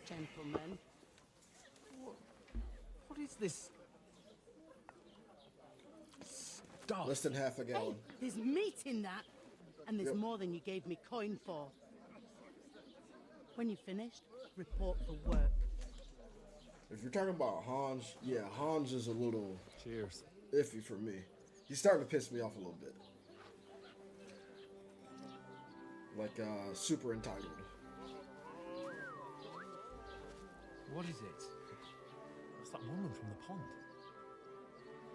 Gentlemen. What is this stuff? Less than half a gallon. Hey, there's meat in that. And there's more than you gave me coin for. When you're finished, report for work. If you're talking about Hans, yeah, Hans is a little cheers iffy for me. He's starting to piss me off a little bit. Like, super entitled. What is it? It's that woman from the pond.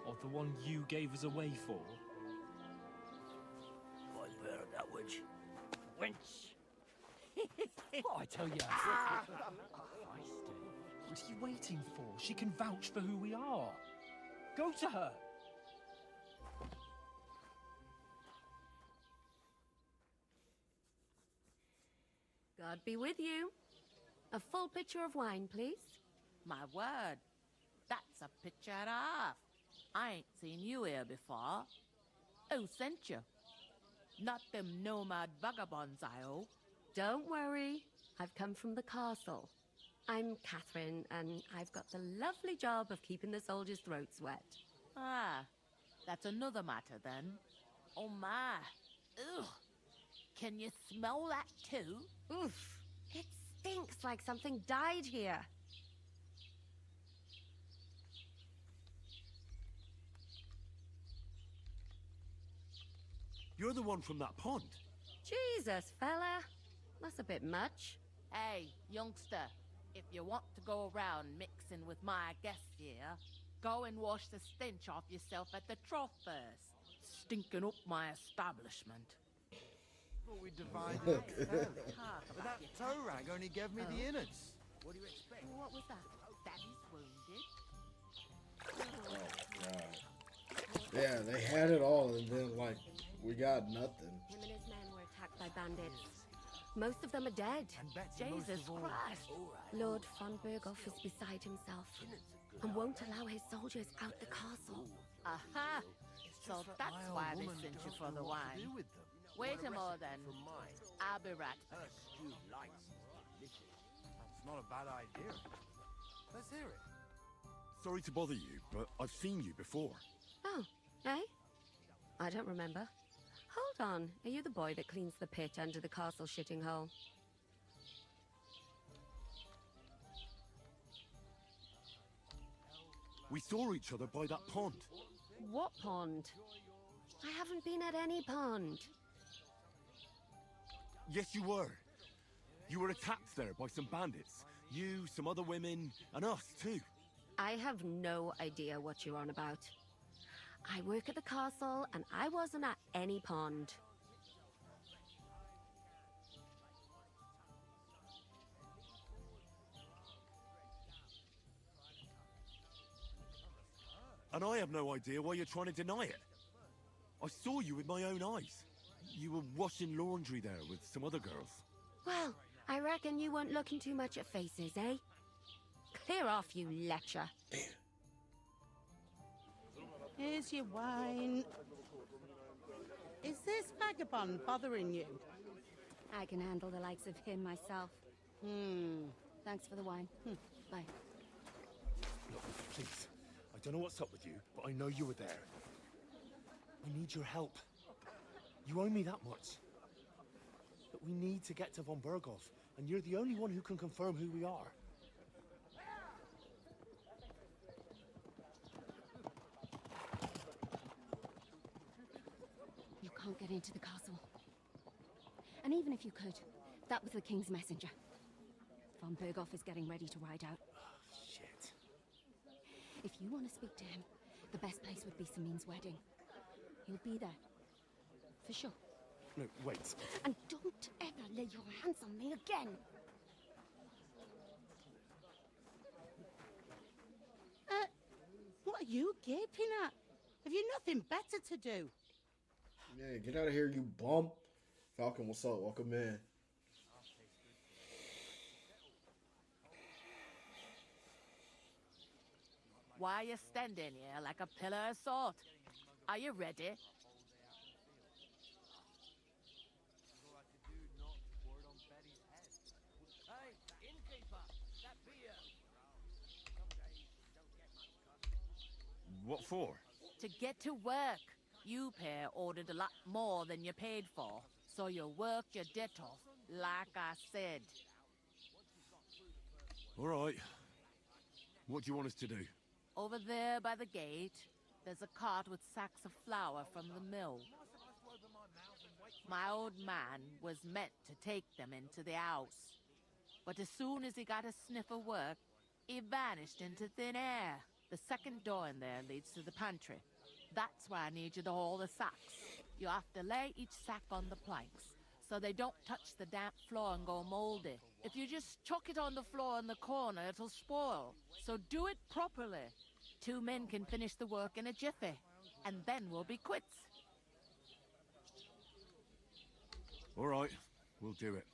Or the one you gave us away for? I've heard that witch. Wench. Oh, I tell you. What are you waiting for? She can vouch for who we are. Go to her. God be with you. A full pitcher of wine, please. My word, that's a picture and a half. I ain't seen you here before. Who sent you? Not them nomad vagabonds, I hope. Don't worry. I've come from the castle. I'm Catherine, and I've got the lovely job of keeping the soldiers' throats wet. Ah, that's another matter then. Oh my. Ugh. Can you smell that too? Oof. It stinks like something died here. You're the one from that pond. Jesus, fella. That's a bit much. Hey, youngster, if you want to go around mixing with my guests here, go and wash the stench off yourself at the trough first. Stinking up my establishment. Thought we divided it fairly. But that toe rag only gave me the innards. What do you expect? What was that? Daddy's wounded. Oh, God. Yeah, they had it all, and then, like, we got nothing. Him and his men were attacked by bandits. Most of them are dead. Jesus Christ! Lord von Berghoff is beside himself and won't allow his soldiers out the castle. Aha! So that's why they sent you for the wine. Wait a more then. I'll be right back. That's not a bad idea. Let's hear it. Sorry to bother you, but I've seen you before. Oh, eh? I don't remember. Hold on. Are you the boy that cleans the pit under the castle shitting hole? We saw each other by that pond. What pond? I haven't been at any pond. Yes, you were. You were attacked there by some bandits. You, some other women, and us too. I have no idea what you're on about. I work at the castle, and I wasn't at any pond. And I have no idea why you're trying to deny it. I saw you with my own eyes. You were washing laundry there with some other girls. Well, I reckon you weren't looking too much at faces, eh? Clear off, you lecher. Here's your wine. Is this vagabond bothering you? I can handle the likes of him myself. Thanks for the wine. Bye. Look, please. I don't know what's up with you, but I know you were there. I need your help. You owe me that much. But we need to get to von Berghoff, and you're the only one who can confirm who we are. You can't get into the castle. And even if you could, that was the King's messenger. Von Berghoff is getting ready to ride out. Shit. If you want to speak to him, the best place would be Samin's wedding. He'll be there. For sure. No, wait. And don't ever lay your hands on me again! What are you gaping at? Have you nothing better to do? Yeah, get out of here, you bum. Falcon, what's up? Welcome in. Why are you standing here like a pillar of salt? Are you ready? Hey, innkeeper, that beer. What for? To get to work. You pair ordered a lot more than you paid for, so you work your debt off, like I said. All right. What do you want us to do? Over there by the gate, there's a cart with sacks of flour from the mill. My old man was meant to take them into the house, but as soon as he got a sniff of work, he vanished into thin air. The second door in there leads to the pantry. That's why I need you to haul the sacks. You have to lay each sack on the planks, so they don't touch the damp floor and go moldy. If you just chuck it on the floor in the corner, it'll spoil. So do it properly. 2 men can finish the work in a jiffy, and then we'll be quits. All right, we'll do it.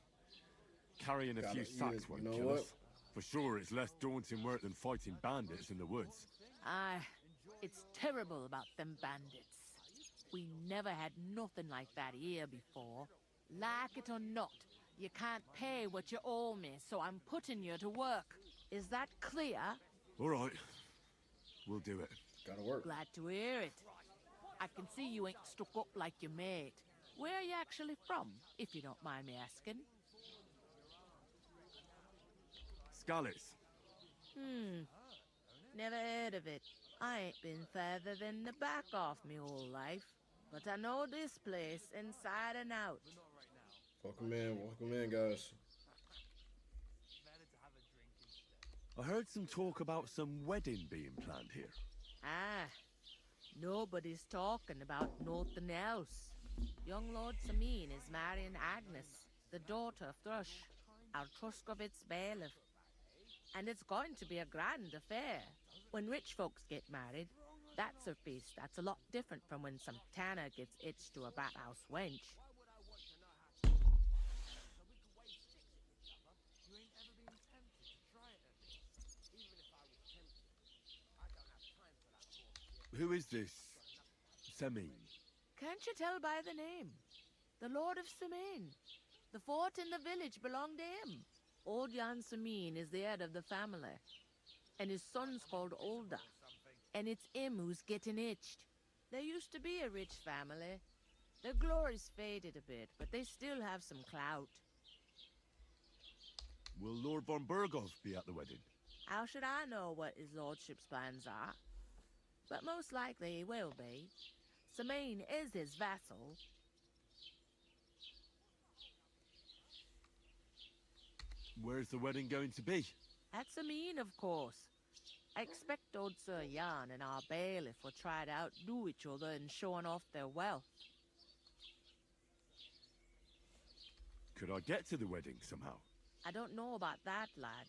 Carrying a few sacks won't kill us. For sure, it's less daunting work than fighting bandits in the woods. Aye, it's terrible about them bandits. We never had nothing like that here before. Like it or not, You can't pay what you owe me, so I'm putting you to work. Is that clear? All right. We'll do it. Gotta work. Glad to hear it. I can see you ain't stuck up like your mate. Where are you actually from, if you don't mind me asking? Skalitz. Never heard of it. I ain't been further than the back off me whole life. But I know this place inside and out. Welcome in, guys. I heard some talk about some wedding being planned here. Ah, nobody's talking about nothing else. Young Lord Samin is marrying Agnes, the daughter of Thrush, our Truskovitz bailiff. And it's going to be a grand affair. When rich folks get married, that's a feast that's a lot different from when some tanner gets itched to a bathhouse wench. Who is this Samin? Can't you tell by the name? The Lord of Samin. The fort in the village belonged to him. Old Jan Samin is the head of the family. And his son's called Olda. And it's him who's getting itched. There used to be a rich family. Their glory's faded a bit, but they still have some clout. Will Lord von Burgov be at the wedding? How should I know what his lordship's plans are? But most likely he will be. Samin is his vassal. Where's the wedding going to be? At Samin, of course. I expect old Sir Jan and our bailiff will try to outdo each other in showing off their wealth. Could I get to the wedding somehow? I don't know about that, lad.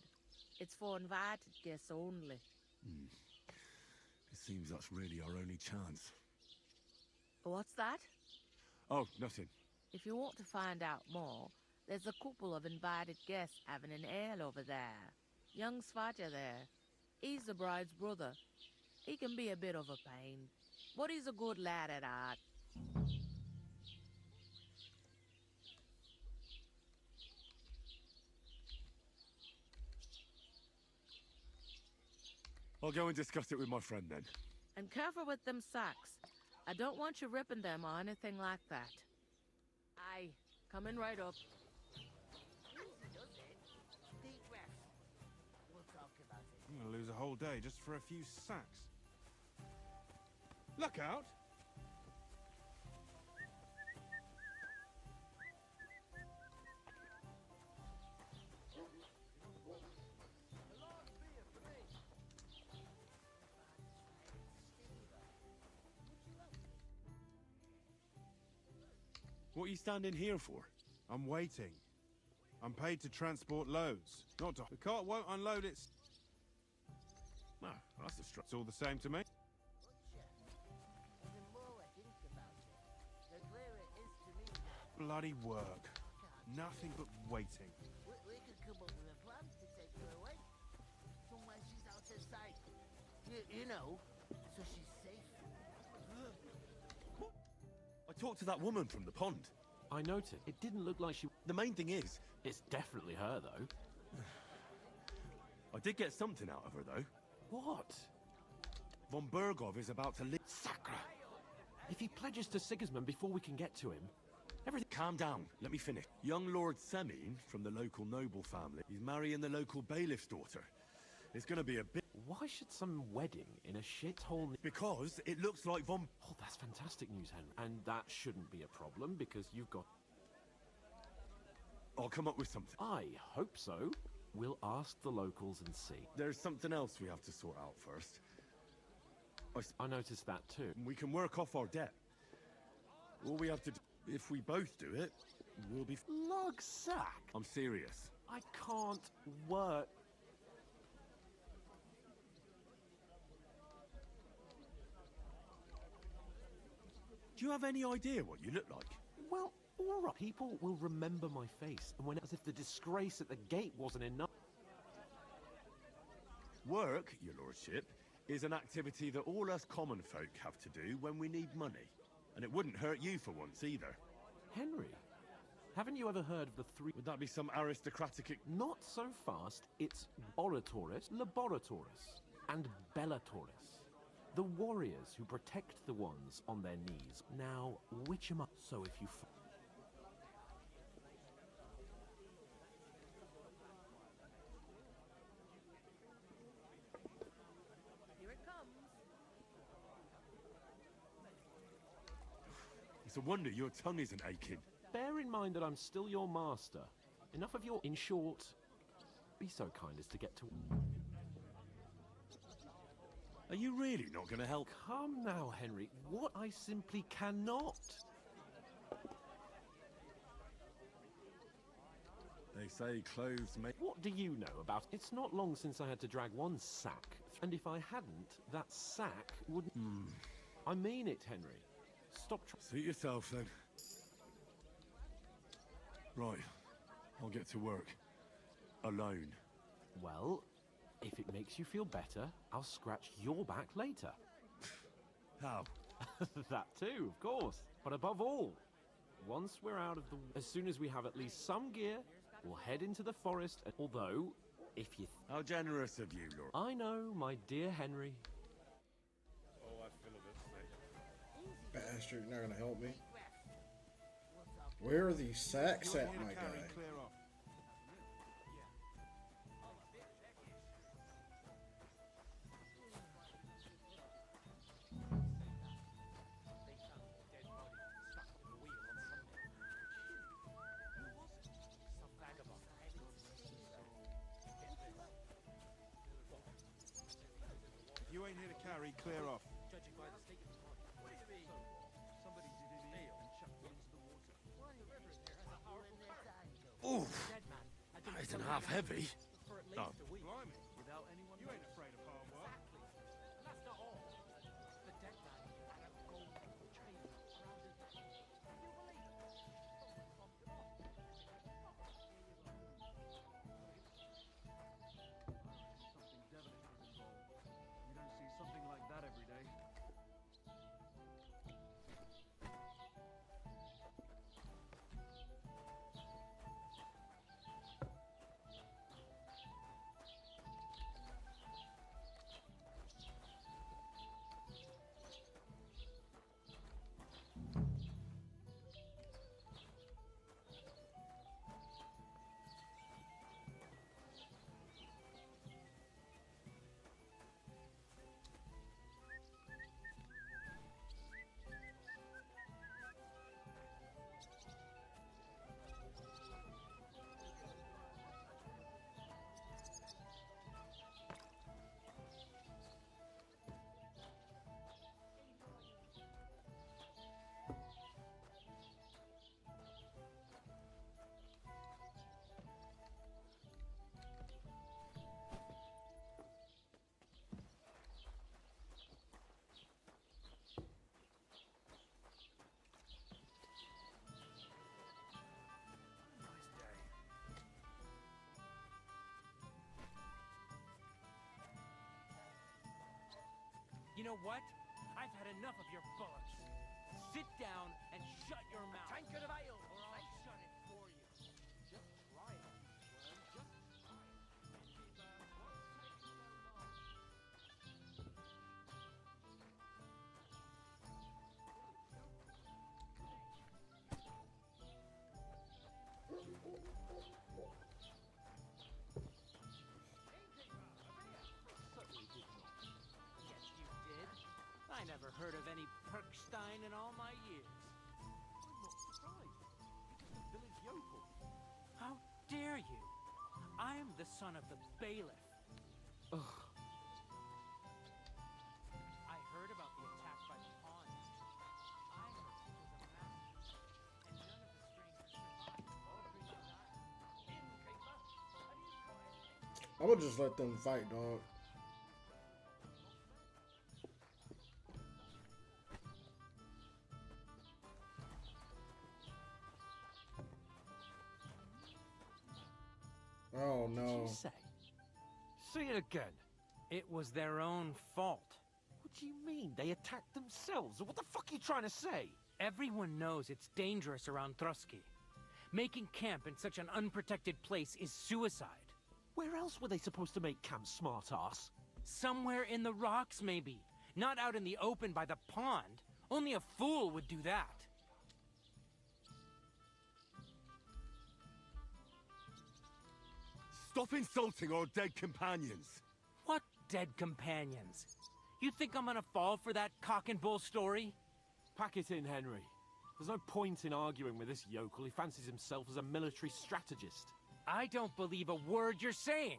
It's for invited guests only. It seems that's really our only chance. What's that? Oh, nothing. If you want to find out more, there's a couple of invited guests having an ale over there. Young Svatja there. He's the bride's brother. He can be a bit of a pain, but he's a good lad at heart. I'll go and discuss it with my friend then. And careful with them sacks. I don't want you ripping them or anything like that. Aye, coming right up. I'm gonna lose a whole day just for a few sacks. Look out! What are you standing here for? I'm waiting. I'm paid to transport loads, not to... The cart won't unload its... No, that's a strut. It's all the same to me. Bloody work. Nothing but waiting. We could come up with a plan to take her away. Somewhere she's out of sight. You know, so she's safe. I talked to that woman from the pond. I noted. It didn't look like she... The main thing is... It's definitely her, though. I did get something out of her, though. What? Von Burgov is about to leave... Sacra! If he pledges to Sigismund before we can get to him... Everything... Calm down. Let me finish. Young Lord Semin, from the local noble family, he's marrying the local bailiff's daughter. It's gonna be a bit... Why should some wedding in a shithole... Because it looks like Von... Oh, that's fantastic news, Henry. And that shouldn't be a problem, because you've got... I'll come up with something. I hope so. We'll ask the locals and see. There's something else we have to sort out first. I noticed that too. We can work off our debt. All we have to do... If we both do it, we'll be... Logsack! I'm serious. I can't work... Do you have any idea what you look like? Well, all right. People will remember my face, and when as if the disgrace at the gate wasn't enough. Work, your lordship, is an activity that all us common folk have to do when we need money. And it wouldn't hurt you for once either. Henry, Haven't you ever heard of the three... Would that be some aristocratic... Not so fast. It's Oratoris, Laboratoris, and Bellatoris. The warriors who protect the ones on their knees. Now, which am I? So if you... Here it comes. It's a wonder your tongue isn't aching. Bear in mind that I'm still your master. Enough of your... In short, be so kind as to get to... Are you really not going to help? Come now, Henry. What I simply cannot. They say clothes make... What do you know about... It's not long since I had to drag one sack. And if I hadn't, that sack wouldn't... I mean it, Henry. Stop trying... Suit yourself, then. Right. I'll get to work. Alone. Well, if it makes you feel better, I'll scratch your back later. How? That too, of course. But above all, once we're out of the... As soon as we have at least some gear, we'll head into the forest. Although, if you... How generous of you, Lord. I know, my dear Henry. Oh, I feel a bit sick. Bastard, you're not gonna help me. Where are these sacks at, my guy? If you ain't here to carry, clear off. Judging by the state of his body. What do you mean? Somebody did it in and chucked me into the water. Ooh, nice and half heavy. For at least Oh. a week. Without anyone. You ain't afraid of hard work. Exactly. And that's not all. The dead man had a gold chain around his neck. Can you believe it? Something devilish was involved. You don't see something like that every day. You know what? I've had enough of your bullets. Sit down and shut your mouth. Tankard of ale. Or I'll shut it for you. Just try it. Just try it. I never heard of any Perkstein in all my years. I'm not surprised. You're just a village yokel. How dare you? I'm the son of the bailiff. Ugh. I heard about the attack by the pawns. I heard it was a massacre, and none of the strangers survived. Innkeeper, have you got anything? I'm gonna just let them fight, dog. Oh no. What did you say? Say it again. It was their own fault. What do you mean? They attacked themselves? What the fuck are you trying to say? Everyone knows it's dangerous around Trotsky. Making camp in such an unprotected place is suicide. Where else were they supposed to make camp, smart-ass? Somewhere in the rocks, maybe. Not out in the open by the pond. Only a fool would do that. Stop insulting our dead companions. What dead companions? You think I'm gonna fall for that cock and bull story? Pack it in, Henry. There's no point in arguing with this yokel. He fancies himself as a military strategist. I don't believe a word you're saying.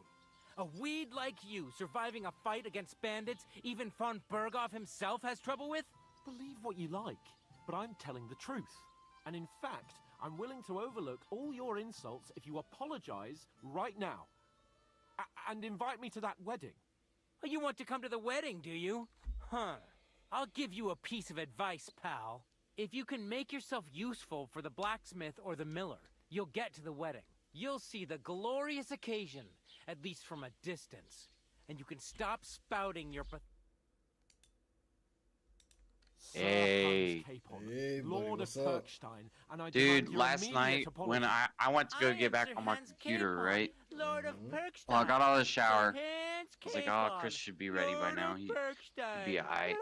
A weed like you surviving a fight against bandits even von Berghoff himself has trouble with? Believe what you like, but I'm telling the truth. And in fact, I'm willing to overlook all your insults if you apologize right now. And invite me to that wedding. Oh, you want to come to the wedding, do you? Huh. I'll give you a piece of advice, pal. If you can make yourself useful for the blacksmith or the miller, you'll get to the wedding. You'll see the glorious occasion, at least from a distance. And you can stop spouting your Hey. Lord of Kirkstein, and I Dude, demand your last immediate night when apology. I went to go get back on my computer, right? Lord of Perkstein. Well, I got out of the shower. Hans I was like, oh, Capon, Chris should be ready by now. He'd be Perkstein. alright.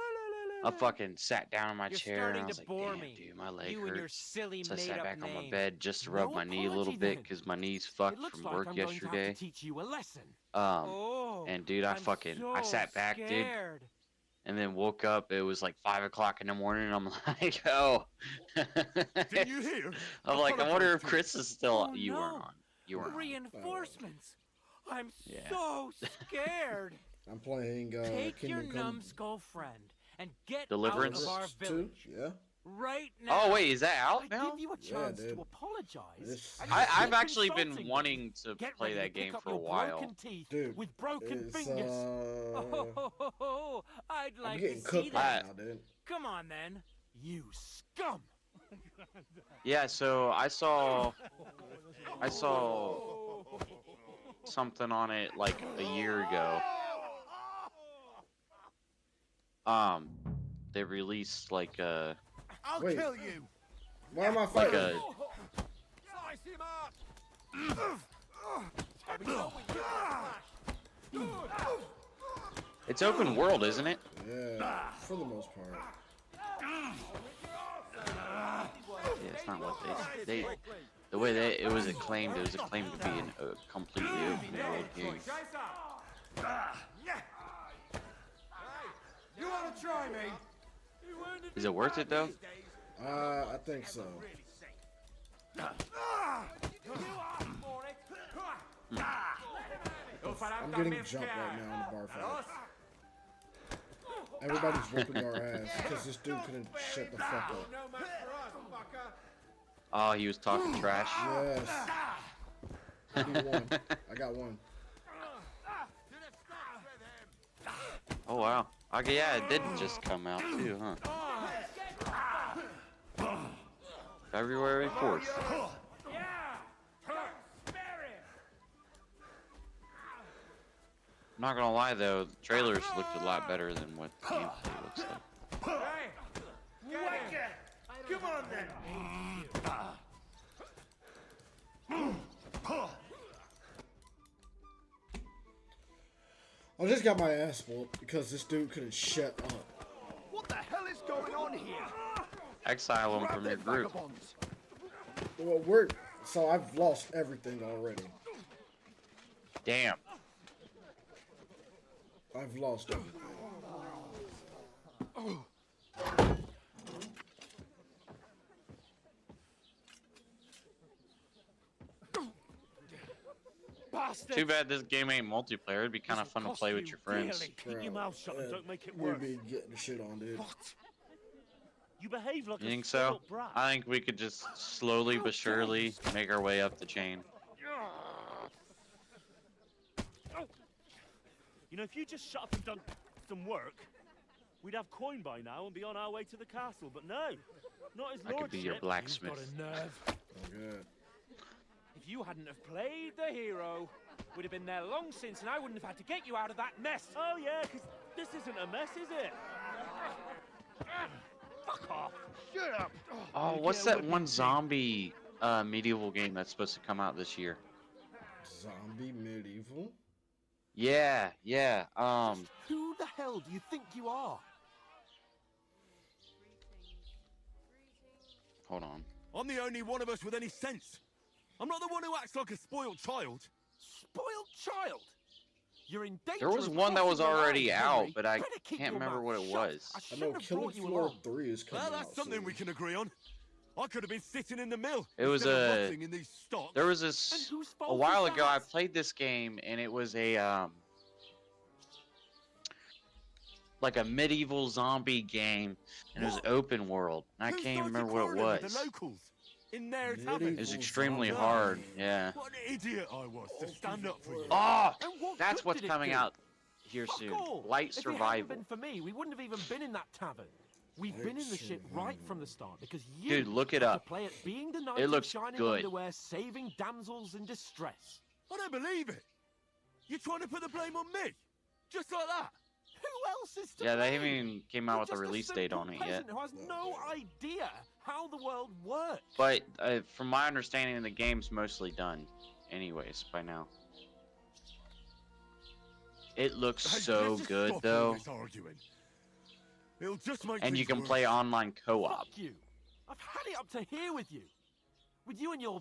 I fucking sat down in my You're chair and I starting was to like, bore damn, me. dude, my leg You and your hurts. silly So I sat made-up back on my name. bed just to rub No my knee a little apology bit then. because my knee's It fucked looks from like work I'm going to yesterday. have to teach you a lesson. And dude, I I'm sat back, dude, scared. and then woke up. It was like 5 o'clock in the morning. And I'm like, oh. Did you hear? I'm like, I wonder if Apologize to him. Chris is still. Oh, You no. weren't on. You weren't on. Reinforcements. I'm Yeah. so scared. I'm playing Take your Kingdom Come numbscull friend and get Deliverance? out of our 2. village Yeah. right now. Oh wait, is that out I now? give you a Yeah, chance dude. to apologize. It's- and you I've keep actually been insulting me. wanting to Get play ready that to pick game up for a your while. broken teeth Dude, with broken it's, fingers. Oh, I'd I'm like getting to see cooked that. right now, dude. Come on, then. You scum! Yeah, so I saw something on it like a year ago. They released like a I'll Wait. kill you. Why am I like fighting? a Slice him up. it's open world, isn't it? Yeah, for the most part. Yeah, it's not what they the way it was acclaimed to be a completely open world game. You want to try me? Is it worth it though? I think so. I'm getting jumped right now in the bar fight. Everybody's whooping our ass because this dude couldn't shut the fuck up. Oh, he was talking trash. Yes. He won. I got one. Oh wow. Okay, yeah, it did just come out too, huh? February 4th. I'm not gonna lie though, the trailers looked a lot better than what the gameplay looks like. Come on then. I just got my ass whooped because this dude couldn't shut up. What the hell is going on here? Exile them from your group. Well, so I've lost everything already. Damn. I've lost everything. Too bad this game ain't multiplayer. It'd be kind of fun to play with your friends. Keep your mouth shut and don't make it We'd worse. be getting shit on, dude. You behave like You a think so? spoiled brat. I think we could just slowly but surely make our way up the chain. You know, if you just shut up and done some work, we'd have coin by now and be on our way to the castle. But no, not his I could be your lordship. blacksmith. You've got a nerve. Oh, good. If you hadn't have played the hero, we'd have been there long since, and I wouldn't have had to get you out of that mess. Oh yeah, because this isn't a mess, is it? Fuck off. Shut up. Oh, what's that one zombie medieval game that's supposed to come out this year. Zombie medieval? Yeah, yeah. Who the hell do you think you are? Hold on. I'm the only one of us with any sense. I'm not the one who acts like a spoiled child. Spoiled child? You're in danger. There was of one that was crossing the already line, out, Henry. but I Better keep can't your remember mouth what it shut. was. I I shouldn't know have Killing brought you Floor along. 3 is coming Well, out that's something soon. we can agree on. I could have been sitting in the mill. It was instead of a. rotting in these stocks. There was this whose a fault while is ago. I that? played this game, and it was a like a medieval zombie game, and it was open world. And I Who can't even started remember what it quarreling with was. The locals in their Medieval tavern. It was extremely zombie. hard. Yeah. What an idiot I was to stand up for you. Oh, And what that's good what's did it coming do? out here Fuck soon. all. Light If it hadn't Survival. been for me, we wouldn't have even been in that tavern. We've Light been in the shit right from the start because you Dude, look it had up. to play it being the knight It of looks shining good. underwear, saving damsels in distress. I don't believe it. You're trying to put the blame on me, just like that. Who else is to Yeah, they blame? haven't even came out You're with a just release date simple on it yet. peasant who has no idea how the world works. But from my understanding, the game's mostly done, anyways, by now. It looks Hey, so let's just good stop all though, this arguing. It'll just make and you things can worse. play online co-op. Fuck you. I've had it up to here with you. With you and your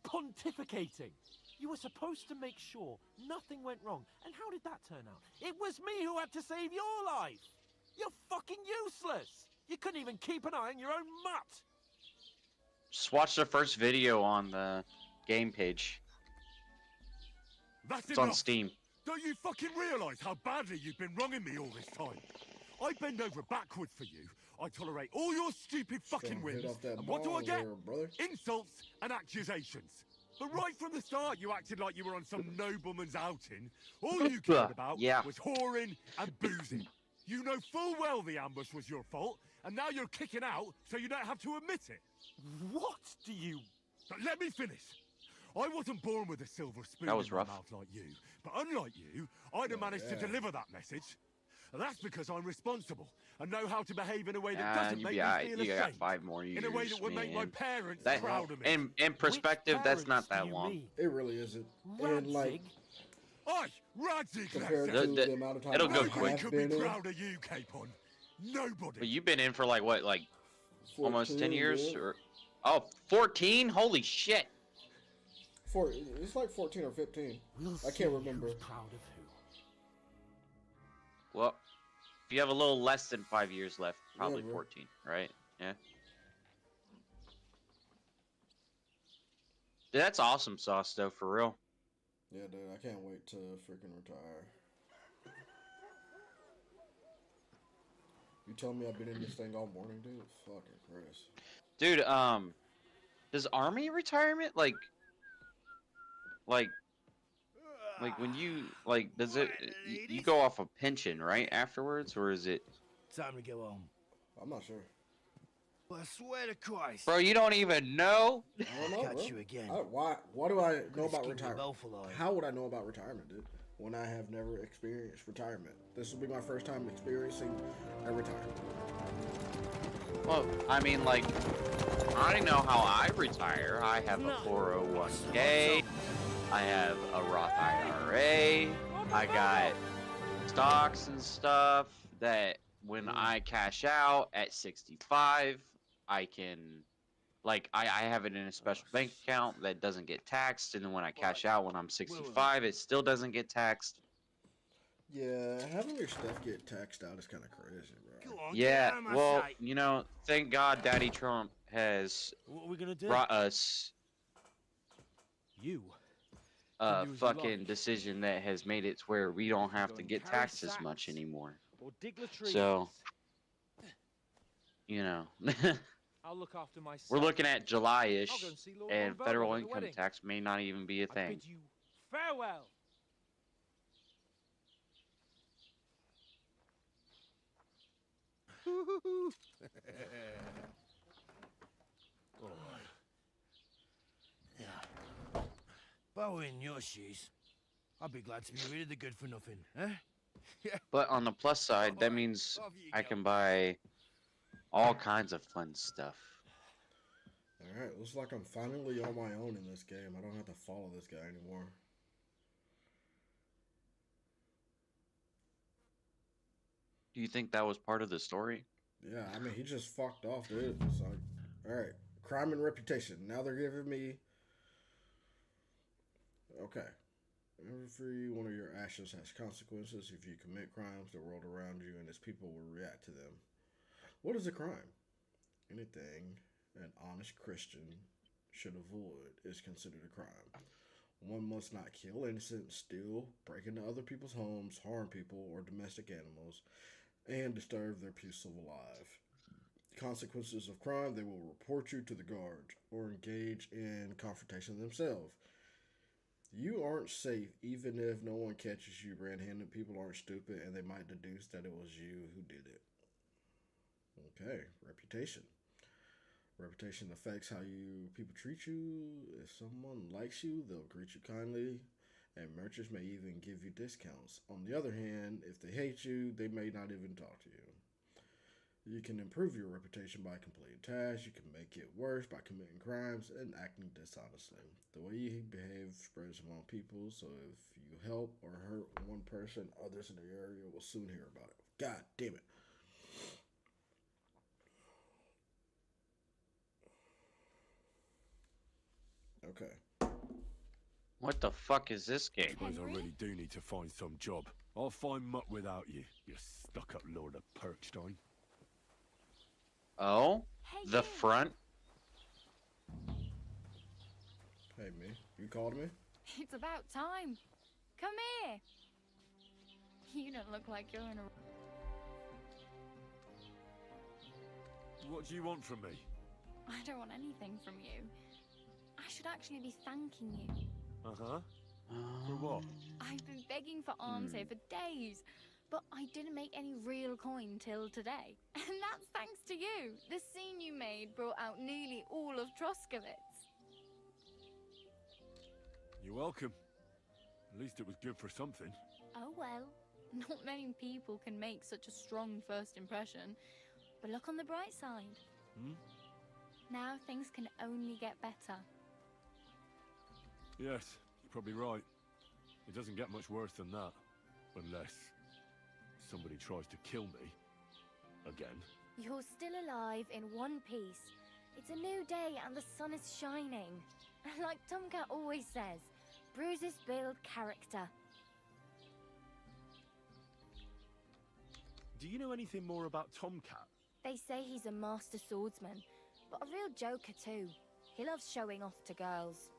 pontificating. You were supposed to make sure nothing went wrong. And how did that turn out? It was me who had to save your life. You're fucking useless. You couldn't even keep an eye on your own mutt. Just watch the first video on the game page. That's It's on enough. Steam. Don't you fucking realise how badly you've been wronging me all this time? I bend over backward for you. I tolerate all your stupid fucking Trying to hit whims. off that And what do I ball get? there, brother. Insults and accusations. But right from the start, you acted like you were on some nobleman's outing. All you cared about Yeah. was whoring and boozing. You know full well the ambush was your fault, and now you're kicking out so you don't have to admit it. What do you... But let me finish. I wasn't born with a silver spoon That was in rough. my mouth like you, but unlike you, I'd have managed to deliver that message. And that's because I'm responsible and know how to behave in a way that doesn't make me feel you got ashamed. 5 more years, In a way that would make my man. parents That, proud of me. in perspective, that's not that you long. mean? It really isn't. And like Oi, Radzig, compared let's to say. the amount of time it'll go I quick. have Could been be in, proud of you, Capon. Nobody. But you've been in for like what, like almost 10 14, years, yeah. or 14? Holy shit! It's like 14 or 15. I can't remember. Proud of who? Well, if you have a little less than 5 years left, probably bro. 14, right? Yeah. Dude, that's awesome sauce, though, for real. Yeah, dude, I can't wait to freaking retire. You tell me I've been in this thing all morning, dude? Fucking Chris. Dude, does army retirement, like when you, like, does it, you go off a pension, right, afterwards, or is it? Time to go home. I'm not sure. Well, I swear to Christ. Bro, you don't even know? I don't know, Got bro. you again. Why do I know about keep you retirement? both alive. How would I know about retirement, dude? When I have never experienced retirement. This will be my first time experiencing a retirement. Well, I mean, like, I already know how I retire. I have a 401k. I have a Roth IRA. I got stocks and stuff that when I cash out at 65, I can, like, I have it in a special bank account that doesn't get taxed. And then when I cash out when I'm 65, it still doesn't get taxed. Yeah, having your stuff get taxed out is kind of crazy, bro. Yeah, well, you know, thank God Daddy Trump has What are we gonna do? brought us You. a do as you fucking like. decision that has made it to where we don't have Go to and get carry taxed as sacks. much anymore. Or dig latrines. So, you know, I'll look after myself. we're looking at I'll July-ish, go and see Lord and Monbello federal at the income wedding. tax may not even be a I thing. bid you farewell. Yeah. If I were in your shoes, I'd be glad to be rid of the good for nothing, eh? But on the plus side, that means I can buy all kinds of fun stuff. Alright, looks like I'm finally on my own in this game. I don't have to follow this guy anymore. Do you think that was part of the story? Yeah, I mean, he just fucked off, dude. It's like, alright, crime and reputation. Now they're giving me... Okay. Every one of your actions has consequences. If you commit crimes, the world around you and its people will react to them. What is a crime? Anything an honest Christian should avoid is considered a crime. One must not kill innocent, steal, break into other people's homes, harm people or domestic animals, and disturb their peace of life. Consequences of crime, they will report you to the guards or engage in confrontation themselves. You aren't safe even if no one catches you red-handed. People aren't stupid and they might deduce that it was you who did it. Okay, reputation. Reputation affects how people treat you. If someone likes you, they'll greet you kindly, and merchants may even give you discounts. On the other hand, if they hate you, they may not even talk to you. You can improve your reputation by completing tasks. You can make it worse by committing crimes and acting dishonestly. The way you behave spreads among people, so if you help or hurt one person, others in the area will soon hear about it. God damn it. Okay. What the fuck is this game? Suppose I really do need to find some job. I'll find muck without you, you stuck-up Lord of Perkstein. Oh? The front? Hey, me. You called me? It's about time. Come here. You don't look like you're in a... What do you want from me? I don't want anything from you. I should actually be thanking you. Uh-huh. For what? I've been begging for alms here for days, but I didn't make any real coin till today. And that's thanks to you. The scene you made brought out nearly all of Troskowitz. You're welcome. At least it was good for something. Oh well. Not many people can make such a strong first impression. But look on the bright side. Now things can only get better. Yes, you're probably right. It doesn't get much worse than that. Unless somebody tries to kill me. Again. You're still alive in one piece. It's a new day and the sun is shining. Like Tomcat always says, bruises build character. Do you know anything more about Tomcat? They say he's a master swordsman, but a real joker too. He loves showing off to girls.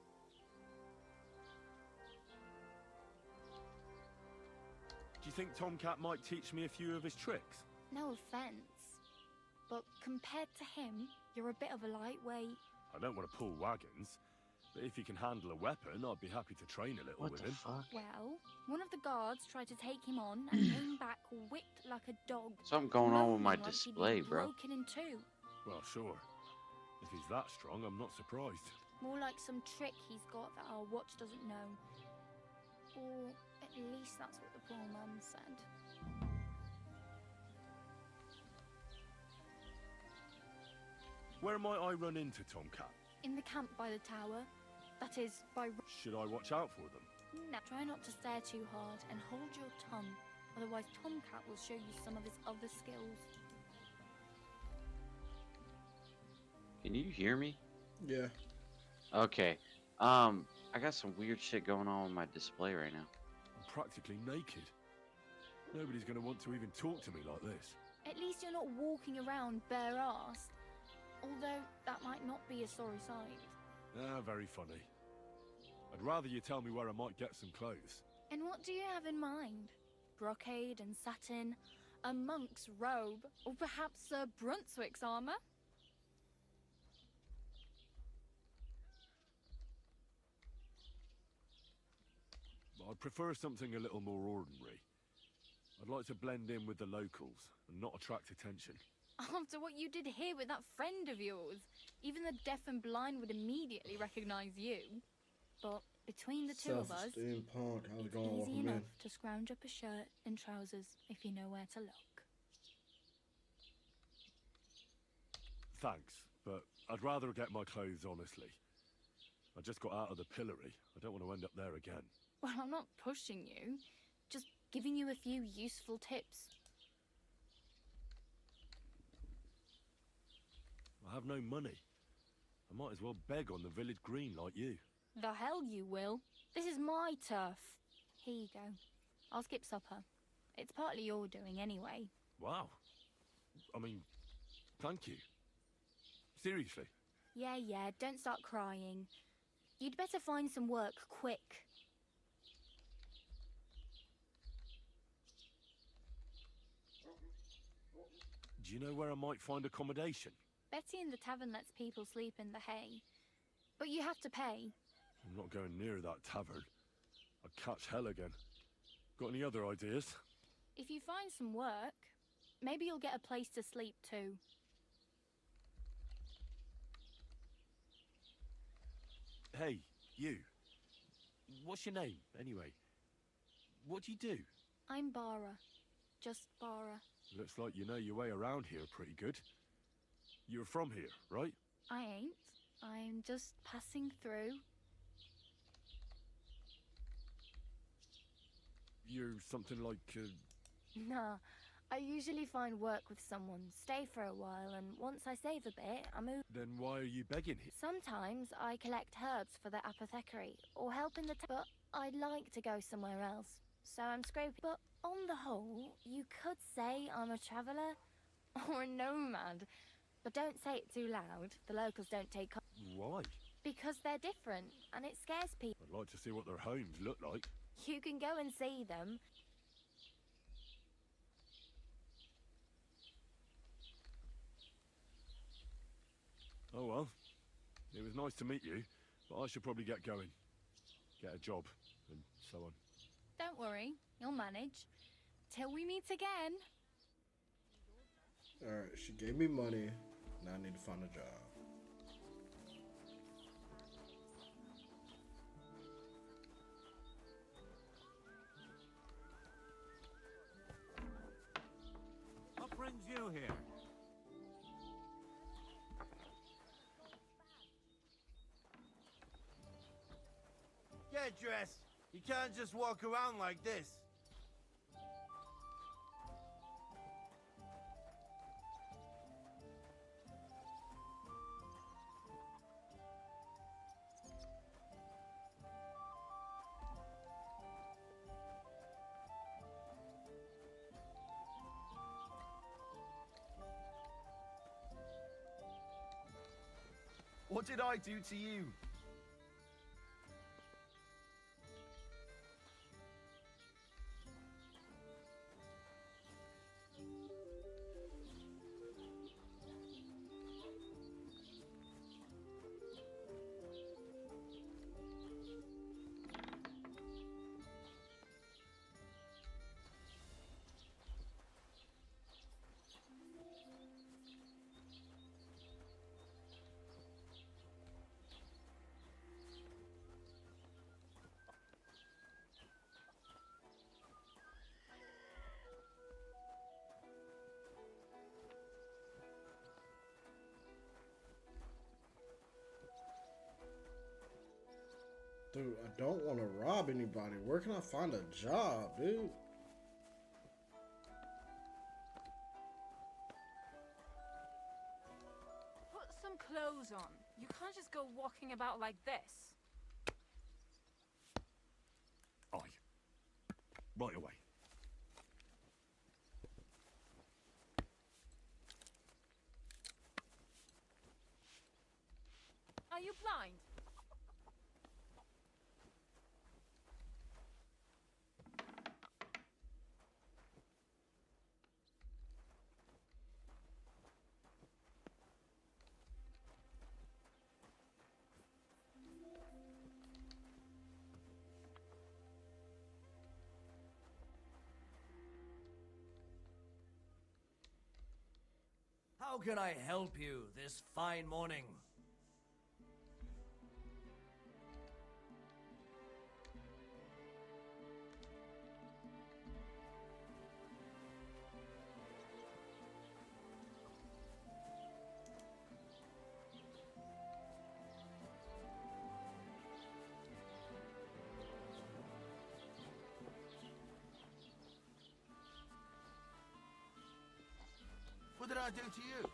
Do you think Tomcat might teach me a few of his tricks? No offense, but compared to him, you're a bit of a lightweight. I don't want to pull wagons, but if you can handle a weapon, I'd be happy to train a little with him. Well, one of the guards tried to take him on and came back whipped like a dog. Something going on with my moaning like he'd display, been bro. Broken in two. Well, sure. If he's that strong, I'm not surprised. More like some trick he's got that our watch doesn't know. Or at least that's what the poor man said. Where might I run into Tomcat? In the camp by the tower. That is, by... Should I watch out for them? No, try not to stare too hard and hold your tongue. Otherwise Tomcat will show you some of his other skills. Can you hear me? Yeah. Okay. I got some weird shit going on with my display right now. I'm practically naked. Nobody's going to want to even talk to me like this. At least you're not walking around bare-assed. Although, that might not be a sorry sight. Ah, very funny. I'd rather you tell me where I might get some clothes. And what do you have in mind? Brocade and satin? A monk's robe? Or perhaps Sir Brunswick's armor? I'd prefer something a little more ordinary. I'd like to blend in with the locals and not attract attention. After what you did here with that friend of yours, even the deaf and blind would immediately recognize you. But between the two of us, Self-esteem punk. How's it going? easy Welcome enough in. to scrounge up a shirt and trousers if you know where to look. Thanks, but I'd rather get my clothes, honestly. I just got out of the pillory. I don't want to end up there again. Well, I'm not pushing you, just giving you a few useful tips. I have no money. I might as well beg on the village green like you. The hell you will. This is my turf. Here you go. I'll skip supper. It's partly your doing anyway. Wow. I mean, thank you. Seriously. Yeah, don't start crying. You'd better find some work quick. Do you know where I might find accommodation? Betty in the tavern lets people sleep in the hay. But you have to pay. I'm not going near that tavern. I'd catch hell again. Got any other ideas? If you find some work, maybe you'll get a place to sleep too. Hey, you. What's your name, anyway? What do you do? I'm Bara. Just Bara. Looks like you know your way around here pretty good. You're from here, right? I ain't. I'm just passing through. You're something like, Nah, I usually find work with someone, stay for a while, and once I save a bit, I move. Then why are you begging here? Sometimes I collect herbs for the apothecary, or help in the but I'd like to go somewhere else, so I'm scraping. But on the whole, you could say I'm a traveller, or a nomad. But don't say it too loud, the locals don't take... Why? Because they're different, and it scares people. I'd like to see what their homes look like. You can go and see them. Oh well. It was nice to meet you, but I should probably get going. Get a job, and so on. Don't worry, you'll manage. Till we meet again. Alright, she gave me money. Now I need to find a job. What brings you here? Get dressed. You can't just walk around like this. What did I do to you? Dude, I don't want to rob anybody. Where can I find a job, dude? Put some clothes on. You can't just go walking about like this. Aye. Right away. Are you blind? How can I help you this fine morning? I do to you?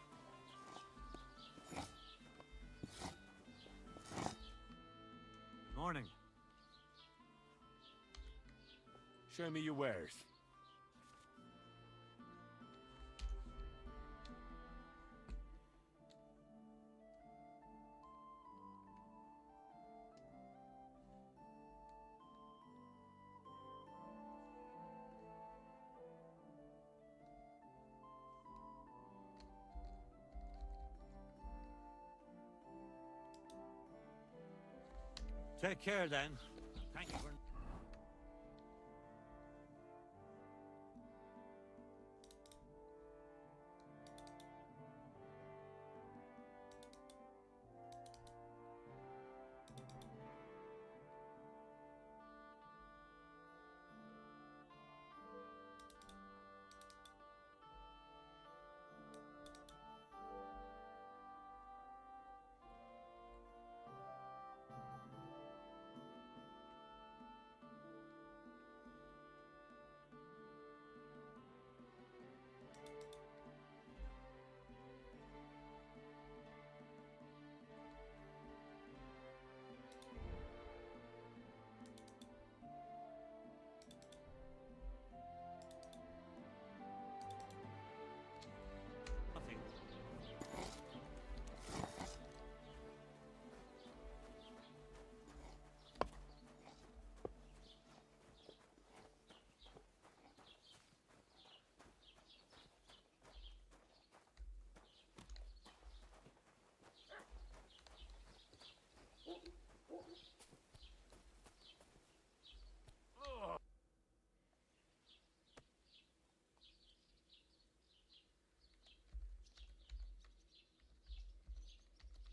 Morning. Show me your wares. Take care then. Thank you for...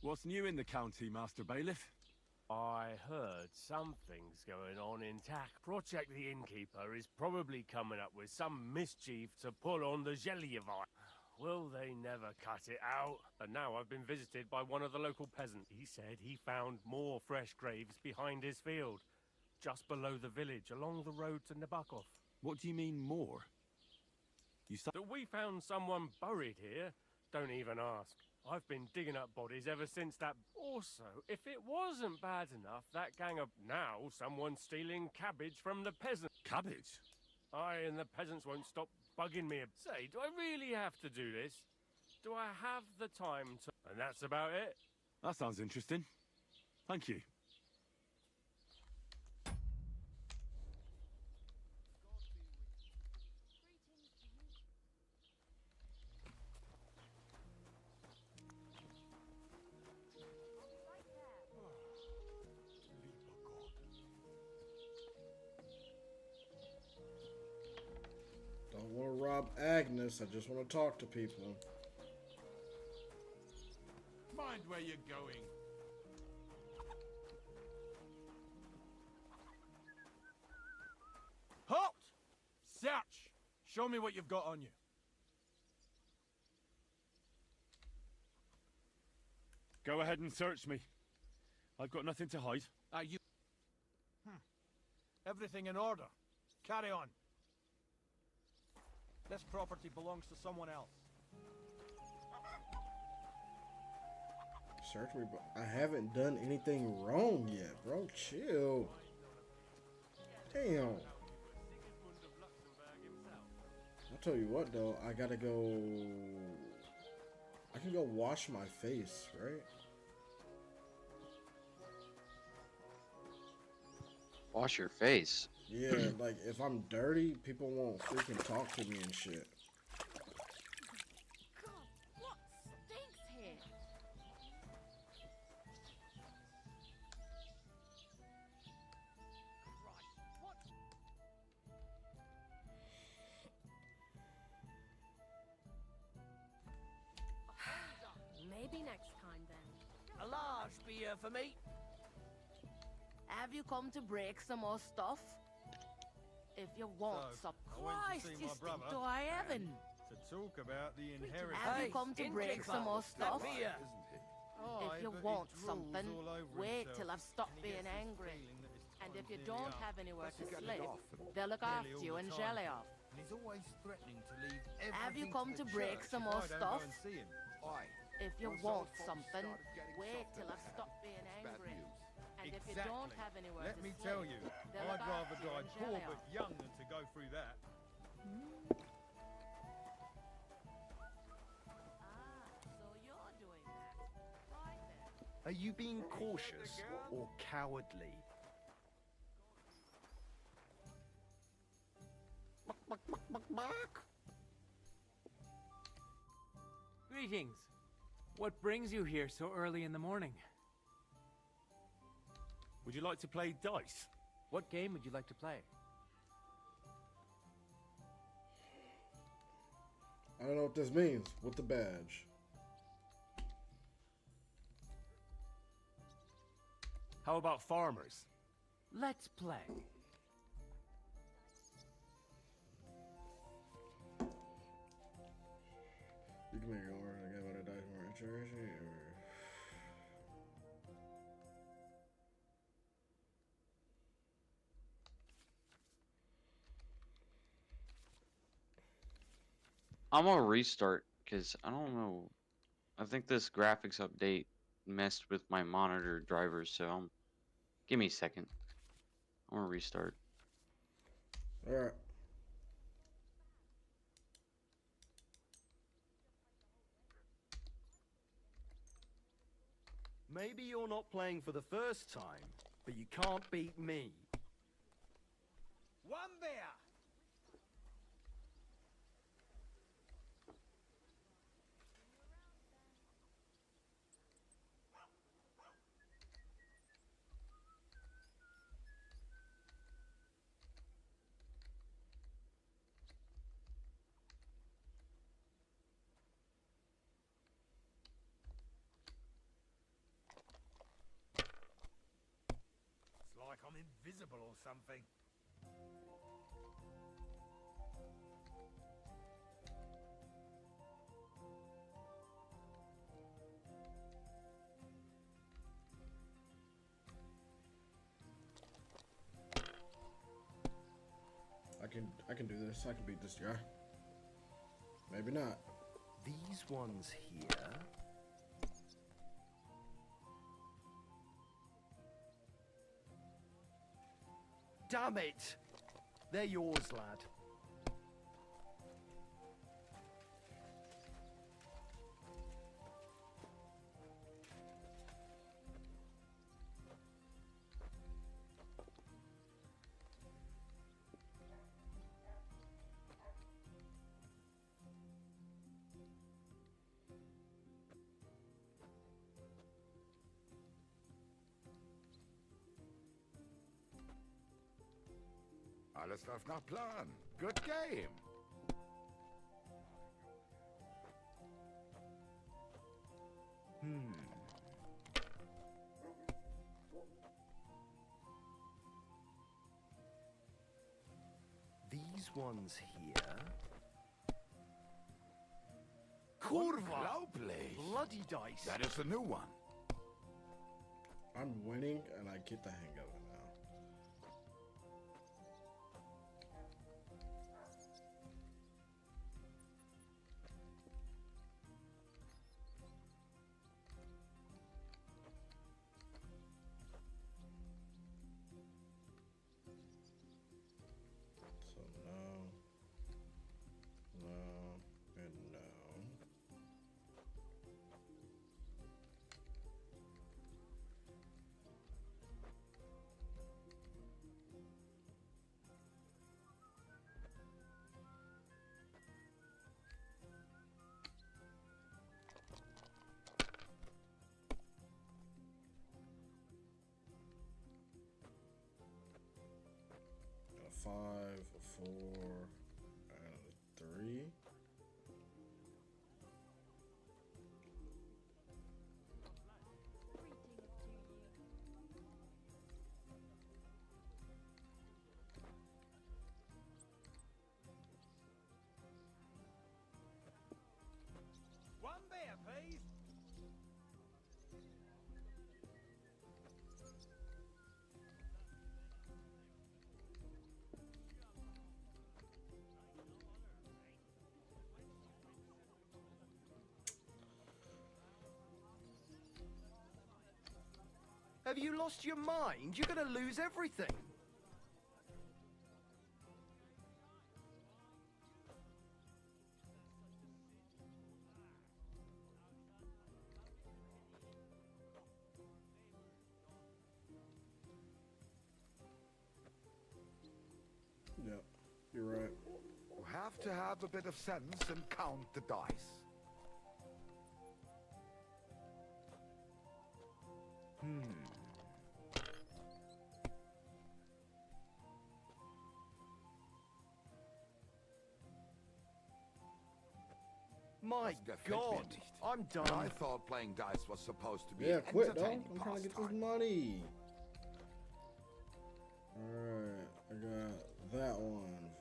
What's new in the county, Master Bailiff? I heard something's going on in Tack. Project the Innkeeper is probably coming up with some mischief to pull on the Zhelyevite. Will they never cut it out? And now I've been visited by one of the local peasants. He said he found more fresh graves behind his field, just below the village, along the road to Nabokov. What do you mean, more? You said that we found someone buried here? Don't even ask. I've been digging up bodies ever since that. Also, if it wasn't bad enough, that gang of... Now, someone's stealing cabbage from the peasants. Cabbage? Aye, and the peasants won't stop bugging me. Say, do I really have to do this? Do I have the time to... And that's about it. That sounds interesting. Thank you. Don't want to rob Agnes. I just want to talk to people. Mind where you're going. Halt! Search! Show me what you've got on you. Go ahead and search me. I've got nothing to hide. Are you... Everything in order. Carry on. This property belongs to someone else. Search me, but I haven't done anything wrong yet, bro. Chill. Damn. I'll tell you what, though. I gotta go... I can go wash my face, right? Wash your face? Yeah, like, if I'm dirty, people won't freaking talk to me and shit. God, what stinks here? Maybe next time then. A large beer for me. Have you come to break some more stuff? If you want some, Christ, you stink to high heaven. To talk about the inheritance. Have you come to break some more stuff? Oh, If you but it want drools something, all over wait himself, till I've stopped and he being gets this angry. feeling that it's And time if you to don't dilly have off. anywhere to Plus you get it sleep, off they'll look nearly after all you the in time. Zhelyov. and he's always threatening to leave everything Have you come to the break church some if more I don't stuff? Go and see him. Aye. If you Those want old folks something, started getting wait soft till in I've the stopped hands. being It's bad angry. news. And if you Exactly. don't have anywhere Let to me sleep, tell you, they'll I'd look rather after you die in poor Jelly but young than to go through that. So you're doing that. Right then. Are you being cautious or cowardly? Greetings. What brings you here so early in the morning? Would you like to play dice? What game would you like to play? I don't know what this means. With the badge. How about farmers? Let's play. You can make your order to get better dice more interesting, or... I'm gonna restart because I don't know. I think this graphics update messed with my monitor drivers, so give me a second. I'm gonna restart. Alright. Maybe you're not playing for the first time, but you can't beat me. One bear. It's like I'm invisible or something. I can do this. I can beat this guy. Maybe not. These ones here. Damn it! They're yours, lad. Alles läuft nach Plan. Good game. These ones here. Kurva! Unglaublich. Bloody dice. That is the new one. I'm winning, and I get the hang of it now. So no, and no. A 5, a 4, and a 3. One bear, please. Have you lost your mind? You're gonna lose everything. Yep, you're right. You have to have a bit of sense and count the dice. My Das gefällt mir God, nicht. I'm And done. I thought playing dice was supposed to be Yeah, an quit, dog. entertaining I'm trying to get this pastime. money. Alright, I got that one.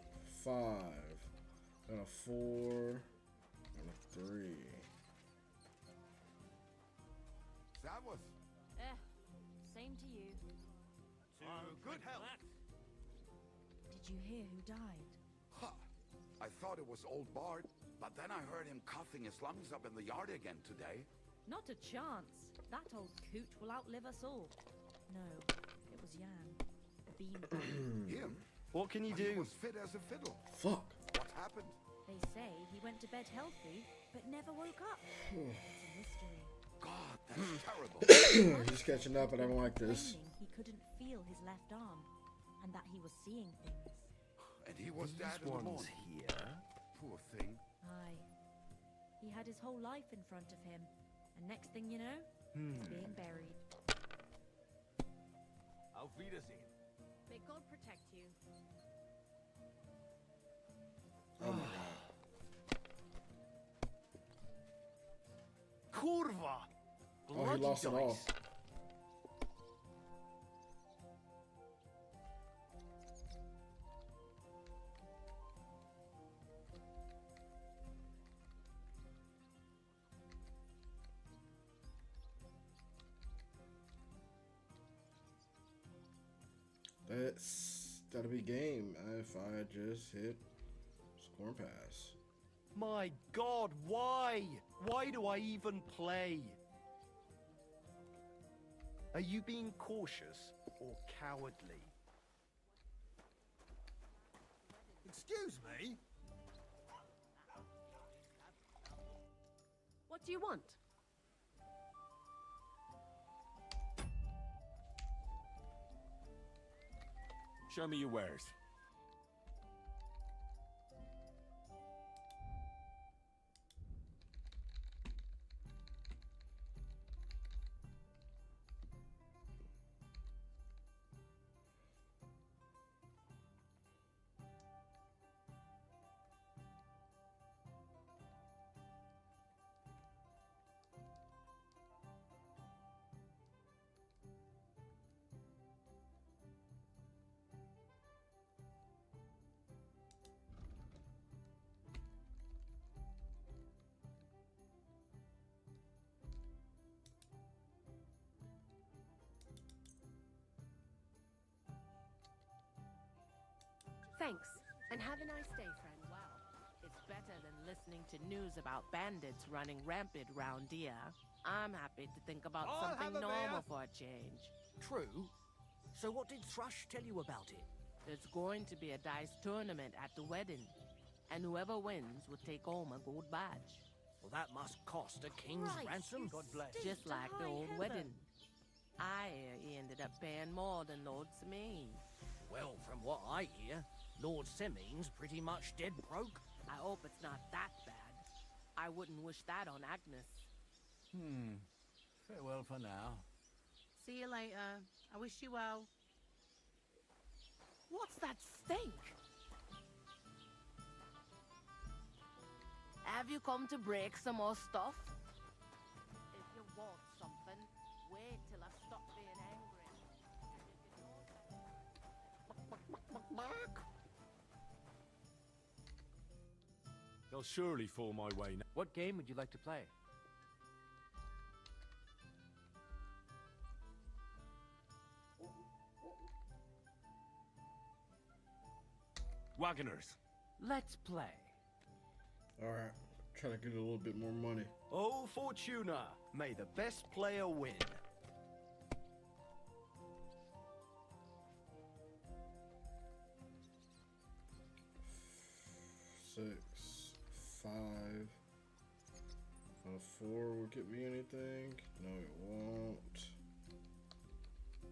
5. Got a 4. And a 3. Servus. Same to you. Good health. Did you hear who died? Ha! I thought it was old Bart, but then I heard him coughing his lungs up in the yard again today. Not a chance. That old coot will outlive us all. No, it was Jan. Bean. Him? What can you He do? was fit as a fiddle. Fuck. What happened? They say he went to bed healthy, but never woke up. It's a mystery. God, that's terrible. He's catching up, and I don't like this. Claiming he couldn't feel his left arm, and that he was seeing things. And he was These dead in the ones morning. here. Poor thing. Aye. He had his whole life in front of him, and next thing you know, he's being buried. Auf Wiedersehen. May God protect you. Oh my god. Kurva! Oh, he Bloody lost it all. dice. That'll be game if I just hit score and pass. My God, why? Why do I even play? Are you being cautious or cowardly? Excuse me? What do you want? Show me your wares. Thanks, and have a nice day, friend. Well, it's better than listening to news about bandits running rampant round here. I'm happy to think about I'll have something a normal beer. for a change. True. So what did Thrush tell you about it? There's going to be a dice tournament at the wedding, and whoever wins will take home a gold badge. Well, that must cost a king's Christ, ransom. you God bless. Just To like the high old heaven. wedding. I hear he ended up paying more than Lord Semaine. Well, from what I hear, Lord Semming's pretty much dead broke. I hope it's not that bad. I wouldn't wish that on Agnes. Farewell for now. See you later. I wish you well. What's that stink? Have you come to break some more stuff? If you want something, wait till I stop being angry. They'll surely fall my way now. What game would you like to play? Wagoners. Let's play. Alright, try to get a little bit more money. Oh, Fortuna, may the best player win. 6, 5. 4 will get me anything. No, it won't.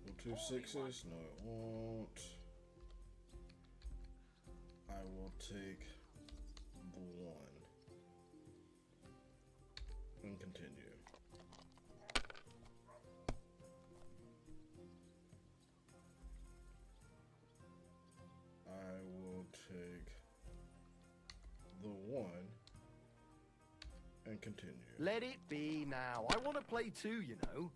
Will 2 6s? No, it won't. I will take the 1 and continue. I will take the 1 and continue. Let it be now. I want to play too, you know.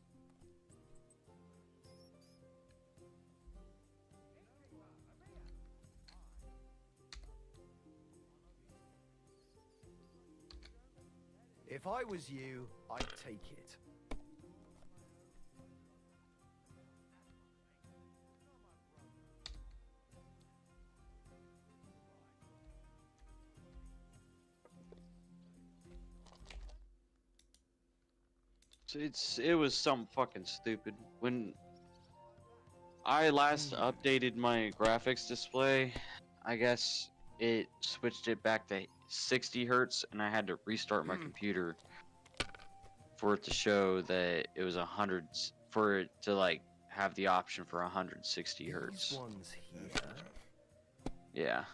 If I was you, I'd take it. It was something fucking stupid. When I last updated my graphics display, I guess it switched it back to 60 hertz, and I had to restart my computer for it to show that it was 100, for it to like have the option for 160 hertz. These ones here. Yeah.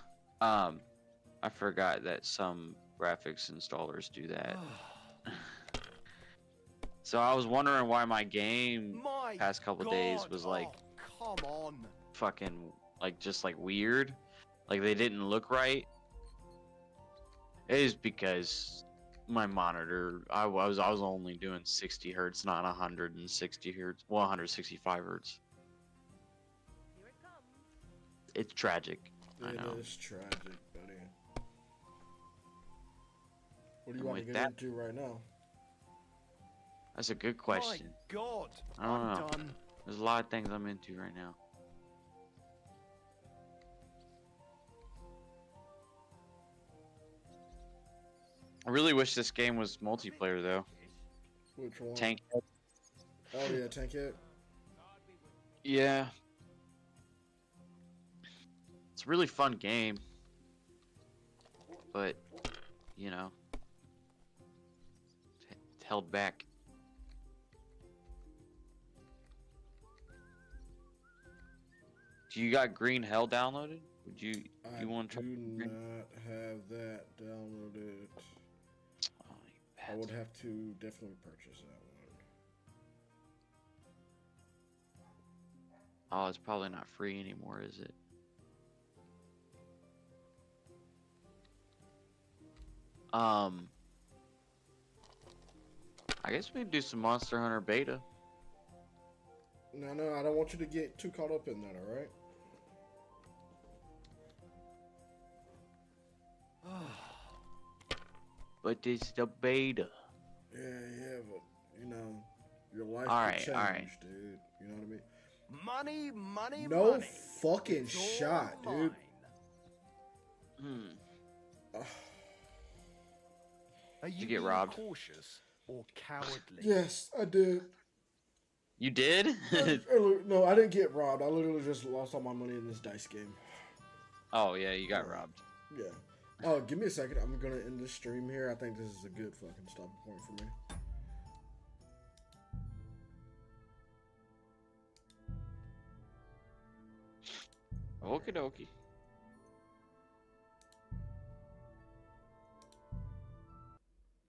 I forgot that some graphics installers do that. So I was wondering why my game past couple days was like, come on, fucking like just like weird, like they didn't look right. It is because my monitor, I was only doing 60 hertz, not 160 hertz. Well, 165 hertz. It's tragic. I know. It is tragic, buddy. What do you And want to with get that- into right now? That's a good question. My God, I don't know. done. There's a lot of things I'm into right now. I really wish this game was multiplayer though. Which one? Tank. Oh yeah, Tankhead. Yeah. It's a really fun game. But, you know, it's held back. Do you got Green Hell downloaded? Would you want to try? I do not have that downloaded. I would have to definitely purchase that one. Oh, it's probably not free anymore, is it? I guess we could do some Monster Hunter beta. No, I don't want you to get too caught up in that, alright? But it's the beta. Yeah, but, you know, your life Alright, could change, alright. dude. You know what I mean? Money, money, No money. fucking It's all shot, dude. Are Did you you get being robbed? cautious or cowardly? Yes, I did. You did? No, I didn't get robbed. I literally just lost all my money in this dice game. Oh, yeah, you got robbed. Yeah. Oh, give me a second. I'm gonna end this stream here. I think this is a good fucking stopping point for me. Okie dokie.